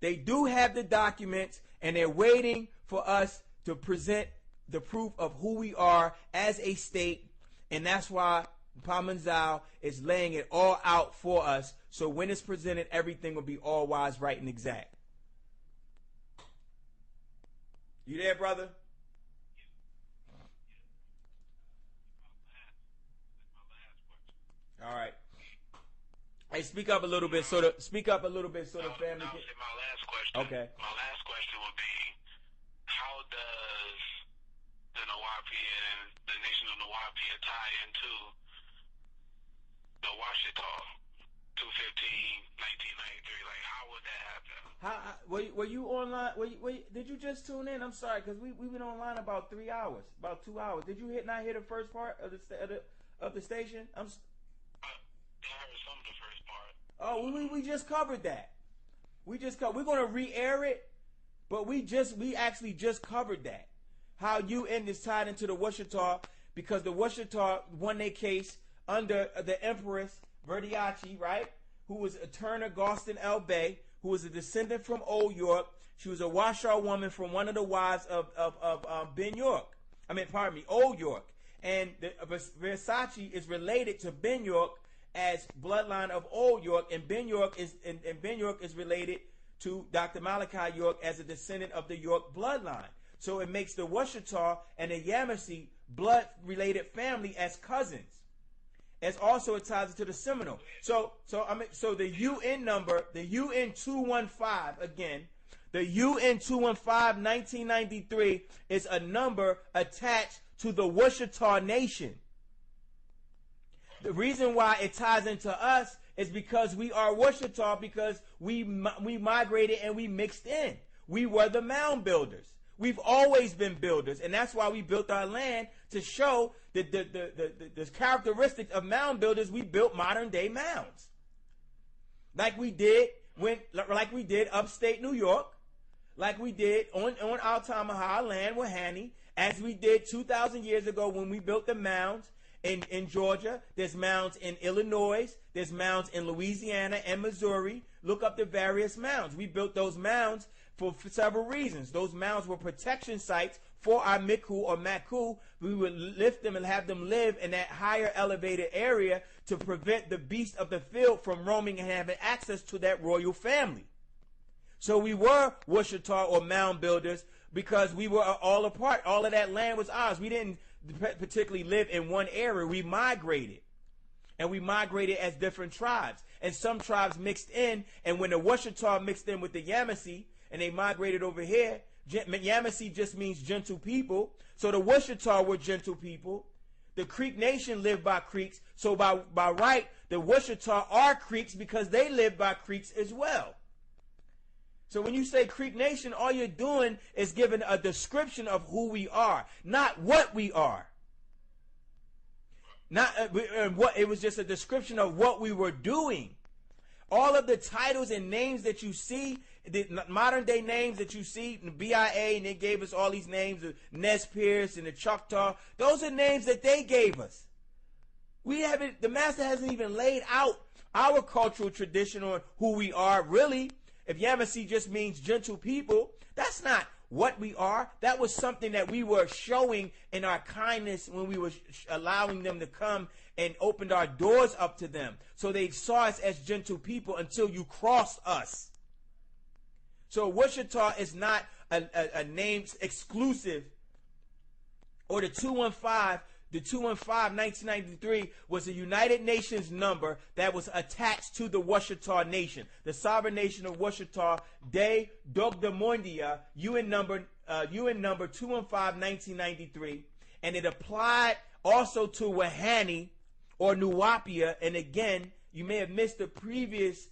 They do have the documents, and they're waiting for us to present the proof of who we are as a state, and that's why Paa Mumkak is laying it all out for us. So when it's presented, everything will be all wise, right, and exact. You there, brother? All right. Hey, speak up a little bit so the family can. My last question. Okay. My last question would be, how does the Nation of Nuwaupian tie into the Washita 2/15/1993? Like, how would that happen? Were you online? Did you just tune in? I'm sorry, because we've been online about 3 hours, about 2 hours. Did you not hear the first part of the station? I heard some of the first part. Oh, we just covered that. We're going to re-air it, but we actually just covered that. How UN is tied into the Washita, because the Washita won their case under the Empress Verdiachi, right? Who was a Turner Garston L. Bay, who was a descendant from Old York. She was a Washoe woman from one of the wives of Old York. And Versace is related to Ben York as bloodline of Old York, and Ben York is related to Dr. Malachi York as a descendant of the York bloodline. So it makes the Washita and the Yamasee blood-related family as cousins. As also it ties into the Seminole. So the UN number, the UN 215 again, the UN 215 1993 is a number attached to the Washita Nation. The reason why it ties into us is because we are Washita, because we migrated and we mixed in. We were the mound builders. We've always been builders, and that's why we built our land, to show the characteristics of mound builders. We built modern day mounds, like we did upstate New York, like we did on Altamaha land with Hanny, as we did 2,000 years ago when we built the mounds in Georgia. There's mounds in Illinois. There's mounds in Louisiana and Missouri. Look up the various mounds. We built those mounds for several reasons. Those mounds were protection sites for our Miku or Maku. We would lift them and have them live in that higher elevated area to prevent the beast of the field from roaming and having access to that royal family. So we were Washita or mound builders because we were all a part. All of that land was ours. We didn't particularly live in one area. We migrated. And we migrated as different tribes. And some tribes mixed in. And when the Washita mixed in with the Yamasee, and they migrated over here, Yamasee just means gentle people. So the Washita were gentle people. The Creek Nation lived by creeks. So by right, the Washita are creeks because they live by creeks as well. So when you say Creek Nation, all you're doing is giving a description of who we are, not what we are. It was just a description of what we were doing. All of the titles and names that you see, the modern day names that you see, the BIA, and they gave us all these names, of Nez Perce and the Choctaw, those are names that they gave us. The master hasn't even laid out our cultural tradition on who we are, really. If Yamasee just means gentle people, that's not what we are. That was something that we were showing in our kindness when we were allowing them to come and opened our doors up to them. So they saw us as gentle people until you crossed us. So Washita is not a name exclusive, or the 215 the 215-1993 was a United Nations number that was attached to the Washita Nation, the sovereign nation of Washita de Dogdamondia, UN number 215-1993, and it applied also to Wahani or Nuwapia. And again, you may have missed the previous,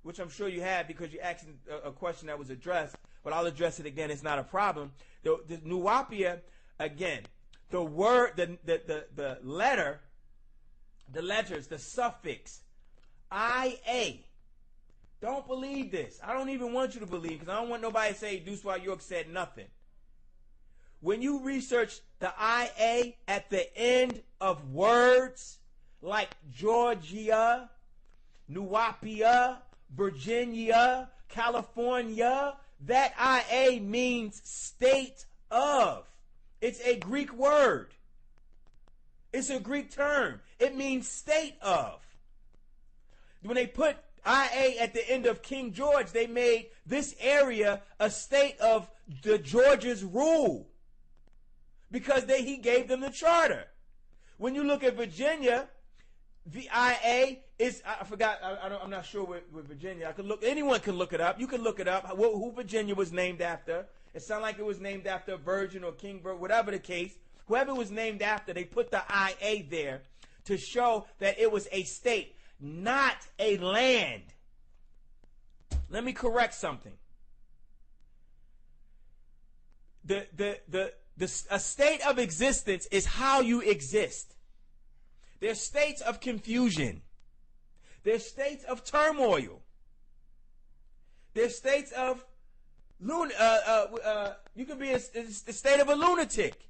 which I'm sure you have because you asked a question that was addressed, but I'll address it again. It's not a problem. The Nuwapia, again, the word, the letter, the letters, the suffix, IA. Don't believe this. I don't even want you to believe, because I don't want nobody to say Doosua York said nothing. When you research the IA at the end of words like Georgia, Nuwapia, Virginia, California, that IA means state of. It's a Greek word. It's a Greek term. It means state of. When they put IA at the end of King George, they made this area a state of the George's rule, because he gave them the charter. When you look at Virginia, VIA is, I forgot, I'm not sure with Virginia. Anyone can look it up. You can look it up, who Virginia was named after. It sounded like it was named after a virgin or King Bird, whatever the case. Whoever it was named after, they put the IA there to show that it was a state, not a land. Let me correct something. A state of existence is how you exist. There's states of confusion. There's states of turmoil. There's states of you can be the state of a lunatic.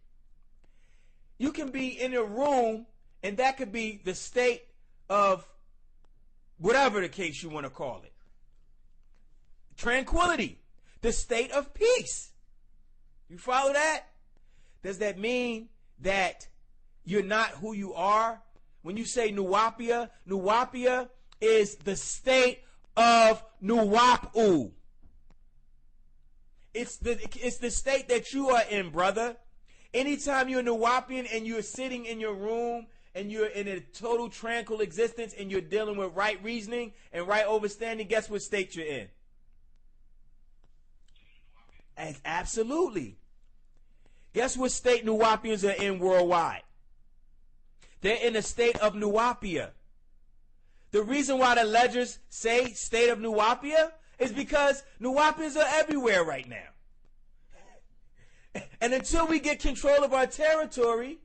You can be in a room, and that could be the state of whatever the case you want to call it. Tranquility, the state of peace. You follow that? Does that mean that you're not who you are? When you say Nuwapia, Nuwapia is the state of Nuwaupu. It's the state that you are in, brother. Anytime you're a Nuwaupian and you're sitting in your room and you're in a total tranquil existence and you're dealing with right reasoning and right understanding, guess what state you're in? Absolutely. Guess what state Nuwaupians are in worldwide? They're in the state of Nuwapia. The reason why the ledgers say state of Nuwapia is because Nuwaupians are everywhere right now. And until we get control of our territory,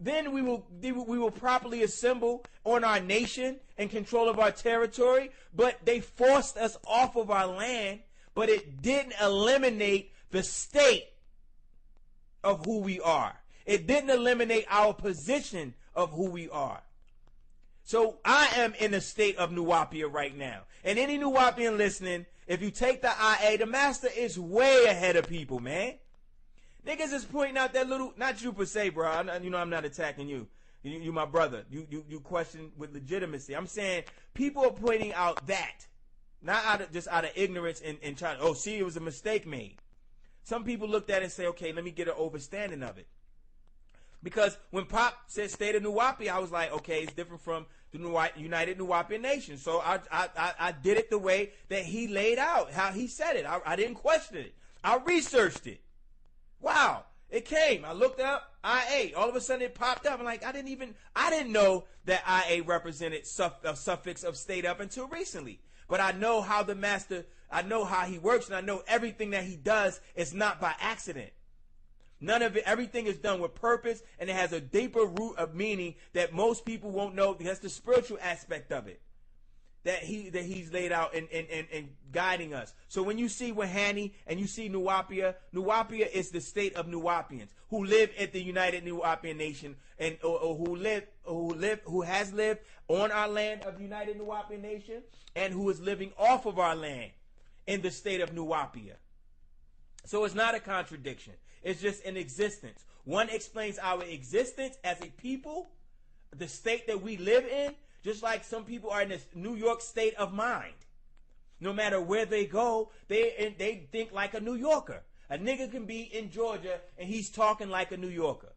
then we will properly assemble on our nation and control of our territory. But they forced us off of our land, but it didn't eliminate the state of who we are. It didn't eliminate our position of who we are. So I am in a state of Nuwapia right now. And any Nuwaupian listening, if you take the IA, the master is way ahead of people, man. Niggas is pointing out that little, not you per se, bro. I'm not attacking you. You my brother. You question with legitimacy. I'm saying people are pointing out that. Not just out of ignorance and trying to, see, it was a mistake made. Some people looked at it and say, okay, let me get an overstanding of it. Because when Pop said state of Nuwaupi, I was like, okay, it's different from the United Nuwaupian Nation. So I did it the way that he laid out, how he said it. I didn't question it. I researched it. Wow, it came. I looked up IA. All of a sudden it popped up. I'm like, I didn't know that IA represented a suffix of state up until recently. But I know how the master, I know how he works, and I know everything that he does is not by accident. None of it, everything is done with purpose, and it has a deeper root of meaning that most people won't know. That's the spiritual aspect of it that he's laid out and guiding us. So when you see Wahani and you see Nuwapia, Nuwapia is the state of Nuwaupians who live at the United Nuwaupian Nation and or who has lived on our land of the United Nuwaupian Nation and who is living off of our land in the state of Nuwapia. So it's not a contradiction. It's just an existence. One explains our existence as a people, the state that we live in, just like some people are in this New York state of mind. No matter where they go, they think like a New Yorker. A nigga can be in Georgia and he's talking like a New Yorker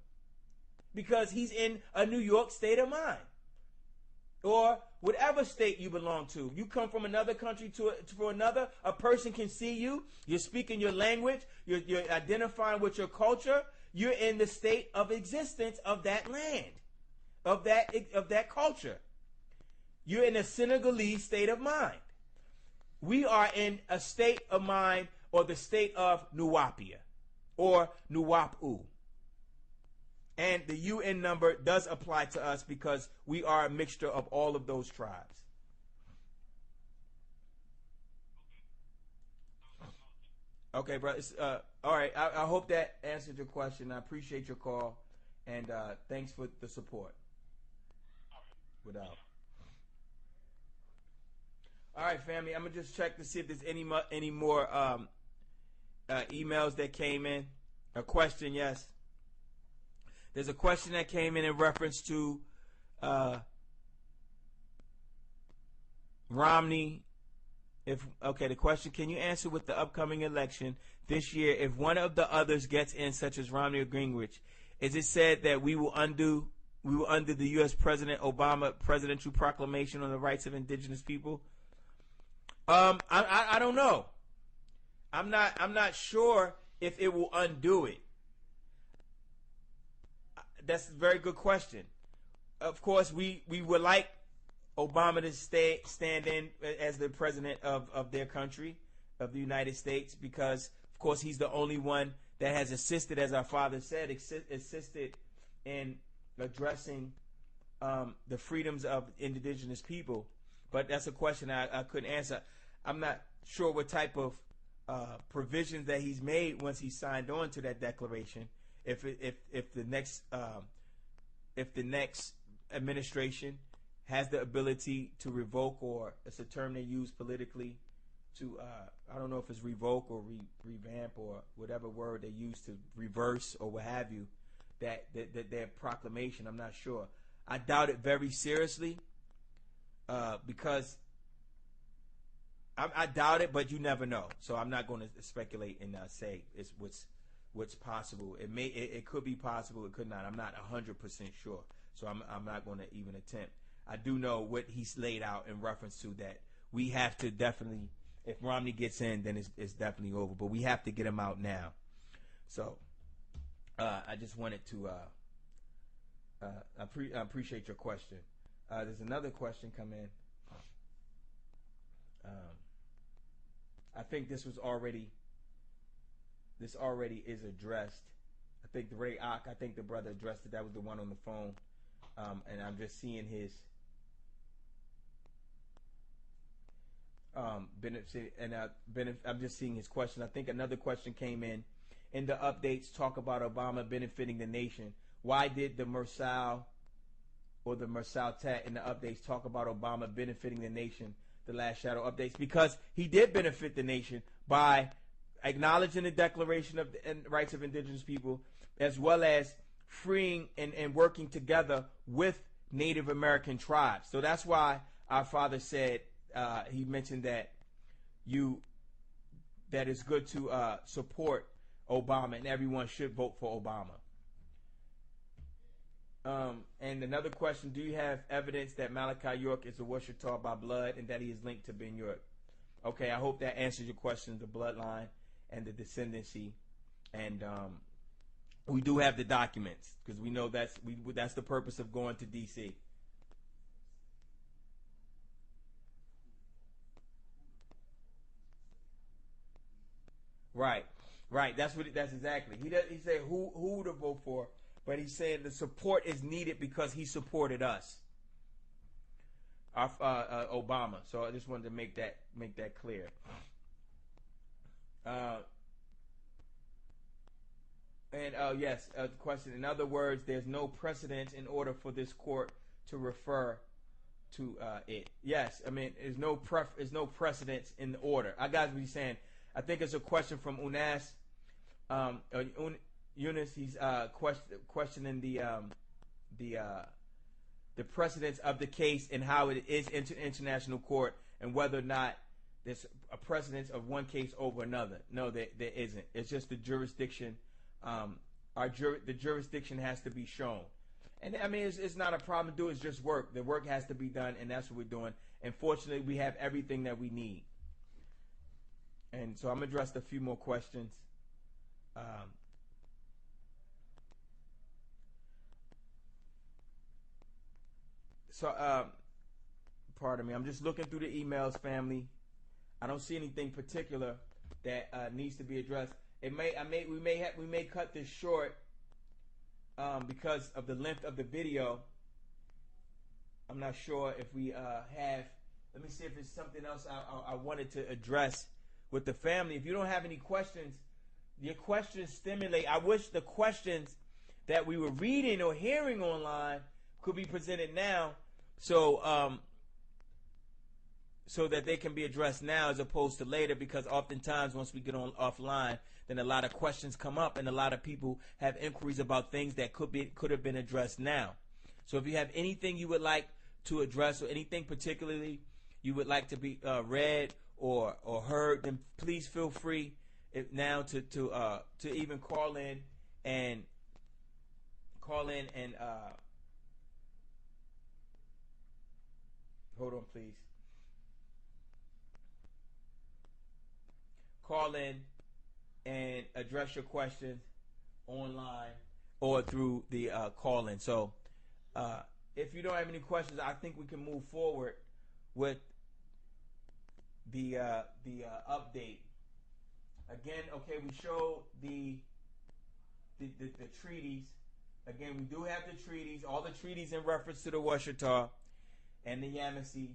because he's in a New York state of mind. Or whatever state you belong to. You come from another country to another, a person can see you, you're speaking your language, you're identifying with your culture, you're in the state of existence of that land, of that culture. You're in a Senegalese state of mind. We are in a state of mind, or the state of Nuwaupian or Nuwaupu. And the UN number does apply to us because we are a mixture of all of those tribes. Okay, bro. All right. I hope that answered your question. I appreciate your call, and thanks for the support. Without. All right, family. I'm gonna just check to see if there's any more emails that came in. A question, yes. There's a question that came in reference to Romney. The question, can you answer with the upcoming election this year, if one of the others gets in, such as Romney or Gingrich, is it said that we will undo the U.S. President Obama presidential proclamation on the rights of indigenous people? I don't know. I'm not sure if it will undo it. That's a very good question. Of course, we would like Obama to stand in as the president of their country, of the United States, because, of course, he's the only one that has assisted, as our father said, assisted in addressing the freedoms of indigenous people. But that's a question I couldn't answer. I'm not sure what type of provisions that he's made once he signed on to that declaration. If the next administration has the ability to revoke, or it's a term they use politically, to I don't know if it's revoke or revamp or whatever word they use, to reverse or what have you, that their proclamation. I'm not sure. I doubt it very seriously, because I doubt it, but you never know. So I'm not going to speculate and say it's what's possible. It could be possible. It could not. I'm not 100% sure. So I'm not going to even attempt. I do know what he's laid out in reference to that. We have to definitely, if Romney gets in, then it's definitely over. But we have to get him out now. So I just wanted to I appreciate your question. There's another question come in. I think this already is addressed. I think the brother addressed it. That was the one on the phone. And I'm just seeing his benefit, and I'm just seeing his question. I think another question came in the updates, talk about Obama benefiting the nation. Why did the Mursal or the Mursal Tat in the updates talk about Obama benefiting the nation, the last shadow updates? Because he did benefit the nation by acknowledging the Declaration of the Rights of Indigenous People, as well as freeing and working together with Native American tribes. So that's why our father said, he mentioned that it's good to support Obama, and everyone should vote for Obama. And another question, do you have evidence that Malachi York is a Wichita by blood and that he is linked to Ben York? Okay, I hope that answers your question, the bloodline and the descendancy. And we do have the documents, because we know that's the purpose of going to D.C. Right. That's exactly. He said who to vote for, but he's saying the support is needed because he supported us, Obama. So I just wanted to make that clear. Yes, question. In other words, there's no precedent in order for this court to refer to it. Yes, I mean, there's no precedence in the order. I got what he's saying. I think it's a question from Unas. Eunice, he's questioning the precedence of the case and how it is into international court, and whether or not this a precedence of one case over another. No, there isn't. It's just the jurisdiction. The jurisdiction has to be shown. And I mean, it's not a problem to do. It's just work. The work has to be done, and that's what we're doing. And fortunately, we have everything that we need. And so I'm addressed a few more questions. Pardon me. I'm just looking through the emails, family. I don't see anything particular that needs to be addressed. We may cut this short because of the length of the video. I'm not sure if we have. Let me see if there's something else I wanted to address with the family. If you don't have any questions, your questions stimulate. I wish the questions that we were reading or hearing online could be presented now, so that they can be addressed now as opposed to later, because oftentimes once we get on offline, then a lot of questions come up and a lot of people have inquiries about things that could have been addressed now. So if you have anything you would like to address or anything particularly you would like to be read or heard, then please feel free now to even call in and hold on, please. Call in and address your questions online or through the call-in. So if you don't have any questions, I think we can move forward with the update. Again, okay, we showed the treaties. Again, we do have the treaties, all the treaties in reference to the Washita and the Yamasee.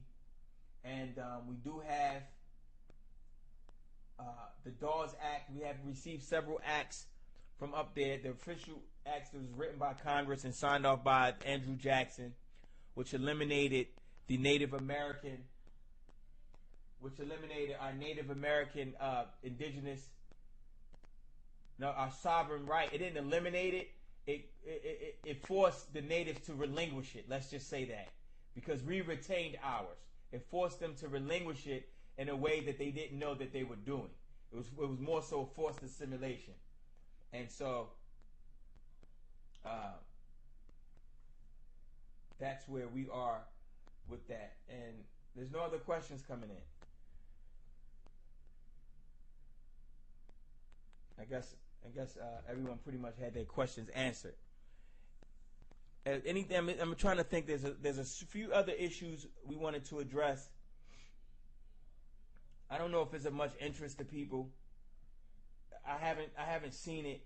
And we do have the Dawes Act. We have received several acts from up there. The official act that was written by Congress and signed off by Andrew Jackson, which eliminated the Native American, our Native American indigenous, our sovereign right. It didn't eliminate it. It forced the natives to relinquish it. Let's just say that, because we retained ours. It forced them to relinquish it in a way that they didn't know that they were doing. It was more so forced assimilation. And so that's where we are with that. And there's no other questions coming in. I guess everyone pretty much had their questions answered. Anything I'm trying to think. There's a few other issues we wanted to address. I don't know if it's of much interest to people. I haven't seen it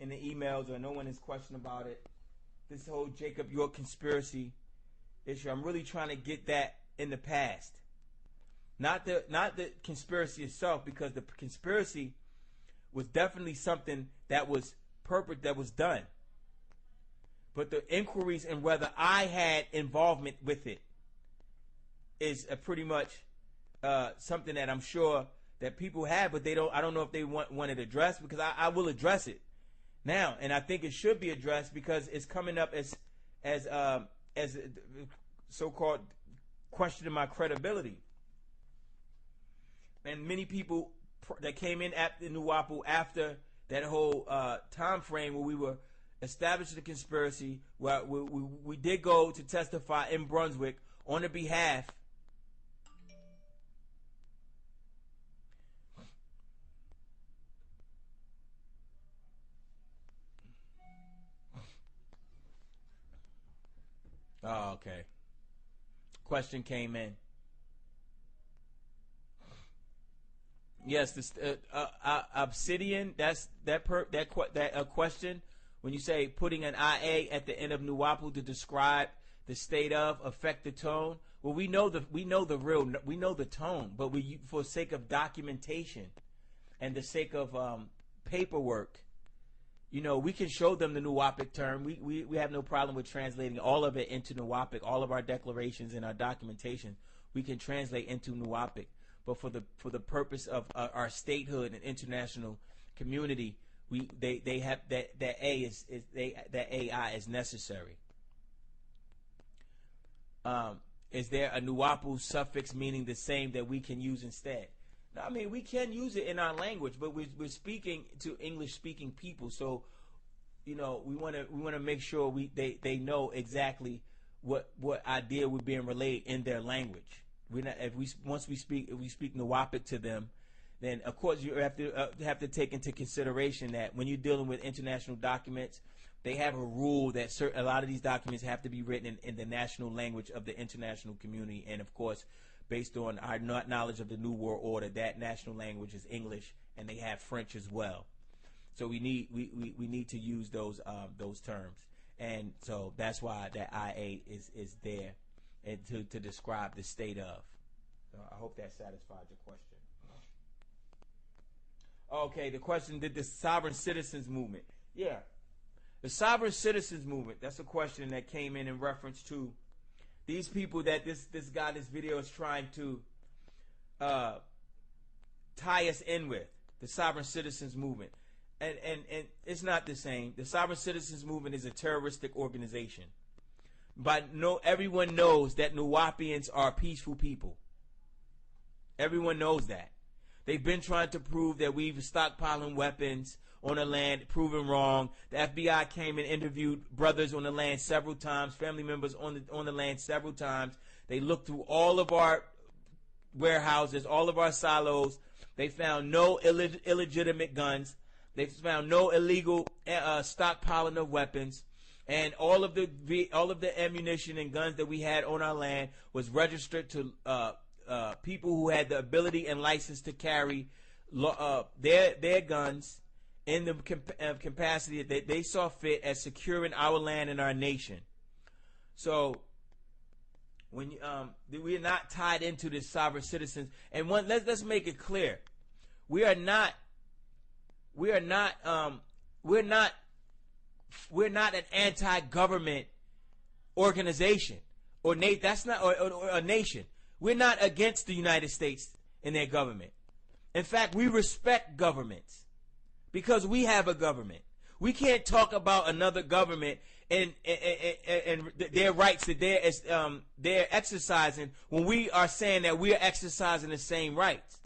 in the emails, or no one has questioned about it. This whole Jacob York conspiracy issue. I'm really trying to get that in the past. Not the conspiracy itself, because the conspiracy was definitely something that was that was done. But the inquiries and whether I had involvement with it is pretty much something that I'm sure that people have, but I don't know if they want it addressed, because I will address it now, and I think it should be addressed because it's coming up as so-called questioning my credibility. And many people that came in at the Nuwaupu after that whole time frame where we were establishing the conspiracy, where we did go to testify in Brunswick on the behalf Oh, okay. Question came in. Yes, this obsidian. That's that question. When you say putting an IA at the end of Nuwaupu to describe the state of, affect the tone. Well, we know the tone, but for sake of documentation and the sake of paperwork, we can show them the Nuwaupic term. We have no problem with translating all of it into Nuwaupic. All of our declarations and our documentation, we can translate into Nuwaupic. But for the purpose of our statehood and international community, they have that AI is necessary. Is there a Nuwaupu suffix meaning the same that we can use instead? I mean, we can use it in our language, but we're speaking to English-speaking people, so we want to make sure they know exactly what idea we're being relayed in their language. If we speak Nuwaupic to them, then of course you have to take into consideration that when you're dealing with international documents, they have a rule that a lot of these documents have to be written in the national language of the international community, and of course, based on our knowledge of the New World Order, that national language is English, and they have French as well. So we need to use those terms, and so that's why that IA is there, and to describe the state of. So I hope that satisfied your question. Okay, the question: did the sovereign citizens movement? Yeah, the sovereign citizens movement. That's a question that came in reference to these people that this guy, this video is trying to tie us in with, the sovereign citizens movement. And it's not the same. The sovereign citizens movement is a terroristic organization. But everyone knows that Nuwaupians are peaceful people. Everyone knows that. They've been trying to prove that we've stockpiling weapons on the land, proven wrong. The FBI came and interviewed brothers on the land several times, family members on the land several times. They looked through all of our warehouses, all of our silos. They found no illegitimate guns. They found no illegal stockpiling of weapons, and all of the ammunition and guns that we had on our land was registered to people who had the ability and license to carry their guns in the capacity that they saw fit as securing our land and our nation. So when we are not tied into this sovereign citizens, and let's make it clear, we're not an anti-government organization or a nation. We're not against the United States and their government. In fact, we respect governments because we have a government. We can't talk about another government and their rights that they're exercising when we are saying that we are exercising the same rights.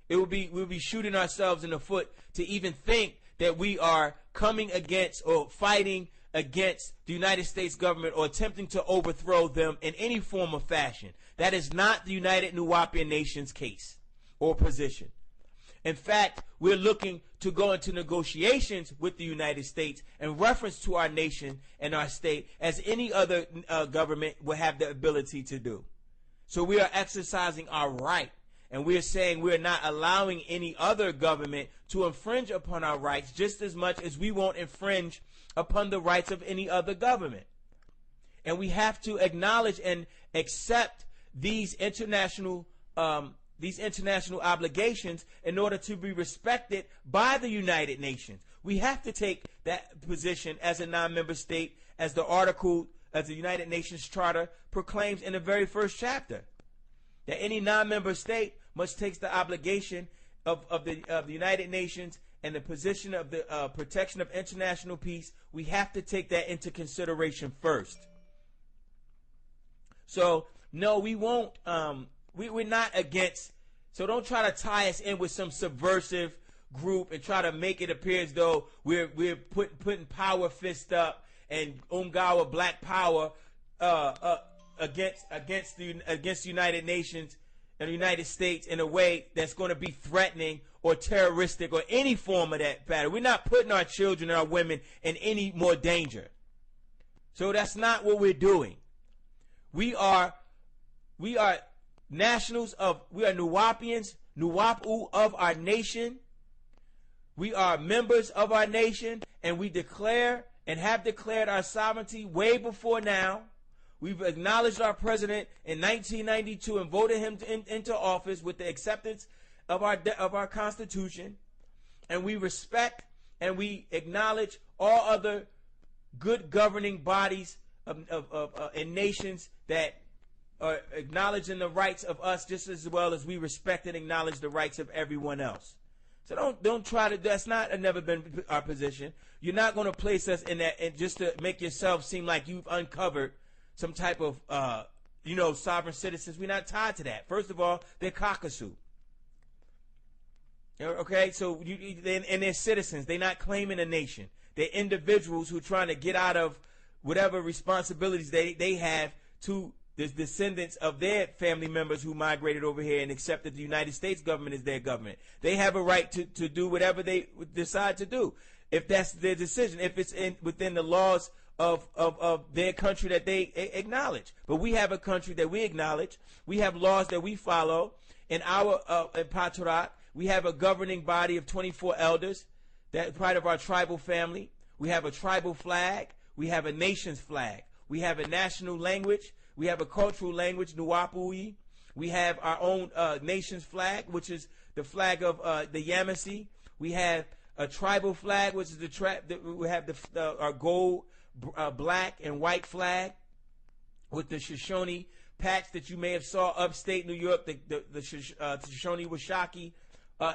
We'll be shooting ourselves in the foot to even think that we are coming against or fighting against the United States government or attempting to overthrow them in any form or fashion. That is not the United Nuwaupian Nation's case or position. In fact, we're looking to go into negotiations with the United States in reference to our nation and our state as any other government will have the ability to do. So we are exercising our right, and we are saying we are not allowing any other government to infringe upon our rights just as much as we won't infringe upon the rights of any other government. And we have to acknowledge and accept these international obligations in order to be respected by the United Nations. We have to take that position as a non-member state, as the United Nations Charter proclaims in the very first chapter, that any non-member state must take the obligation of the United Nations and the position of the protection of international peace. We have to take that into consideration first. So no, we won't. We're not against. So don't try to tie us in with some subversive group and try to make it appear as though we're putting power fist up and Ungawa Black Power against the United Nations and the United States in a way that's going to be threatening or terroristic or any form of that pattern. We're not putting our children and our women in any more danger. So that's not what we're doing. We are nationals we are Nuwaupians, Nuwaupu of our nation. We are members of our nation, and we declare and have declared our sovereignty way before now. We've acknowledged our president in 1992 and voted him into office with the acceptance of our Constitution, and we respect and we acknowledge all other good governing bodies and nations that are acknowledging the rights of us just as well as we respect and acknowledge the rights of everyone else. So don't try to. That's never been our position. You're not going to place us in that and just to make yourself seem like you've uncovered some type of sovereign citizens. We're not tied to that. First of all, they're Caucasus. Okay, so and they're citizens. They're not claiming a nation. They're individuals who are trying to get out of whatever responsibilities they have to the descendants of their family members who migrated over here and accepted the United States government as their government. They have a right to do whatever they decide to do, if that's their decision, if it's within the laws of their country that they acknowledge. But we have a country that we acknowledge. We have laws that we follow. In our in Patarak, we have a governing body of 24 elders that is part of our tribal family. We have a tribal flag. We have a nation's flag. We have a national language. We have a cultural language, Nuwaupian. We have our own nation's flag, which is the flag of the Yamasee. We have a tribal flag, which is we have our gold, black, and white flag with the Shoshone patch that you may have saw upstate New York, the Shoshone Washaki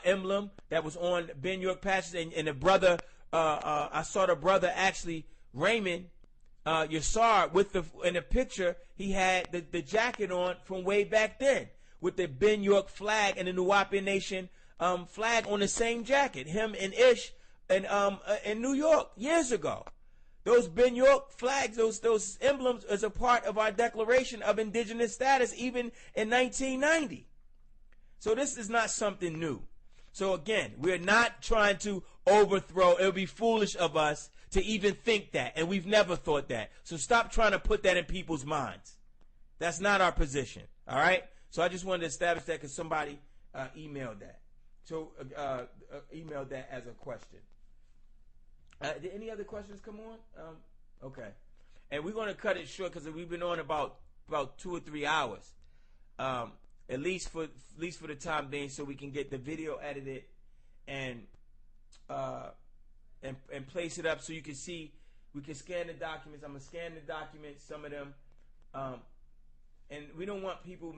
emblem that was on Ben York patches. And the brother, I saw the brother actually, Raymond Yassar, in the picture, he had the jacket on from way back then with the Ben York flag and the Nuwaupian Nation flag on the same jacket. Him and Ish in New York years ago. Those Ben York flags, those emblems, is a part of our Declaration of Indigenous Status even in 1990. So this is not something new. So again, we're not trying to overthrow. It would be foolish of us to even think that, and we've never thought that. So stop trying to put that in people's minds. That's not our position, all right? So I just wanted to establish that because somebody emailed that. So emailed that as a question. Did any other questions come on? Okay. And we're going to cut it short because we've been on about 2 or 3 hours, at least for the time being, so we can get the video edited and place it up so you can see. We can scan the documents. I'm gonna scan the documents, some of them, and we don't want people.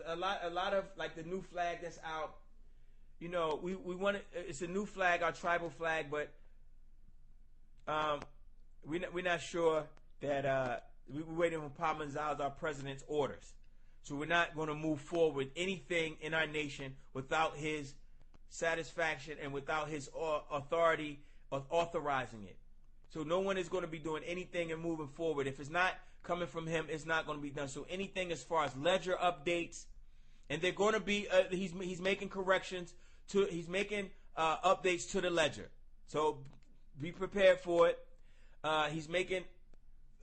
A lot of like the new flag that's out. You know, we want it. It's a new flag, our tribal flag, but we're not sure that we're waiting for Paa Mumkak, our president's orders. So we're not going to move forward anything in our nation without his satisfaction and without his authority of authorizing it. So no one is going to be doing anything and moving forward. If it's not coming from him, it's not going to be done. So anything as far as ledger updates, and they're going to be, he's making corrections to, he's making updates to the ledger. So be prepared for it. He's making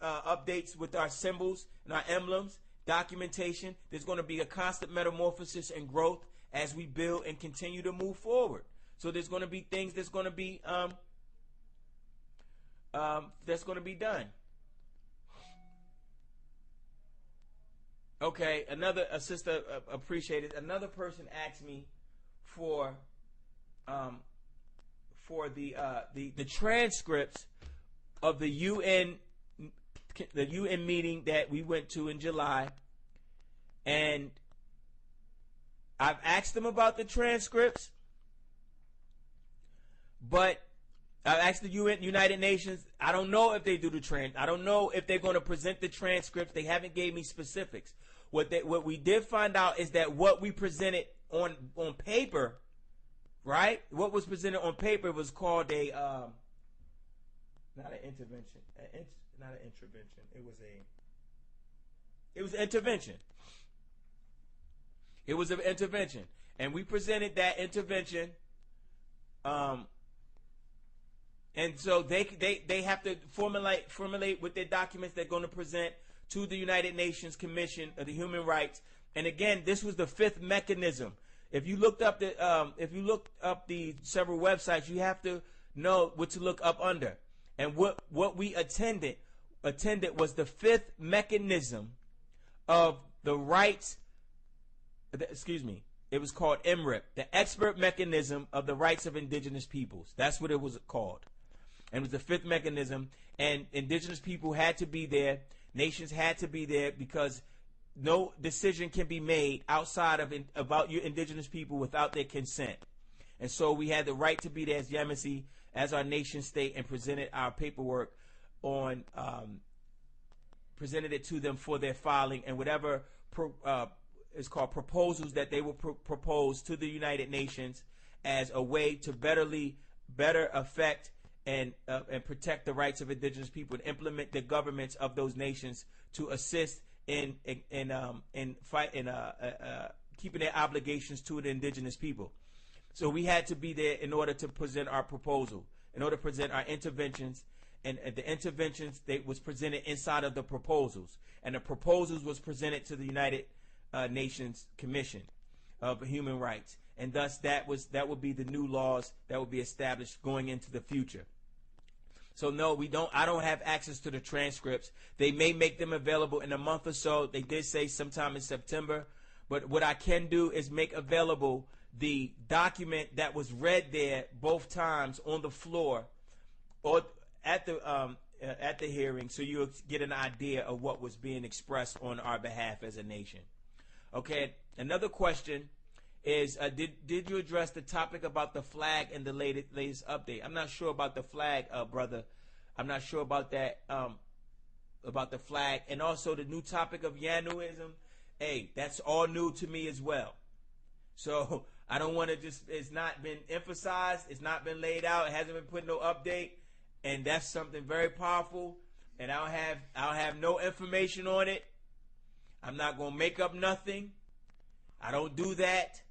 updates with our symbols and our emblems, documentation. There's going to be a constant metamorphosis and growth as we build and continue to move forward. So there's going to be things that's going to be done. Okay, a sister appreciated. Another person asked me for the transcripts of the UN meeting that we went to in July, and I've asked them about the transcripts, but I've asked the United Nations. I don't know if they do the I don't know if they're going to present the transcripts. They haven't gave me specifics. What we did find out is that what we presented on paper, right? What was presented on paper was called a not an intervention. Not an intervention. It was an intervention. It was an intervention, and we presented that intervention. And so they have to formulate with their documents they're going to present to the United Nations Commission of the Human Rights. And again, this was the fifth mechanism. If you looked up the several websites, you have to know what to look up under. And what we attended was the fifth mechanism of the rights. Excuse me. It was called MRIP, the Expert Mechanism of the Rights of Indigenous Peoples. That's what it was called. And it was the fifth mechanism. And indigenous people had to be there. Nations had to be there because no decision can be made outside of about your indigenous people without their consent. And so we had the right to be there as Yamasee, as our nation state, and presented our paperwork on, presented it to them for their filing, and whatever is called proposals that they will propose to the United Nations as a way to better affect and protect the rights of indigenous people and implement the governments of those nations to assist in keeping their obligations to the indigenous people. So we had to be there in order to present our proposal, in order to present our interventions, and the interventions that was presented inside of the proposals, and the proposals was presented to the United Nations Commission of Human Rights, and thus that would be the new laws that would be established going into the future. So no, I don't have access to the transcripts. They may make them available in a month or so. They did say sometime in September. But what I can do is make available the document that was read there both times on the floor or at the hearing, so you'll get an idea of what was being expressed on our behalf as a nation. Okay, another question is, did you address the topic about the flag and the latest update? I'm not sure about the flag, brother. I'm not sure about that, about the flag. And also the new topic of Yanuism. Hey, that's all new to me as well. So I don't want to it's not been emphasized. It's not been laid out. It hasn't been put no update. And that's something very powerful. And I'll have no information on it. I'm not going to make up nothing. I don't do that.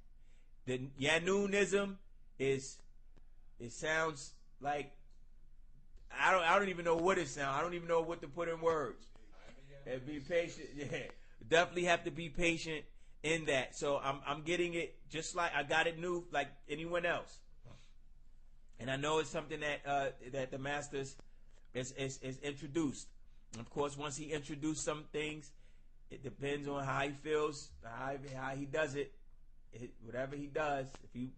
The Yanuism it sounds like, I don't even know what it sounds. I don't even know what to put in words. And be patient. Yeah. Definitely have to be patient in that. So I'm getting it just like I got it new like anyone else. And I know it's something that the masters is introduced. And of course, once he introduced some things, it depends on how he feels, how he does it. Whatever he does, if he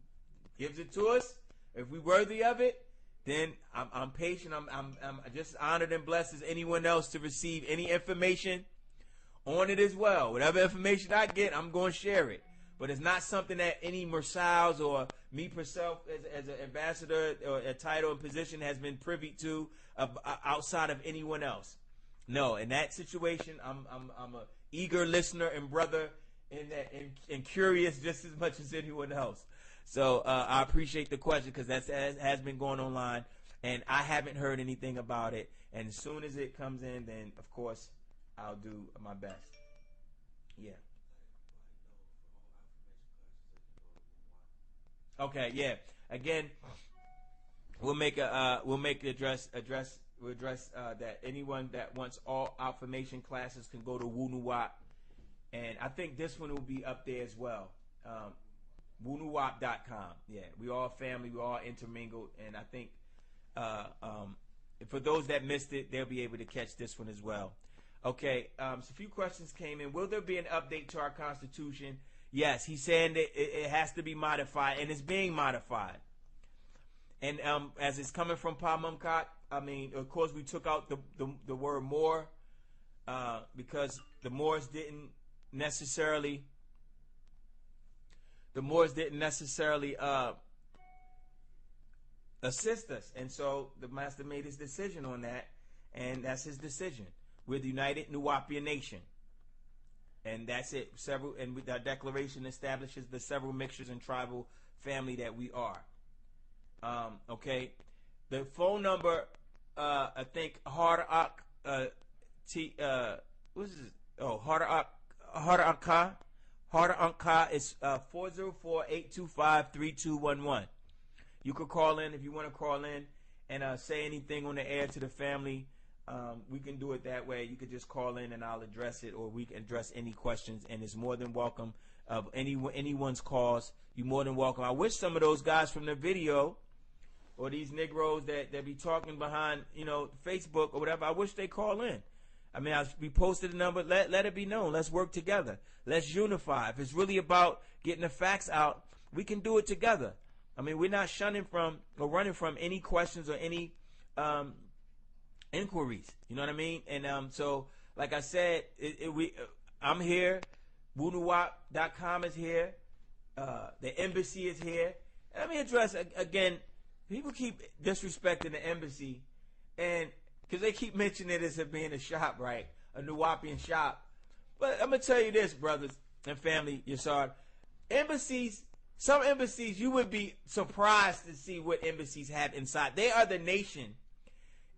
gives it to us, if we're worthy of it, then I'm patient. I'm just honored and blessed as anyone else to receive any information on it as well. Whatever information I get, I'm going to share it. But it's not something that any Mursals or me myself as an ambassador or a title and position has been privy to outside of anyone else. No, in that situation, I'm a eager listener and brother in that, and curious just as much as anyone else. So I appreciate the question, because that has been going online, and I haven't heard anything about it. And as soon as it comes in, then of course I'll do my best. Yeah. Okay. Yeah. Again, we'll address that anyone that wants all affirmation classes can go to WuNuwap, and I think this one will be up there as well. WuNuwap.com. Yeah, we all family, we all intermingled, and I think for those that missed it, they'll be able to catch this one as well. Okay, so a few questions came in. Will there be an update to our Constitution? Yes, he's saying that it has to be modified, and it's being modified. And as it's coming from Paa Mumkak, I mean, of course, we took out the word more because the Moors didn't necessarily assist us, and so the master made his decision on that, and that's his decision. We're the United Nuwaupian Nation, and that's it. Our declaration establishes the several mixtures and tribal family that we are. Okay, the phone number, I think Hardak Hardak is 404-825-3211. You could call in if you want to call in and say anything on the air to the family. We can do it that way. You could just call in and I'll address it, or we can address any questions, and it's more than welcome of anyone's calls. You're more than welcome. I wish some of those guys from the video, or these Negroes that be talking behind, Facebook or whatever, I wish they call in. I mean, we posted a number. Let it be known. Let's work together. Let's unify. If it's really about getting the facts out, we can do it together. I mean, we're not shunning from or running from any questions or any inquiries. You know what I mean? And so, like I said, I'm here. WuNuwap.com is here. The embassy is here. Let me address again. People keep disrespecting the embassy, and because they keep mentioning it as being a shop, right? A Nuwaupian shop. But I'm going to tell you this, brothers and family, Yasard. Embassies some embassies, you would be surprised to see what embassies have inside. They are the nation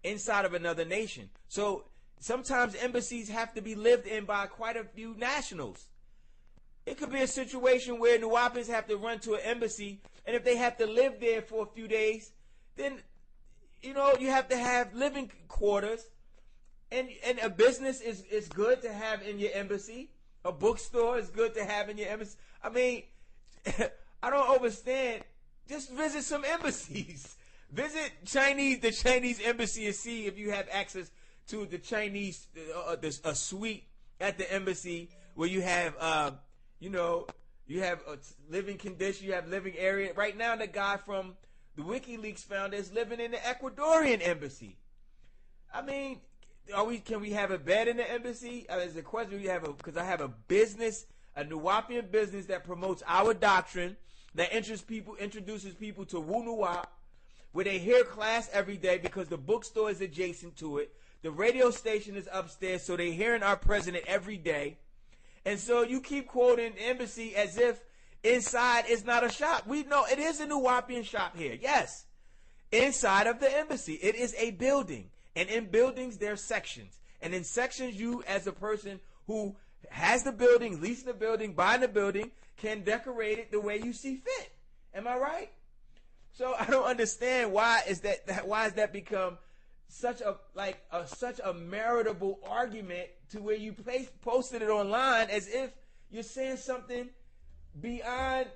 inside of another nation. So sometimes embassies have to be lived in by quite a few nationals. It could be a situation where Nuwaupians have to run to an embassy, and if they have to live there for a few days, then, you know, you have to have living quarters. And a business is good to have in your embassy. A bookstore is good to have in your embassy. I mean, I don't understand. Just visit some embassies. Visit the Chinese embassy, and see if you have access to the Chinese a suite at the embassy where you have you have a living condition, you have living area. Right now, the guy from the WikiLeaks founder is living in the Ecuadorian embassy. I mean, can we have a bed in the embassy? There's a question because I have a business, a Nuwaupian business that promotes our doctrine, that introduces people to Wu Nuwaup, where they hear class every day because the bookstore is adjacent to it. The radio station is upstairs, so they're hearing our president every day. And so you keep quoting embassy as if inside is not a shop. We know it is a Nuwaupian shop here. Yes. Inside of the embassy, it is a building. And in buildings, there are sections. And in sections, you as a person who has the building, leasing the building, buying the building, can decorate it the way you see fit. Am I right? So I don't understand why is that become such a meritable argument to where you posted it online as if you're saying something beyond.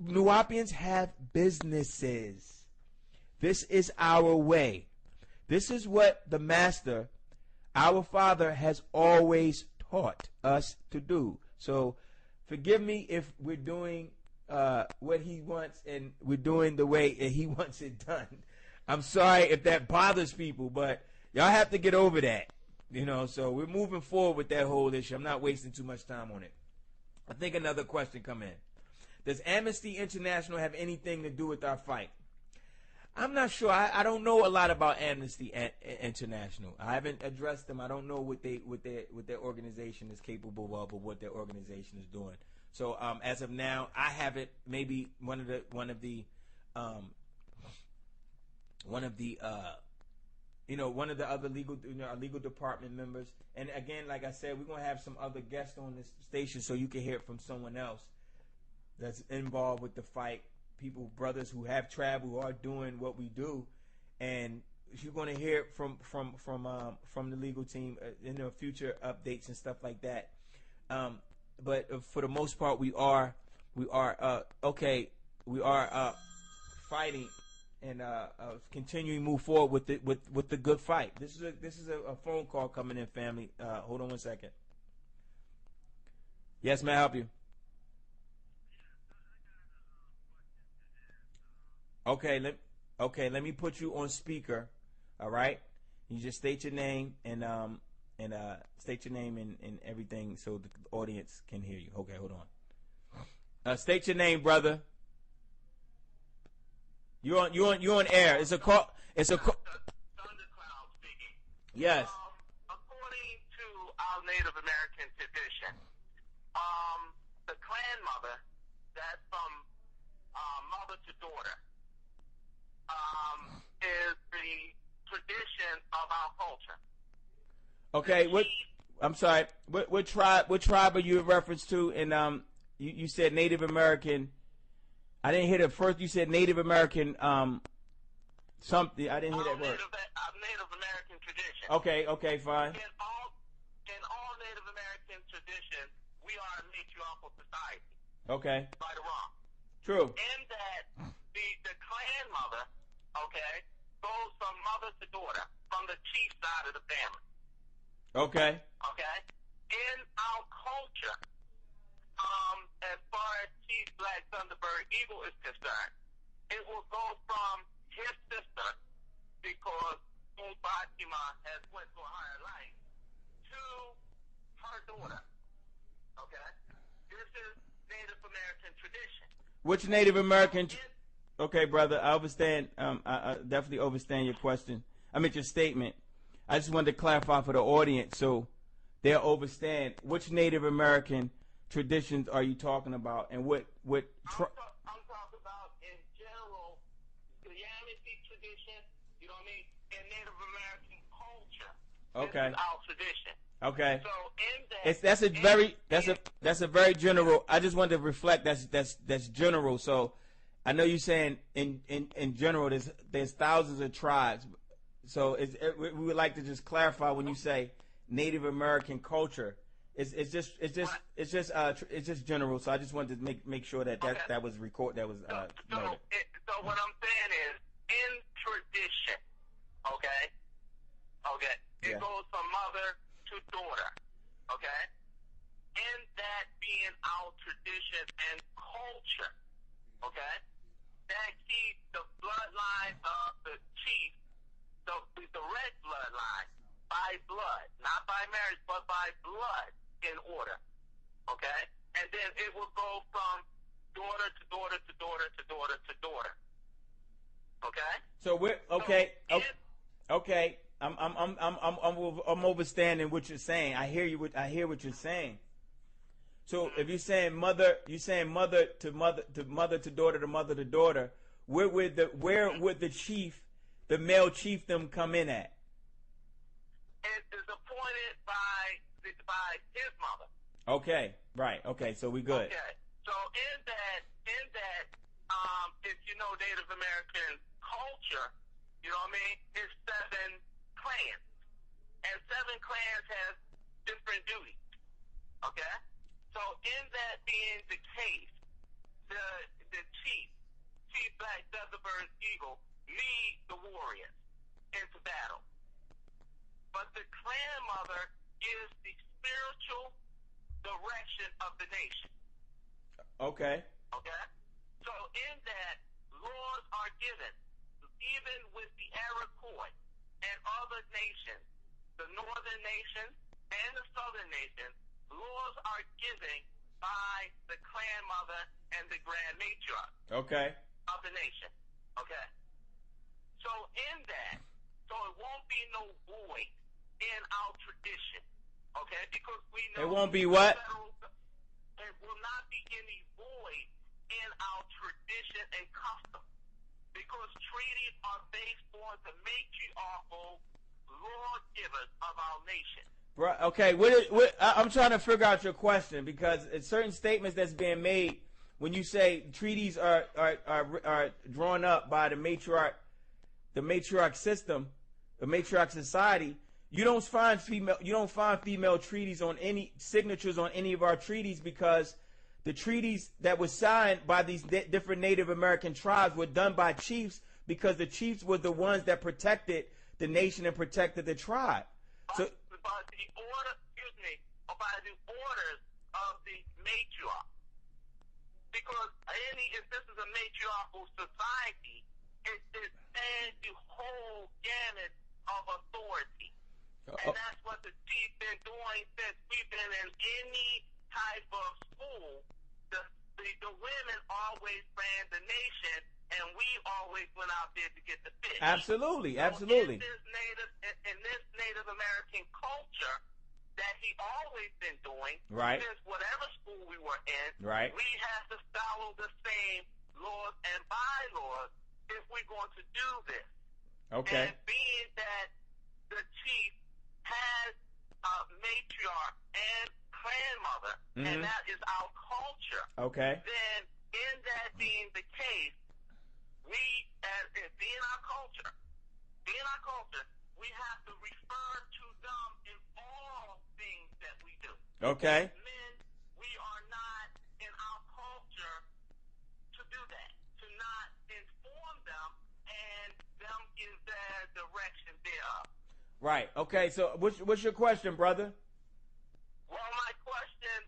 Nuwaupians have businesses. This is our way. This is what the master, our father, has always taught us to do. So forgive me if we're doing what he wants and we're doing the way he wants it done. I'm sorry if that bothers people, but y'all have to get over that. You know, so we're moving forward with that whole issue. I'm not wasting too much time on it. I think another question come in. Does Amnesty International have anything to do with our fight? I'm not sure. I don't know a lot about Amnesty International. I haven't addressed them. I don't know what their organization is capable of or what their organization is doing. So as of now, I haven't. Maybe one of the other legal department members. And again, like I said, we're gonna have some other guests on this station so you can hear it from someone else that's involved with the fight. People, brothers who have traveled, who are doing what we do, and you're going to hear from the legal team in the future updates and stuff like that. But for the most part, we are fighting and continuing to move forward with the good fight. This is a phone call coming in, family. Hold on one second. Yes, may I help you? Okay, let me put you on speaker. All right, you just state your name and state your name and everything so the audience can hear you. Okay, hold on. State your name, brother. You on air. It's a call. Thundercloud speaking. Yes. According to our Native American tradition, the clan mother, that's from mother to daughter, is the tradition of our culture. Okay, I'm sorry. What tribe are you in reference to? And you said Native American. I didn't hear the first. You said Native American something. I didn't hear that word. Native American tradition. Okay, fine. In all Native American traditions, we are a matriarchal society. Okay. Right or wrong? True. In that the clan mother, okay, goes from mother to daughter, from the chief side of the family. Okay. Okay? In our culture, as far as Chief Black Thunderbird Eagle is concerned, it will go from his sister, because Fatima has went to a higher life, to her daughter. Okay? This is Native American tradition. Which Native American? Okay, brother, I understand. I definitely understand your question. I mean your statement. I just wanted to clarify for the audience so they'll understand which Native American traditions are you talking about, and what I'm talking about in general the Yamasi tradition, you know what I mean, and Native American culture. Okay. This is our tradition. Okay. So in that, that's a very general. I just wanted to reflect. That's general. So I know you're saying in general there's thousands of tribes. So we would like to just clarify when you say Native American culture. It's just general. So I just wanted to make sure that was recorded. That was noted. So what I'm saying is in tradition, okay, it goes from mother to daughter, okay, in that being our tradition and culture, okay, that keeps the bloodline of the chief, the red bloodline, by blood, not by marriage, but by blood, in order, okay? And then it will go from daughter to daughter to daughter to daughter to daughter, okay? So we're okay. Okay. I'm understanding what you're saying. I hear what you're saying. So if you're saying mother to mother to daughter to mother to daughter, where would the chief, the male chiefdom come in at? It is appointed by his mother. Okay, right. Okay, so we good. Okay, so in that, if you know Native American culture, you know what I mean, it's 7 clans, and 7 clans have different duties. Okay, so in that being the case, the chief Black Featherbird Eagle lead the warriors into battle. But the clan mother is the spiritual direction of the nation. Okay. Okay? So in that, laws are given, even with the Iroquois and other nations, the northern nations and the southern nations, laws are given by the clan mother and the grand matriarch of the nation. Okay? So in that, so it won't be no void in our tradition, okay? Because we know it won't be what? It will not be any void in our tradition and custom, because treaties are based on the matriarchal lawgivers of our nation. Right. Okay. I'm trying to figure out your question, because it's certain statements that's being made when you say treaties are drawn up by the matriarch system, the matriarch society. You don't find female treaties on any signatures on any of our treaties, because the treaties that were signed by these different Native American tribes were done by chiefs, because the chiefs were the ones that protected the nation and protected the tribe. So by the orders of the matriarch. Because if this is a matriarchal society, it spans the whole gamut of authority. And that's what the chief been doing since we've been in any type of school. The women always ran the nation, and we always went out there to get the fish. Absolutely. So in this Native American culture that he always been doing, right, since whatever school we were in, right, we have to follow the same laws and bylaws if we're going to do this. Okay. And being that the chief has a matriarch and clan mother, and that is our culture. Okay. Then, in that being the case, we, as being our culture, we have to refer to them in all things that we do. Okay. As men, we are not in our culture to do that, to not inform them and them give their direction thereof. Right. Okay. So, what's your question, brother? Well, my question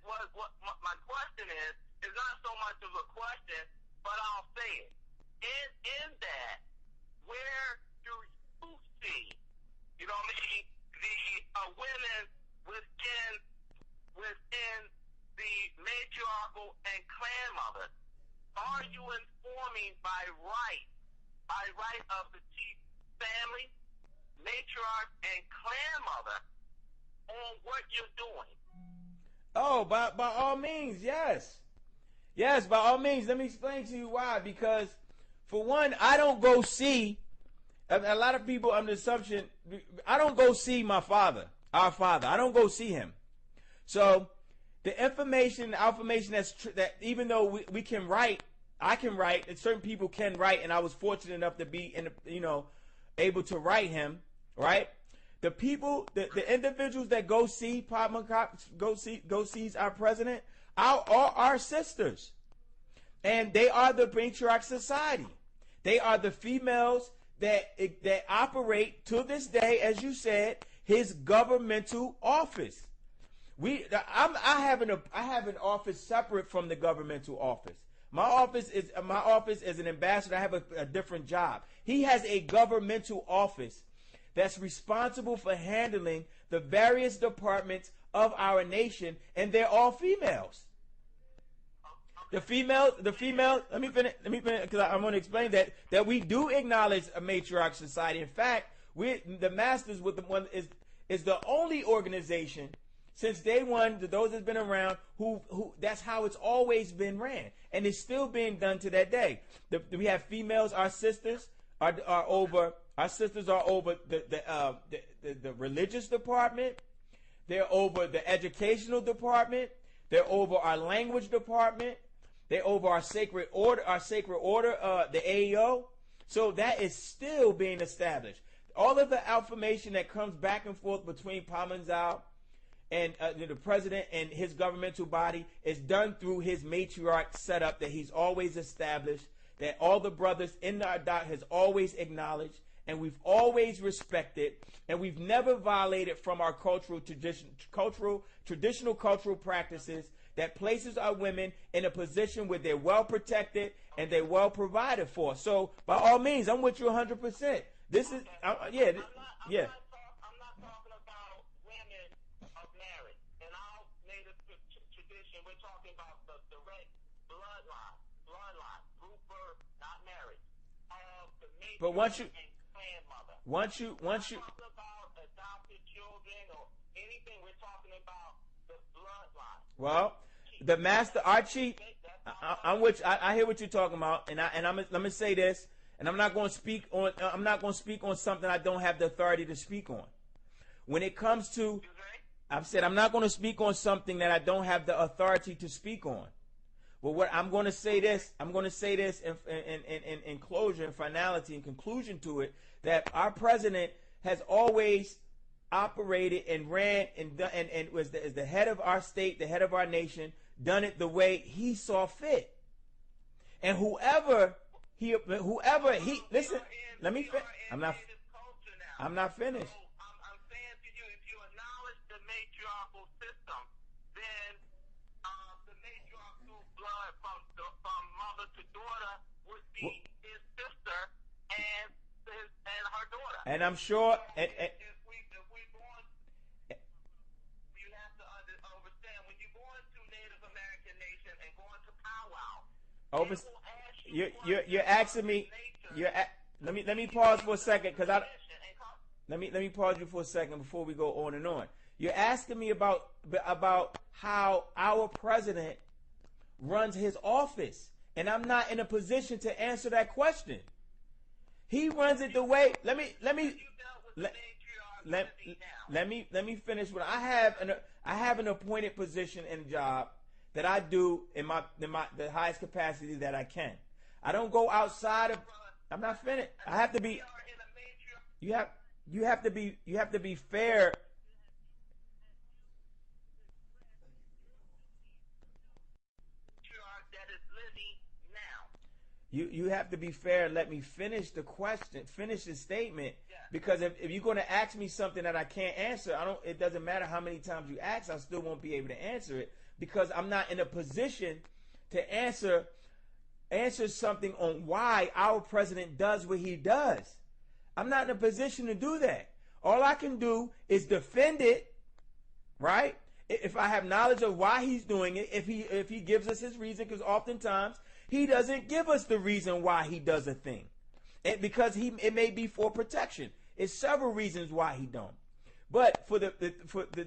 is not so much of a question, but I'll say it. In that, where do you see, you know what I mean, the women within the matriarchal and clan mothers? Are you informing by right of the chief family, matriarch, and clan mother on what you're doing? Oh, by all means, yes. Yes, by all means. Let me explain to you why. Because, for one, I don't go see, a lot of people under the assumption, I don't go see my father, our father. I don't go see him. So, the information that even though we can write, I can write, and certain people can write, and I was fortunate enough to be, able to write him, right? The people, the individuals that go see Paa Mumkak, go sees our president, are our sisters. And they are the patriarch society. They are the females that operate to this day, as you said, his governmental office. I have an office separate from the governmental office. My office as an ambassador, I have a different job. He has a governmental office that's responsible for handling the various departments of our nation, and they're all females. The female. Let me finish because I want to explain that we do acknowledge a matriarch society. In fact, the Masters with the one is the only organization since day one, those that's been around, who that's how it's always been ran, and it's still being done to that day. We have females. Our sisters are over. Our sisters are over the religious department. They're over the educational department. They're over our language department. They're over our sacred order, the AEO. So that is still being established. All of the information that comes back and forth between Paa Mumkak and the president and his governmental body is done through his matriarch setup that he's always established, that all the brothers in the Adat has always acknowledged, and we've always respected, and we've never violated from our traditional cultural practices that places our women in a position where they're well protected and they're well provided for. So, by all means, I'm with you 100%. This is, yeah. I'm not talking about women of marriage. In our native tradition, we're talking about the direct bloodline, root birth, not marriage. The but once you talking about adopted children or anything, we're talking about the bloodline. Well, the master, our chief, I hear what you're talking about, and let me say this, and I'm not going to speak on something I don't have the authority to speak on. When it comes to, I've said I'm not going to speak on something that I don't have the authority to speak on. But what I'm going to say this, in closure and finality and conclusion to it, that our president has always operated and ran and was the head of our state, the head of our nation, done it the way he saw fit. And whoever he listen, let me finish. I'm not finished. I'm saying to you, if you acknowledge the matriarchal system, then the matriarchal blood from mother to daughter would be his sister and her daughter. And I'm sure. You're asking me. Let me pause for a second because let me pause you for a second before we go on and on. You're asking me about how our president runs his office, and I'm not in a position to answer that question. He runs it the way. Let me finish. What I have an appointed position and job that I do in the highest capacity that I can. I don't go outside of. I'm not finished. I have to be. You have to be fair. You have to be fair and let me finish the question, finish the statement, because if you're going to ask me something that I can't answer, it doesn't matter how many times you ask, I still won't be able to answer it because I'm not in a position to answer something on why our president does what he does. I'm not in a position to do that. All I can do is defend it, right? If I have knowledge of why he's doing it, if he gives us his reason, because oftentimes he doesn't give us the reason why he does a thing, because it may be for protection. It's several reasons why he don't. But for the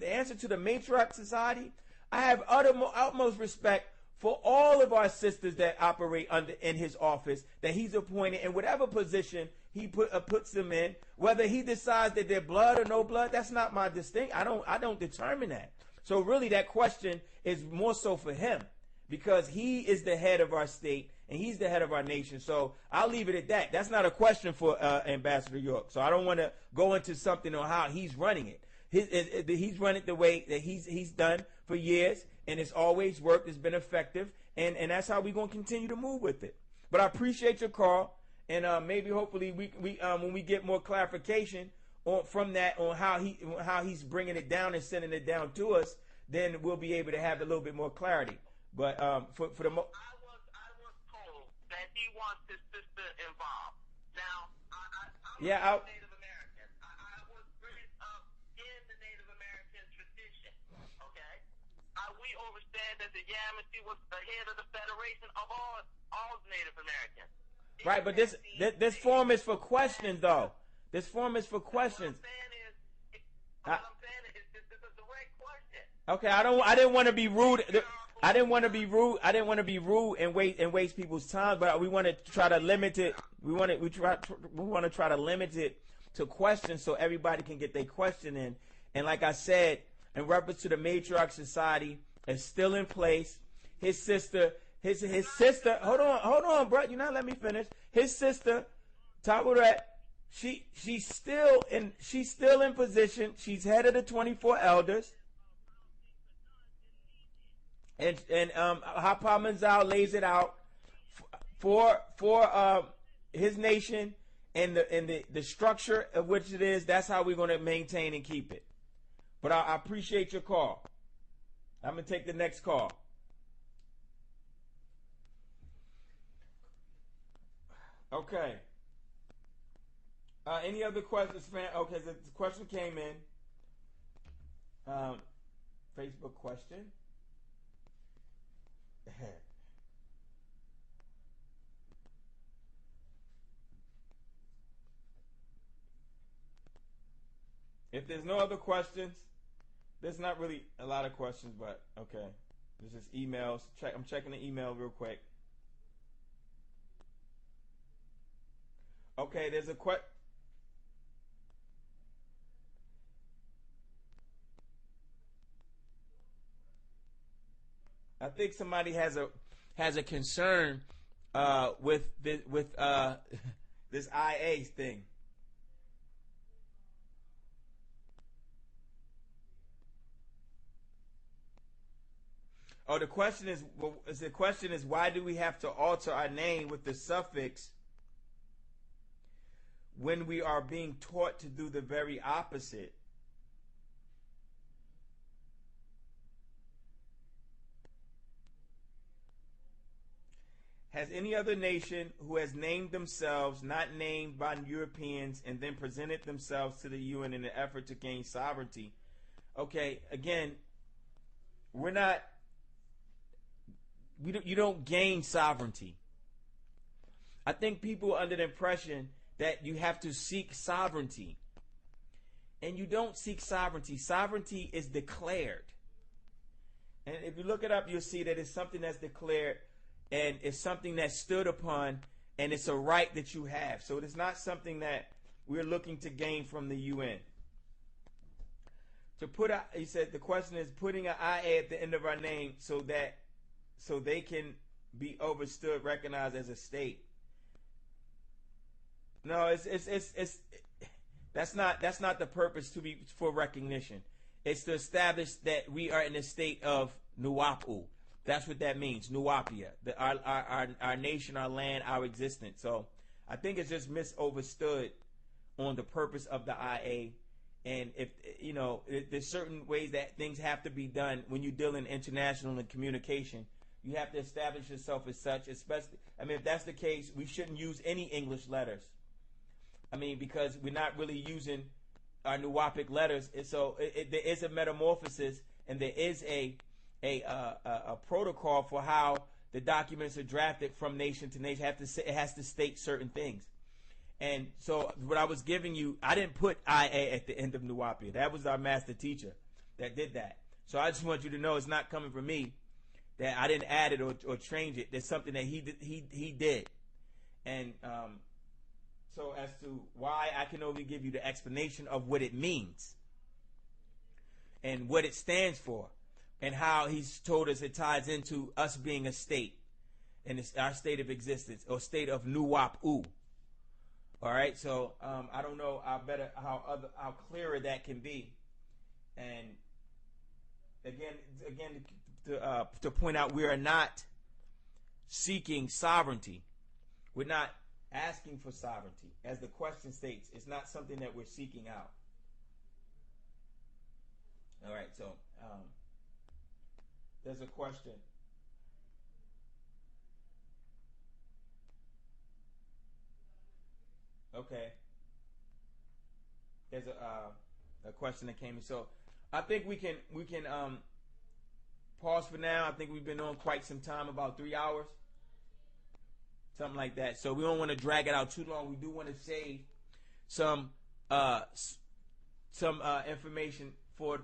answer to the matriarch society, I have utmost respect for all of our sisters that operate in his office, that he's appointed in whatever position he puts them in. Whether he decides that they're blood or no blood, that's not my distinct. I don't determine that. So really, that question is more so for him, because he is the head of our state and he's the head of our nation. So I'll leave it at that. That's not a question for Ambassador York. So I don't want to go into something on how he's running it. He's run it the way that he's done for years, and it's always worked. It's been effective, and that's how we're going to continue to move with it. But I appreciate your call, and maybe hopefully we when we get more clarification from that on how he's bringing it down and sending it down to us, then we'll be able to have a little bit more clarity. But for the I was told that he wants his sister involved. Now I'm Native American. I was raised up in the Native American tradition. Okay, we understand that the Yamasee was the head of the Federation of all Native Americans. Right, but this form is for questions, though. This form is for questions. What I'm saying is this is a direct question. Okay, I didn't want to be rude. I didn't want to be rude. I didn't want to be rude and waste people's time. But we want to try to limit it. We want to try to limit it to questions so everybody can get their question in. And like I said, in reference to the matriarch society, is still in place. His sister. Hold on, bro. You're not letting me finish. His sister, Tabaret, she's still in position. She's head of the 24 elders. And Paa Mumkak lays it out for his nation and the structure of which it is. That's how we're going to maintain and keep it. But I appreciate your call. I'm going to take the next call. Okay. Any other questions, fam? Okay, the question came in. Facebook question. If there's no other questions, there's not really a lot of questions, but okay. There's just emails. I'm checking the email real quick. Okay, there's a question. I think somebody has a concern with this IA thing. Oh, the question is why do we have to alter our name with the suffix when we are being taught to do the very opposite? Has any other nation who has named themselves not named by Europeans and then presented themselves to the UN in an effort to gain sovereignty? Okay, again, you don't gain sovereignty. I think people are under the impression that you have to seek sovereignty. And you don't seek sovereignty. Sovereignty is declared. And if you look it up, you'll see that it's something that's declared, and it's something that's stood upon, and it's a right that you have. So it is not something that we're looking to gain from the UN. He said the question is putting an IA at the end of our name so they can be overstood, recognized as a state. No, that's not the purpose for recognition. It's to establish that we are in a state of Nuwaupu. That's what that means, Nuwaupia, our nation, our land, our existence. So I think it's just misunderstood on the purpose of the IA. And if there's certain ways that things have to be done when you deal in international and communication. You have to establish yourself as such. Especially, if that's the case, we shouldn't use any English letters. Because we're not really using our Nuwaupic letters. And so there is a metamorphosis, and there is a protocol for how the documents are drafted from nation to nation. It has to state certain things. And so what I was giving you, I didn't put IA at the end of Nuwaupia. That was our master teacher that did that. So I just want you to know it's not coming from me, that I didn't add it or change it. There's something that he did. And so as to why, I can only give you the explanation of what it means and what it stands for, and how he's told us it ties into us being a state, and it's our state of existence, or state of Nuwaupu. All right, so I don't know how clearer that can be. And again, to point out, we are not seeking sovereignty. We're not asking for sovereignty, as the question states. It's not something that we're seeking out. All right, so there's a question. Okay. There's a question that came in. So I think we can pause for now. I think we've been on quite some time, about 3 hours, something like that. So we don't want to drag it out too long. We do want to save some information for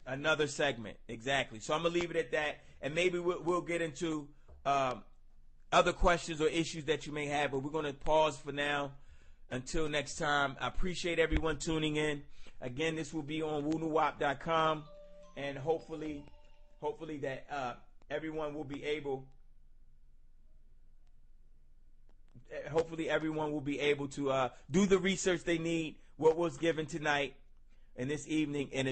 another segment. Exactly. So I'm gonna leave it at that, and maybe we'll get into other questions or issues that you may have. But we're gonna pause for now until next time. I appreciate everyone tuning in. Again, this will be on WooNuwaup.com, and hopefully that everyone will be able. Hopefully everyone will be able to do the research they need, what was given tonight and this evening, and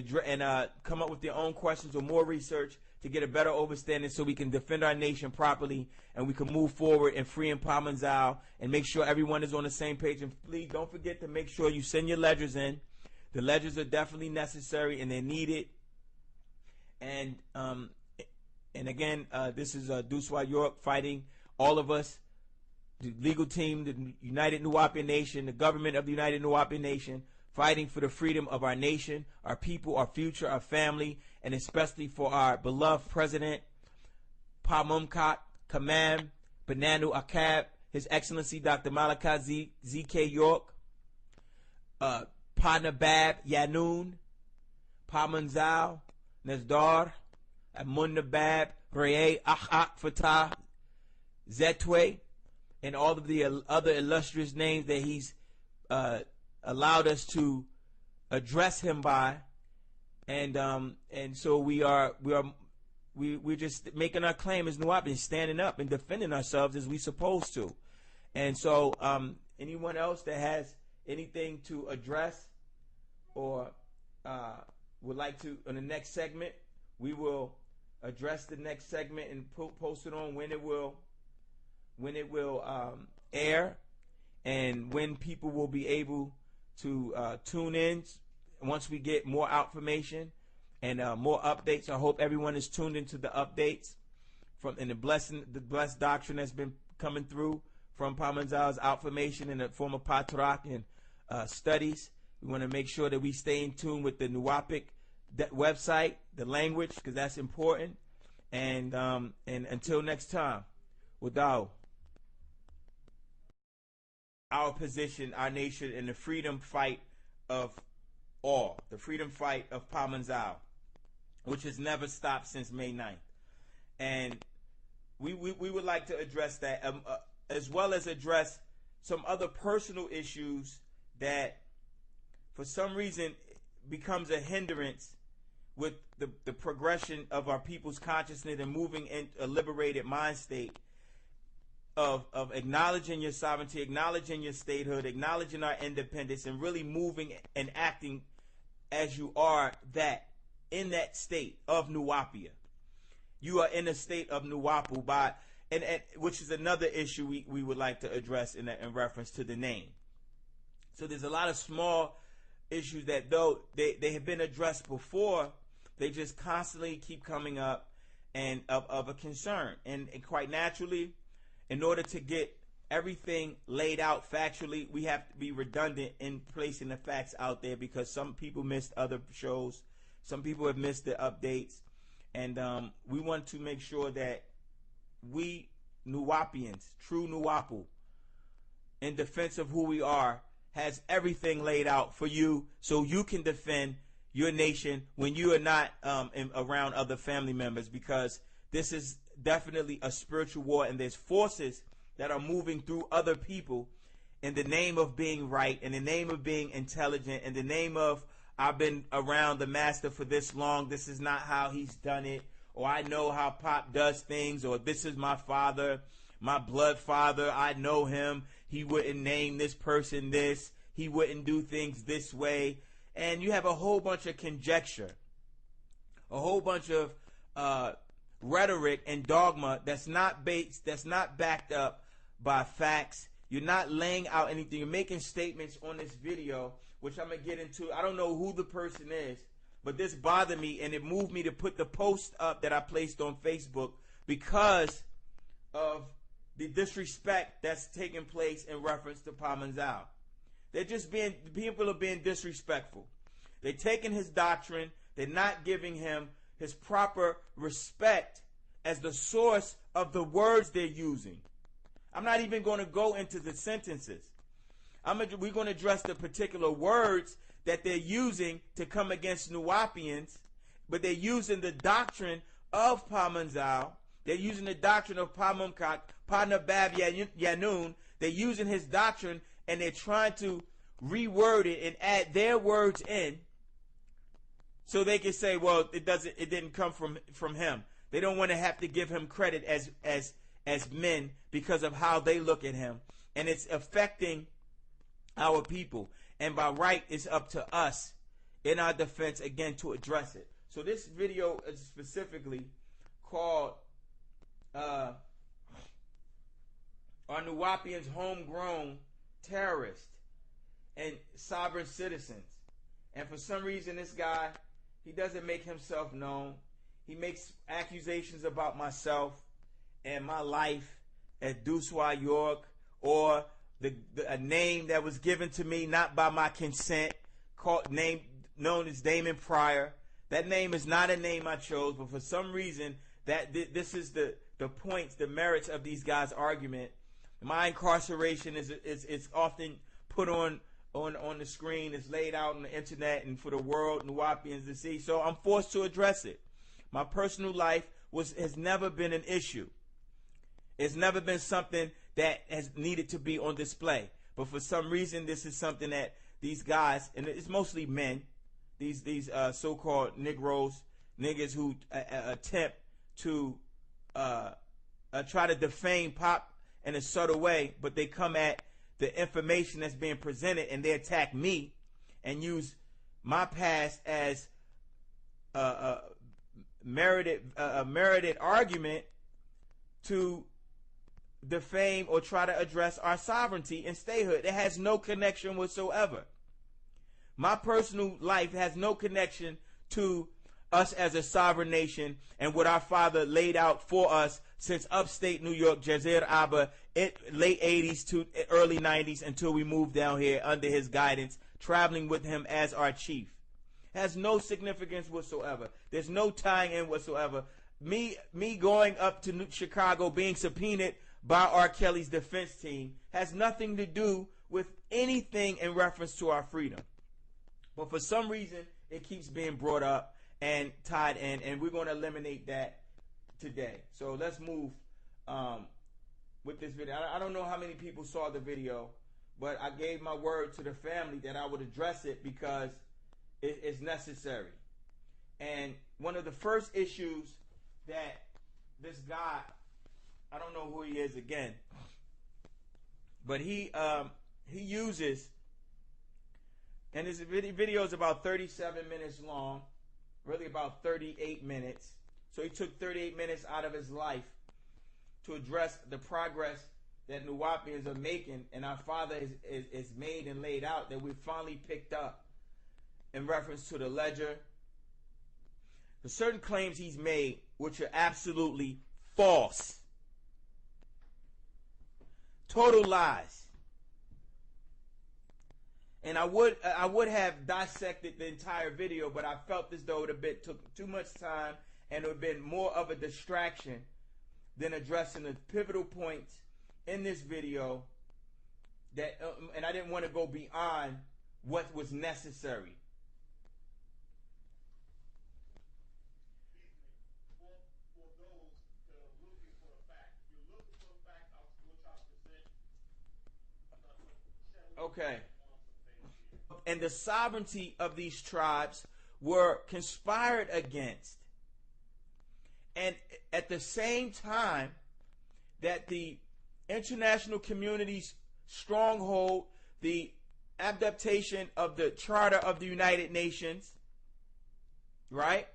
come up with their own questions or more research to get a better understanding, so we can defend our nation properly and we can move forward in freeing Paa Mumkak and make sure everyone is on the same page. And please don't forget to make sure you send your ledgers in. The ledgers are definitely necessary and they're needed. And again, this is Doosua York fighting, all of us, the legal team, the United Nuwaupian Nation, the government of the United Nuwaupian Nation, fighting for the freedom of our nation, our people, our future, our family, and especially for our beloved President Paa Mumkak, Khamam Aaqab, His Excellency Dr. Malachi Z York, Pa Nabab Yanoon, Paa Mumkak, Nasdar, Amun Nabab, Reye Akhat Fatah, Zetwe, and all of the other illustrious names that he's allowed us to address him by, and so we're just making our claim as Nuwaupians, standing up and defending ourselves as we supposed to. And so anyone else that has anything to address or would like to, on the next segment, we will address the next segment and post it on when it will air, and when people will be able to tune in once we get more information and more updates. I hope everyone is tuned into the updates and the blessed doctrine that's been coming through from Paa Mumkak's information in the form of Patrak and studies. We want to make sure that we stay in tune with the Nuwaupic website, the language, because that's important. And until next time, Wadao. Our position, our nation, in the freedom fight of all, the freedom fight of Paa Mumkak, which has never stopped since May 9th. And we would like to address that, as well as address some other personal issues that for some reason becomes a hindrance with the progression of our people's consciousness and moving in a liberated mind state of acknowledging your sovereignty, acknowledging your statehood, acknowledging our independence, and really moving and acting as you are that in that state of Nuwaupia. You are in a state of Nuwaupu, and which is another issue we would like to address in reference to the name. So there's a lot of small issues that, though they have been addressed before, they just constantly keep coming up and of a concern. And quite naturally, in order to get everything laid out factually, we have to be redundant in placing the facts out there, because some people missed other shows, some people have missed the updates, and we want to make sure that we Nuwaupians, true Nuwaupu, in defense of who we are, has everything laid out for you, so you can defend your nation when you are not around other family members, because this is definitely a spiritual war, and there's forces that are moving through other people in the name of being right, in the name of being intelligent, in the name of I've been around the master for this long, this is not how he's done it, or I know how Pop does things, or this is my father, my blood father, I know him, he wouldn't name this person this, he wouldn't do things this way. And you have a whole bunch of conjecture, a whole bunch of rhetoric and dogma that's not backed up by facts. You're not laying out anything. You're making statements on this video, which I'm going to get into. I don't know who the person is, but this bothered me, and it moved me to put the post up that I placed on Facebook because of the disrespect that's taking place in reference to Paa Mumkak. People are being disrespectful. They're taking his doctrine. They're not giving him his proper respect as the source of the words they're using. I'm not even going to go into the sentences. We're going to address the particular words that they're using to come against Nuwaupians, but they're using the doctrine of Paa Mumkak. They're using the doctrine of Paa Mumkak, Paa Nabab Yanun. They're using his doctrine, and they're trying to reword it and add their words in so they can say, well, it didn't come from him. They don't want to have to give him credit as men because of how they look at him. And it's affecting our people. And by right, it's up to us in our defense, again, to address it. So this video is specifically called Are Nuwaupians Homegrown Terrorists and Sovereign Citizens? And for some reason, this guy, he doesn't make himself known. He makes accusations about myself and my life at Doosua, York, or a name that was given to me not by my consent, known as Damon Pryor. That name is not a name I chose, but for some reason, this is the points, the merits of these guys' argument. My incarceration is often put on the screen, it's laid out on the internet and for the world, Nuwaupians to see. So I'm forced to address it. My personal life has never been an issue. It's never been something that has needed to be on display. But for some reason, this is something that these guys, and it's mostly men, these so-called niggas who attempt to try to defame Pop in a subtle way, but they come at the information that's being presented and they attack me and use my past as a merited argument to defame or try to address our sovereignty and statehood. It has no connection whatsoever. My personal life has no connection to us as a sovereign nation and what our father laid out for us since upstate New York, Jazir Abba, late 80s to early 90s until we moved down here under his guidance, traveling with him as our chief. It has no significance whatsoever. There's no tying in whatsoever. Me going up to Chicago, being subpoenaed by R. Kelly's defense team has nothing to do with anything in reference to our freedom. But for some reason, it keeps being brought up and tied in, and we're going to eliminate that today. So let's move with this video. I don't know how many people saw the video, but I gave my word to the family that I would address it because it's necessary. And one of the first issues that this guy, I don't know who he is again, but he uses, and his video is about 37 minutes long, really about 38 minutes. So he took 38 minutes out of his life to address the progress that Nuwaupians are making, and our father is made and laid out, that we finally picked up in reference to the ledger. The certain claims he's made, which are absolutely false. Total lies. And I would have dissected the entire video, but I felt as though it took too much time and it would have been more of a distraction than addressing the pivotal points in this video and I didn't want to go beyond what was necessary. Okay. And the sovereignty of these tribes were conspired against. And at the same time that the international community's stronghold, the adaptation of the Charter of the United Nations, right?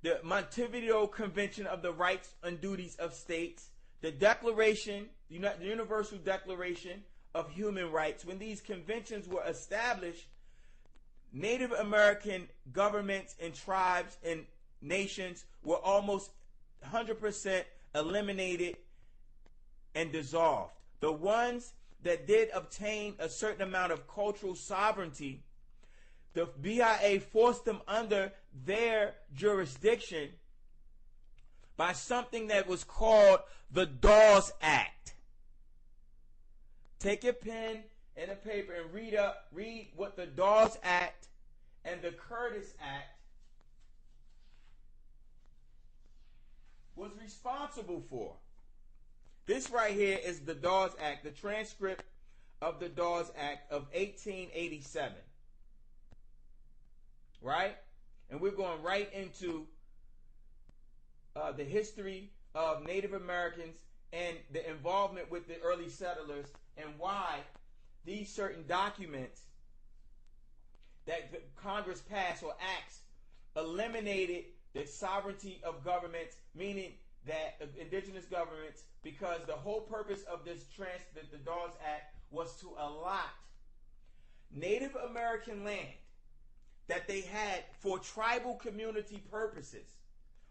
The Montevideo Convention of the Rights and Duties of States, the Declaration, the Universal Declaration of Human Rights. When these conventions were established, Native American governments and tribes and nations were almost 100% eliminated and dissolved. The ones that did obtain a certain amount of cultural sovereignty, the BIA forced them under their jurisdiction by something that was called the Dawes Act. Take a pen and a paper and read what the Dawes Act and the Curtis Act was responsible for. This right here is the Dawes Act, the transcript of the Dawes Act of 1887. Right? And we're going right into the history of Native Americans and the involvement with the early settlers and why these certain documents that Congress passed or acts eliminated the sovereignty of governments, meaning that indigenous governments, because the whole purpose of this the Dawes Act was to allot Native American land that they had for tribal community purposes.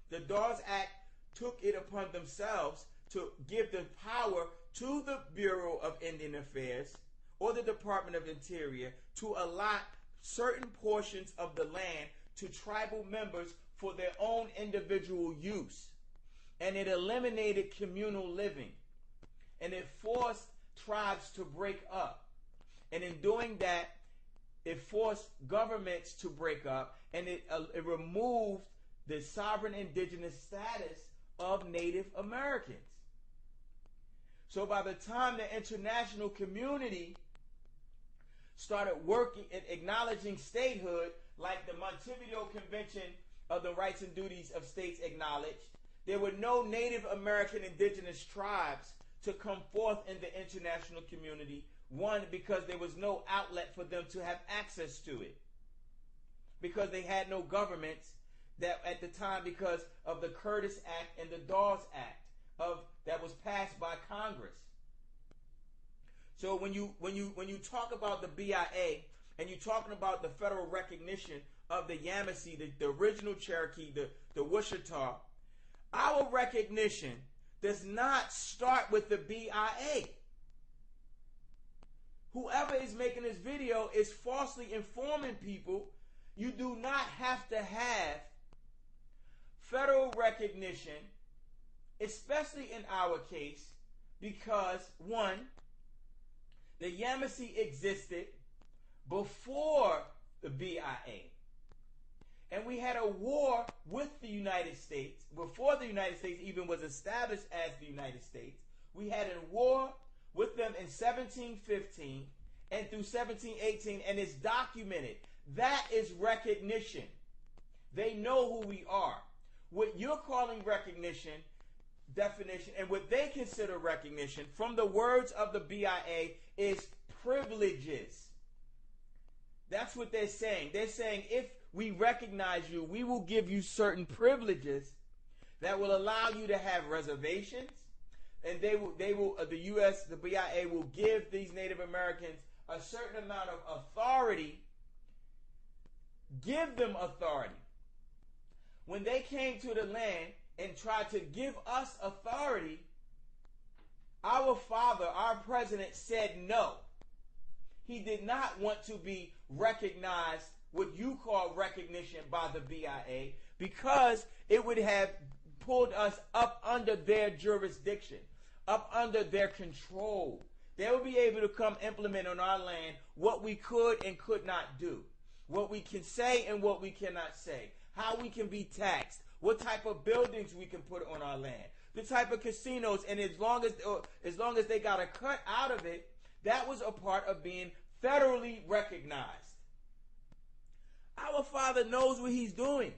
The Dawes Act took it upon themselves to give the power to the Bureau of Indian Affairs or the Department of Interior to allot certain portions of the land to tribal members for their own individual use. And it eliminated communal living. And it forced tribes to break up. And in doing that, it forced governments to break up, and it removed the sovereign indigenous status of Native Americans. So by the time the international community started working and acknowledging statehood, like the Montevideo Convention of the Rights and Duties of States acknowledged, there were no Native American indigenous tribes to come forth in the international community. One, because there was no outlet for them to have access to it. Because they had no governments that at the time, because of the Curtis Act and the Dawes Act that was passed by Congress. So when you talk about the BIA and you're talking about the federal recognition of the Yamasee, the original Cherokee, the Wichita, our recognition does not start with the BIA. Whoever is making this video is falsely informing people. You do not have to have federal recognition, especially in our case, because one, the Yamasee existed before the BIA. And we had a war with the United States before the United States even was established as the United States. We had a war with them in 1715 and through 1718, and it's documented. That is recognition. They know who we are. What you're calling recognition, definition, and what they consider recognition, from the words of the BIA, is privileges. That's what they're saying. They're saying if we recognize you, we will give you certain privileges that will allow you to have reservations, and the BIA will give these Native Americans a certain amount of authority, give them authority. When they came to the land and tried to give us authority, our father, our president, said no. He did not want to be recognized, what you call recognition, by the BIA, because it would have pulled us up under their jurisdiction, up under their control. They would be able to come implement on our land what we could and could not do, what we can say and what we cannot say, how we can be taxed, what type of buildings we can put on our land, the type of casinos, and as long as they got a cut out of it, That was a part of being federally recognized. Our Father knows what he's doing.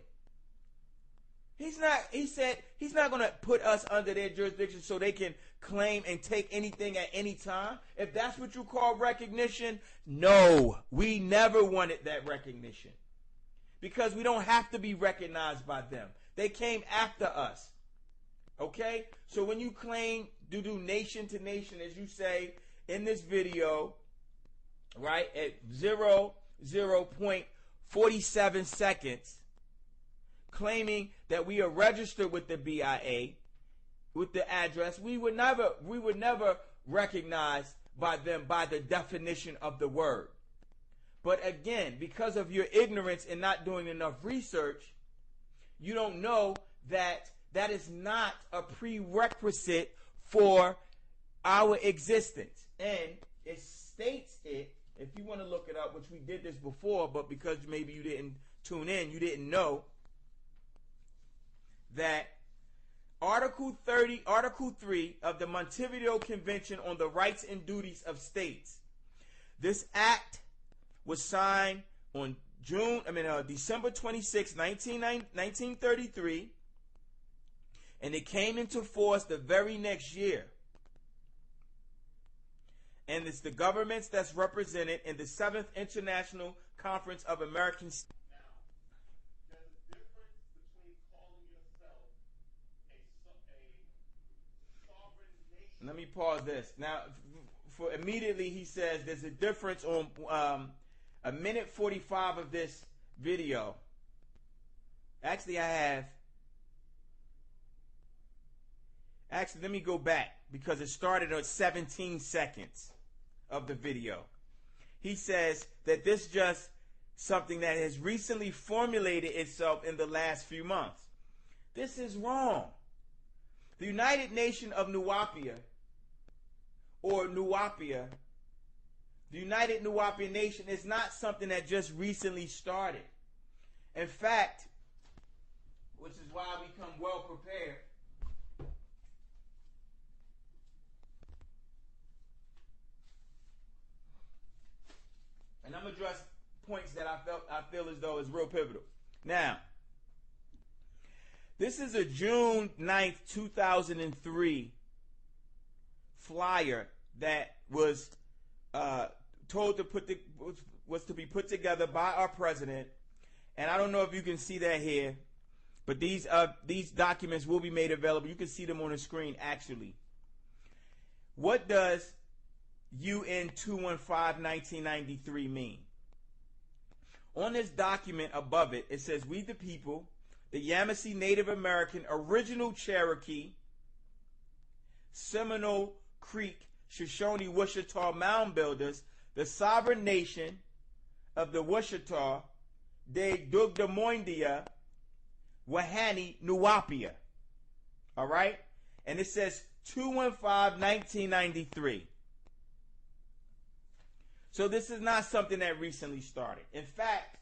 He said he's not going to put us under their jurisdiction so they can claim and take anything at any time. If that's what you call recognition, no, we never wanted that recognition. Because we don't have to be recognized by them. They came after us. Okay? So when you claim to do nation to nation, as you say in this video, right, at 0.47 seconds, claiming that we are registered with the BIA, with the address, we would never recognize by them by the definition of the word. But again, because of your ignorance and not doing enough research, you don't know that that is not a prerequisite for our existence. And it states it, if you want to look it up, which we did this before, but because maybe you didn't tune in, you didn't know, that Article 3 of the Montevideo Convention on the Rights and Duties of States. This act was signed on December 26, 1933, and it came into force the very next year. And it's the governments that's represented in the 7th International Conference of American States. Let me pause this. Now, for immediately he says there's a difference on a minute 45 of this video. Actually, let me go back because it started at 17 seconds of the video. He says that this is just something that has recently formulated itself in the last few months. This is wrong. The United Nation of Nuwaupian, or Nuwaupian, the United Nuwaupian Nation is not something that just recently started. In fact, which is why we come well prepared. And I'm going to address points that I feel as though is real pivotal. Now, this is a June 9th, 2003 flyer that was told to was to be put together by our president. And I don't know if you can see that here, but these documents will be made available. You can see them on the screen actually. What does UN 215-1993 mean? On this document above it, it says, "We the people, the Yamasee Native American, Original Cherokee, Seminole Creek, Shoshone, Wichita Mound Builders, the sovereign nation of the Wichita, de Dugdamoindia, Wahani, Nuwaupian." All right? And it says 215-1993. So this is not something that recently started. In fact,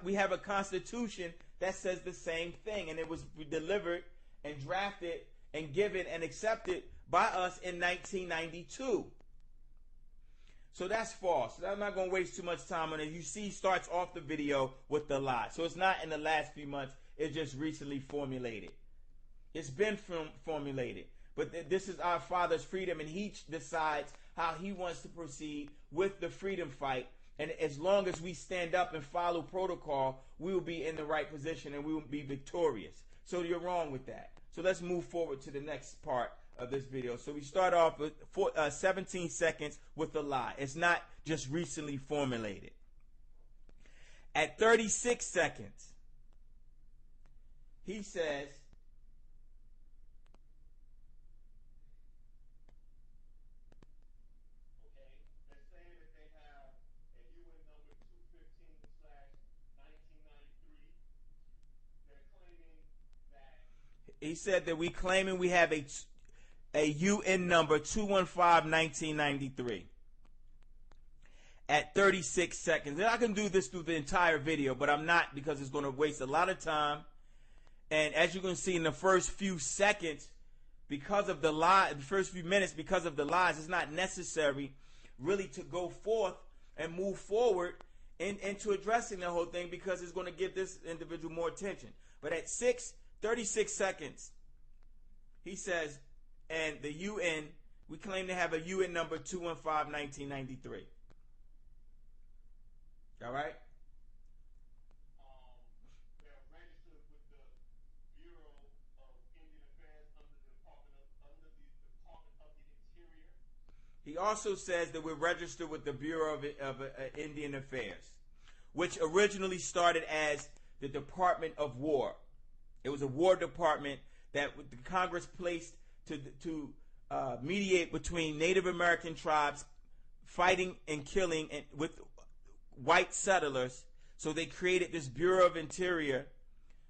we have a constitution that says the same thing, and it was delivered and drafted and given and accepted by us in 1992. So that's false. I'm not going to waste too much time on it. You see, starts off the video with the lie. So it's not in the last few months. It's just recently formulated. It's been formulated. But this is our Father's freedom, and he decides how he wants to proceed with the freedom fight. And as long as we stand up and follow protocol, we will be in the right position and we will be victorious. So you're wrong with that. So let's move forward to the next part of this video. So we start off with 17 seconds with the lie. It's not just recently formulated. At 36 seconds, he says, he said that we claiming we have a UN number 215-1993 at 36 seconds. And I can do this through the entire video, but I'm not, because it's going to waste a lot of time. And as you can see in the first few seconds, because of the lie, the first few minutes, because of the lies, it's not necessary really to go forth and move forward into addressing the whole thing, because it's going to give this individual more attention. But at 6:36 seconds, he says, and the UN, we claim to have a UN number 215/1993. All right? They're registered with the Bureau of Indian Affairs under the Department of the Interior. He also says that we're registered with the Bureau of Indian Affairs, which originally started as the Department of War. It was a war department that the Congress placed to mediate between Native American tribes fighting and killing with white settlers. So they created this Bureau of Interior,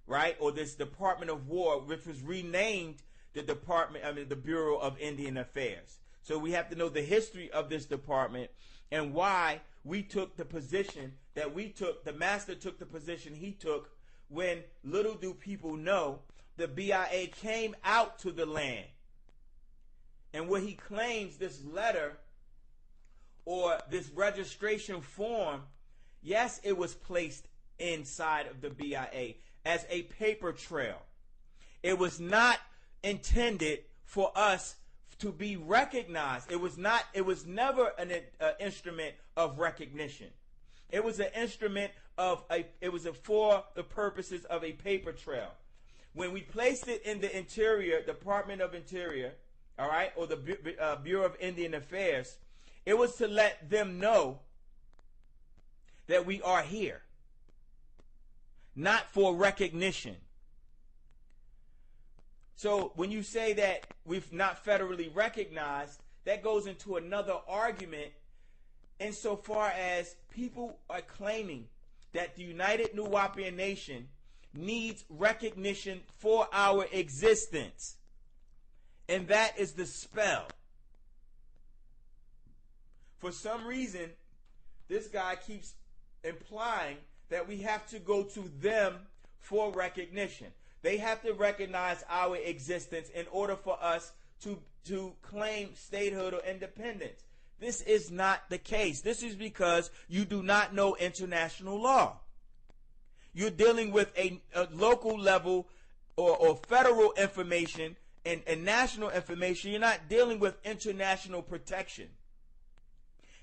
right, or this Department of War, which was renamed the Bureau of Indian Affairs. So we have to know the history of this department and why we took the position that we took. The master took the position he took, when little do people know the BIA came out to the land. And what he claims, this letter or this registration form, yes, it was placed inside of the BIA as a paper trail. It was not intended for us to be recognized. It was never an instrument of recognition. It was an instrument for the purposes of a paper trail. When we placed it in the Interior, Department of Interior, all right, or the Bureau of Indian Affairs, it was to let them know that we are here, not for recognition. So when you say that we've not federally recognized, that goes into another argument insofar as people are claiming that the United Nuwaupian Nation needs recognition for our existence. And that is the spell. For some reason, this guy keeps implying that we have to go to them for recognition. They have to recognize our existence in order for us to claim statehood or independence. This is not the case. This is because you do not know international law. You're dealing with a local level or federal information and national information. You're not dealing with international protection.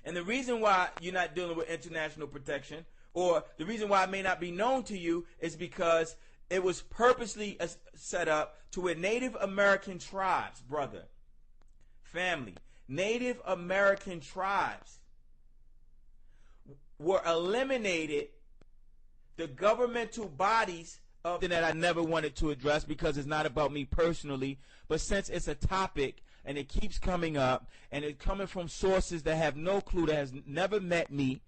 And the reason why you're not dealing with international protection, or the reason why it may not be known to you, is because it was purposely set up to where Native American tribes, brother, family, Native American tribes were eliminated. The governmental bodies of that I never wanted to address because it's not about me personally, but since it's a topic and it keeps coming up and it's coming from sources that have no clue, that has never met me,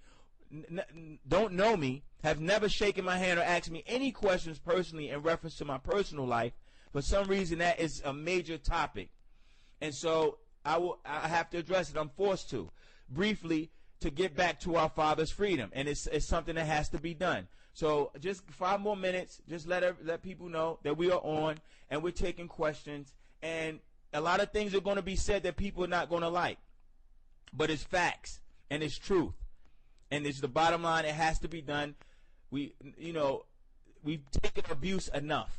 don't know me, have never shaken my hand or asked me any questions personally in reference to my personal life. For some reason, that is a major topic, and so I have to address it. I'm forced to briefly to get back to our father's freedom, and it's something that has to be done. So just 5 more minutes. Just let people know that we are on and we're taking questions, and a lot of things are going to be said that people are not going to like, but it's facts and it's truth, and it's the bottom line. It has to be done. We've taken abuse enough.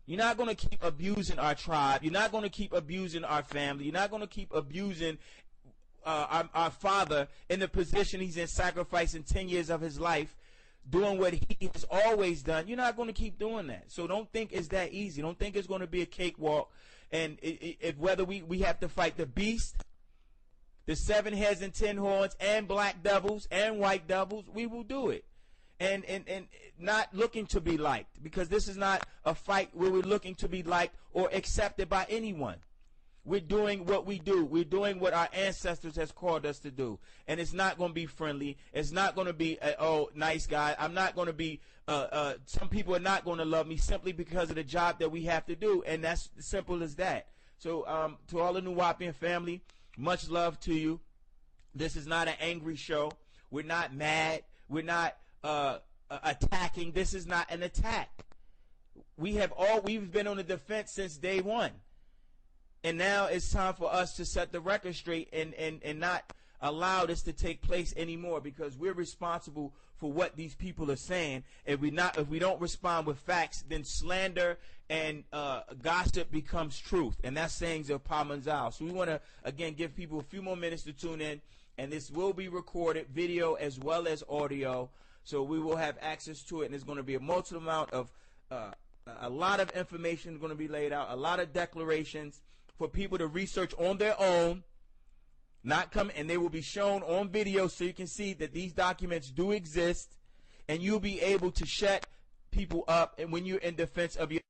You're not going to keep abusing our tribe. You're not going to keep abusing our family. You're not going to keep abusing our father in the position he's in, sacrificing 10 years of his life, doing what he has always done. You're not going to keep doing that. So don't think it's that easy. Don't think it's going to be a cakewalk. And whether we have to fight the beast, the 7 heads and 10 horns, and black devils and white devils, we will do it. And not looking to be liked, because this is not a fight where we're looking to be liked or accepted by anyone. We're doing what we do. We're doing what our ancestors has called us to do. And it's not going to be friendly. It's not going to be, nice guy. I'm not going to be, some people are not going to love me simply because of the job that we have to do. And that's simple as that. So to all the Nuwaupian family, much love to you. This is not an angry show. We're not mad. We're not attacking. This is not an attack. We've been on the defense since day one. And now it's time for us to set the record straight and not allow this to take place anymore, because we're responsible for what these people are saying. If we don't respond with facts, then slander and gossip becomes truth, and that's sayings of Paa Mumkak. So we want to again give people a few more minutes to tune in, and this will be recorded, video as well as audio. So we will have access to it, and there's going to be a multiple amount of a lot of information going to be laid out, a lot of declarations for people to research on their own, not come, and they will be shown on video so you can see that these documents do exist, and you'll be able to shut people up and when you're in defense of your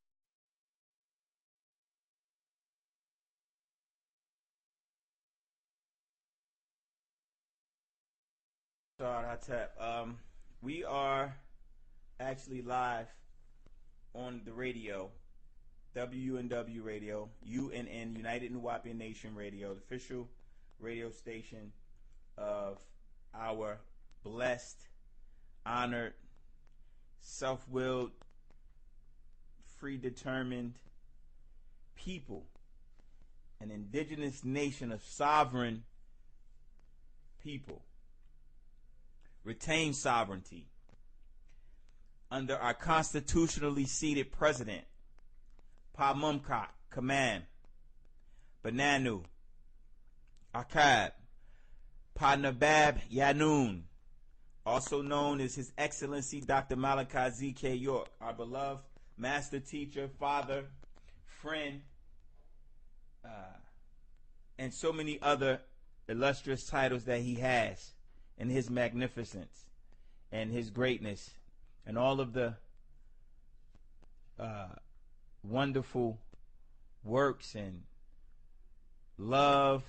we are actually live on the radio, WNW Radio, UNN, United Nuwaupian Nation Radio, the official radio station of our blessed, honored, self-willed, free-determined people, an indigenous nation of sovereign people, retain sovereignty under our constitutionally seated president, Paa Mumkak, Khamam Aaqab H.E, also known as His Excellency Dr. Malachi Z. York, our beloved master teacher, father, friend, and so many other illustrious titles that he has, and his magnificence and his greatness and all of the wonderful works and love,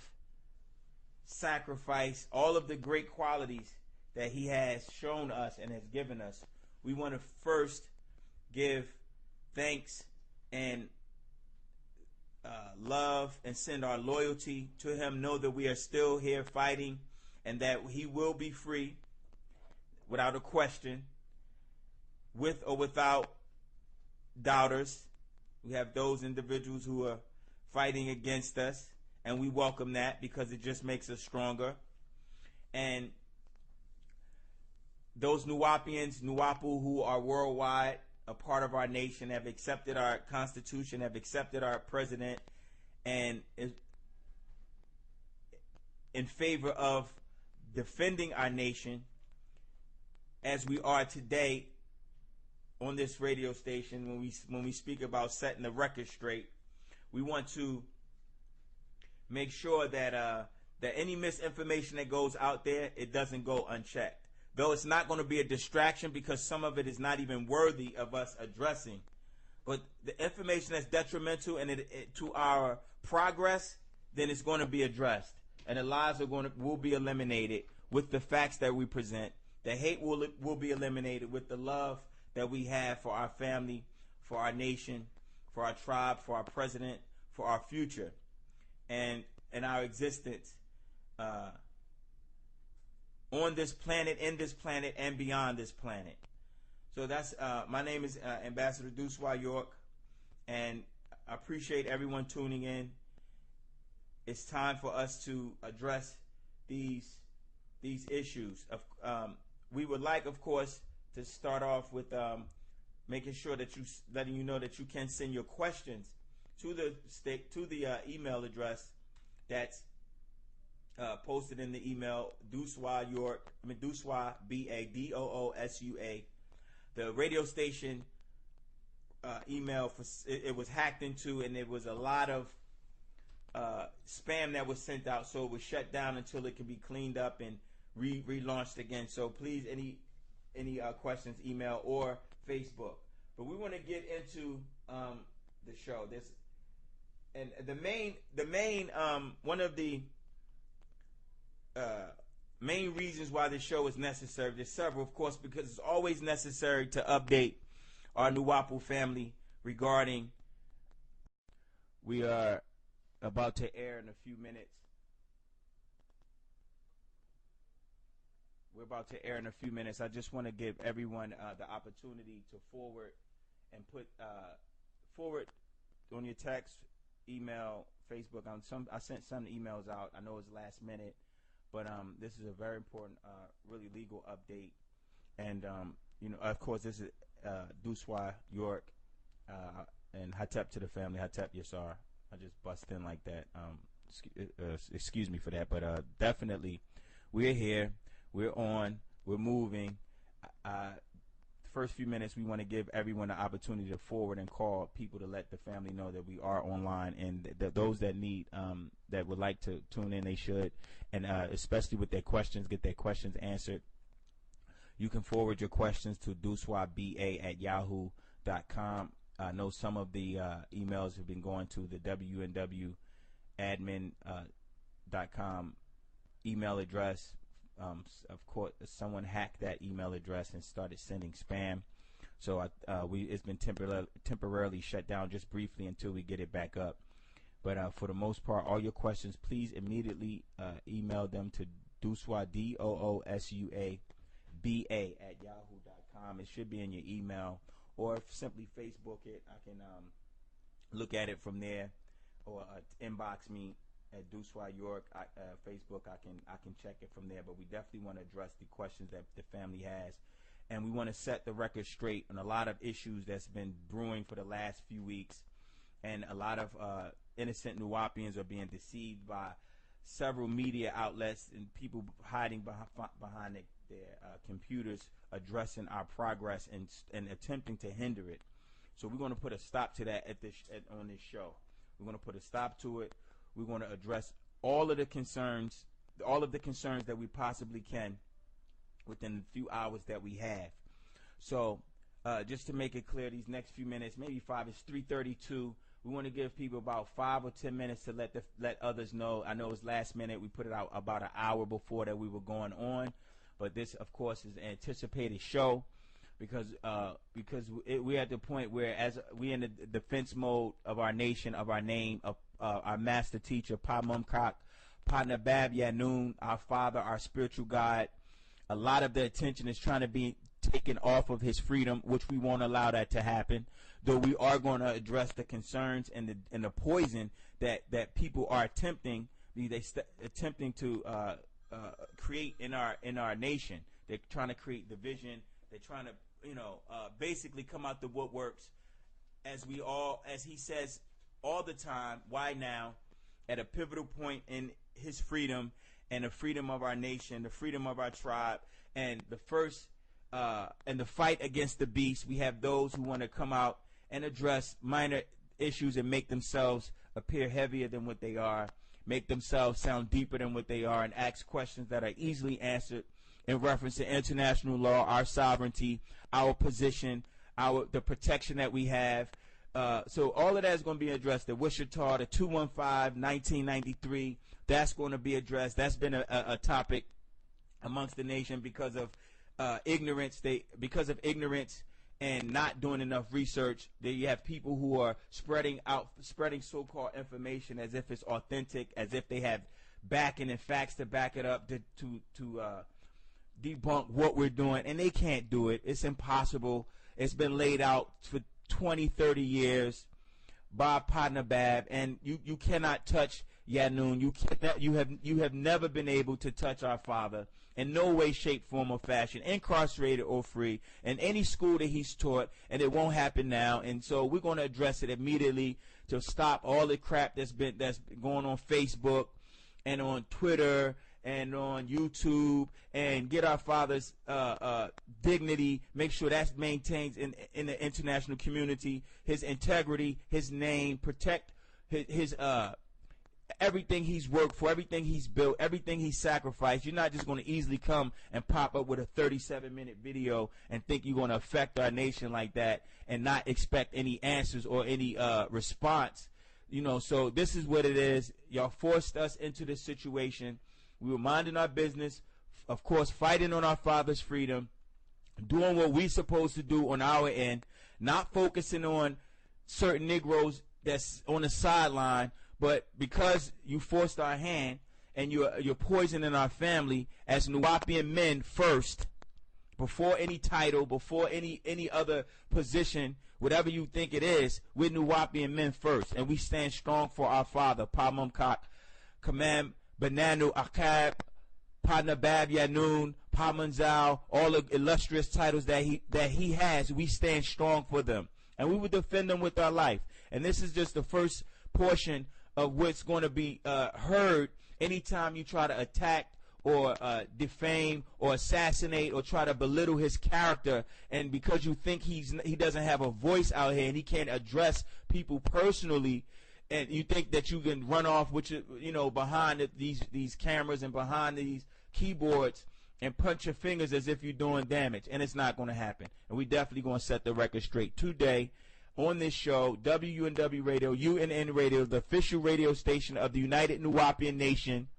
sacrifice, all of the great qualities that he has shown us and has given us. We want to first give thanks and love and send our loyalty to him, know that we are still here fighting and that he will be free without a question, with or without doubters. We have those individuals who are fighting against us, and we welcome that because it just makes us stronger. And those Nuwaupians, Nuwaupu, who are worldwide, a part of our nation, have accepted our Constitution, have accepted our president, and is in favor of defending our nation as we are today on this radio station. When we speak about setting the record straight, we want to make sure that that any misinformation that goes out there, it doesn't go unchecked. Though it's not going to be a distraction because some of it is not even worthy of us addressing, but the information that's detrimental and to our progress, then it's going to be addressed, and the lies will be eliminated with the facts that we present. The hate will be eliminated with the love that we have for our family, for our nation, for our tribe, for our president, for our future, and our existence on this planet, in this planet, and beyond this planet. So that's my name is Ambassador Doosua York, and I appreciate everyone tuning in. It's time for us to address these issues. We would like, of course, to start off with making sure that letting you know that you can send your questions to the email address that's posted in the email, Doosua BADOOSUA. The radio station email, it was hacked into, and there was a lot of spam that was sent out, so it was shut down until it can be cleaned up and relaunched again. So please, any questions, email or Facebook. But we want to get into the show. And the main one of the main reasons why this show is necessary, there's several, of course, because it's always necessary to update our Nuwaupu family regarding, we are about to air in a few minutes. We're about to air in a few minutes. I just want to give everyone the opportunity to forward and put forward on your text, email, Facebook. I sent some emails out. I know it's last minute, But this is a very important, really legal update. And, of course, this is Doosua, York, and Hatep to the family. Hatep Yasar. I just bust in like that. Excuse me for that. But definitely, we're here. We're on. We're moving. First few minutes, we want to give everyone the opportunity to forward and call people to let the family know that we are online, and those that need, that would like to tune in, they should, and especially with their questions, get their questions answered. You can forward your questions to dooswaba@yahoo.com. I know some of the emails have been going to the WNWadmin.com email address. Of course, someone hacked that email address and started sending spam. So it's been temporarily shut down just briefly until we get it back up. But for the most part, all your questions, please immediately email them to Doosua, DOOSUABA@yahoo.com. It should be in your email, or simply Facebook it. I can look at it from there, or inbox me at Doosua York Facebook. I can check it from there. But we definitely want to address the questions that the family has, and we want to set the record straight on a lot of issues that's been brewing for the last few weeks, and a lot of innocent Nuwaupians are being deceived by several media outlets and people hiding behind their computers, addressing our progress and attempting to hinder it. So we're going to put a stop to that on this show. We're going to put a stop to it. We're going to address all of the concerns that we possibly can within the few hours that we have. So just to make it clear, these next few minutes, maybe 5, it's 3:32. We want to give people about 5 or 10 minutes to let others know. I know it's last minute. We put it out about an hour before that we were going on. But this, of course, is an anticipated show because we're at the point where, as we in the defense mode of our nation, of our name, of our master teacher, Paa Mumkak, Partner Bab Yanun, our father, our spiritual guide. A lot of the attention is trying to be taken off of his freedom, which we won't allow that to happen. Though we are going to address the concerns and the poison that people are attempting to create in our nation. They're trying to create division. They're trying to basically come out the woodworks, as he says all the time. Why now? At a pivotal point in his freedom and the freedom of our nation, the freedom of our tribe, and the fight against the beast, we have those who want to come out and address minor issues and make themselves appear heavier than what they are, make themselves sound deeper than what they are, and ask questions that are easily answered in reference to international law, our sovereignty, our position, the protection that we have. So all of that is going to be addressed. The Wichita, the 215-1993, that's going to be addressed. That's been a topic amongst the nation because of ignorance. Because of ignorance and not doing enough research, you have people who are spreading so-called information as if it's authentic, as if they have backing and facts to back it up to debunk what we're doing, and they can't do it. It's impossible. It's been laid out for 20, 30 years by Partner Bab, and you cannot touch Yanun. You have never been able to touch our father in no way, shape, form, or fashion, incarcerated or free, in any school that he's taught, and it won't happen now. And so we're going to address it immediately to stop all the crap that's going on Facebook and on Twitter and on YouTube, and get our father's dignity, make sure that's maintained in the international community, his integrity, his name, protect his everything he's worked for, everything he's built, everything he's sacrificed. You're not just going to easily come and pop up with a 37-minute video and think you're going to affect our nation like that and not expect any answers or any response. So this is what it is. Y'all forced us into this situation. We were minding our business, of course, fighting on our father's freedom, doing what we're supposed to do on our end, not focusing on certain Negroes that's on the sideline, but because you forced our hand and you're poisoning our family as Nuwaupian men first, before any title, before any other position, whatever you think it is, we're Nuwaupian men first, and we stand strong for our father, Paa Mumkak, Khamam Aaqab Nabab Yanoon, Paa Mumkak, all the illustrious titles that he has. We stand strong for them, and we will defend them with our life. And this is just the first portion of what's going to be heard anytime you try to attack or defame or assassinate or try to belittle his character, and because you think he doesn't have a voice out here and he can't address people personally, and you think that you can run off with behind these cameras and behind these keyboards and punch your fingers as if you're doing damage, and it's not going to happen. And we definitely going to set the record straight today on this show, WUNW Radio, UNN Radio, the official radio station of the United Nuwaupian Nation,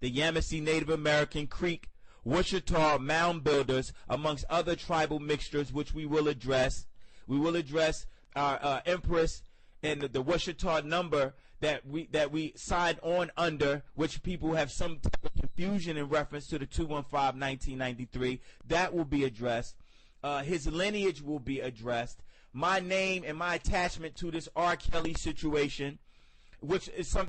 the Yamasee Native American, Creek, Wichita, Mound Builders, amongst other tribal mixtures, which we will address. We will address our Empress and the Wichita number that we signed on under, which people have some type of confusion in reference to the 215-1993. That will be addressed. His lineage will be addressed. My name and my attachment to this R. Kelly situation, which is something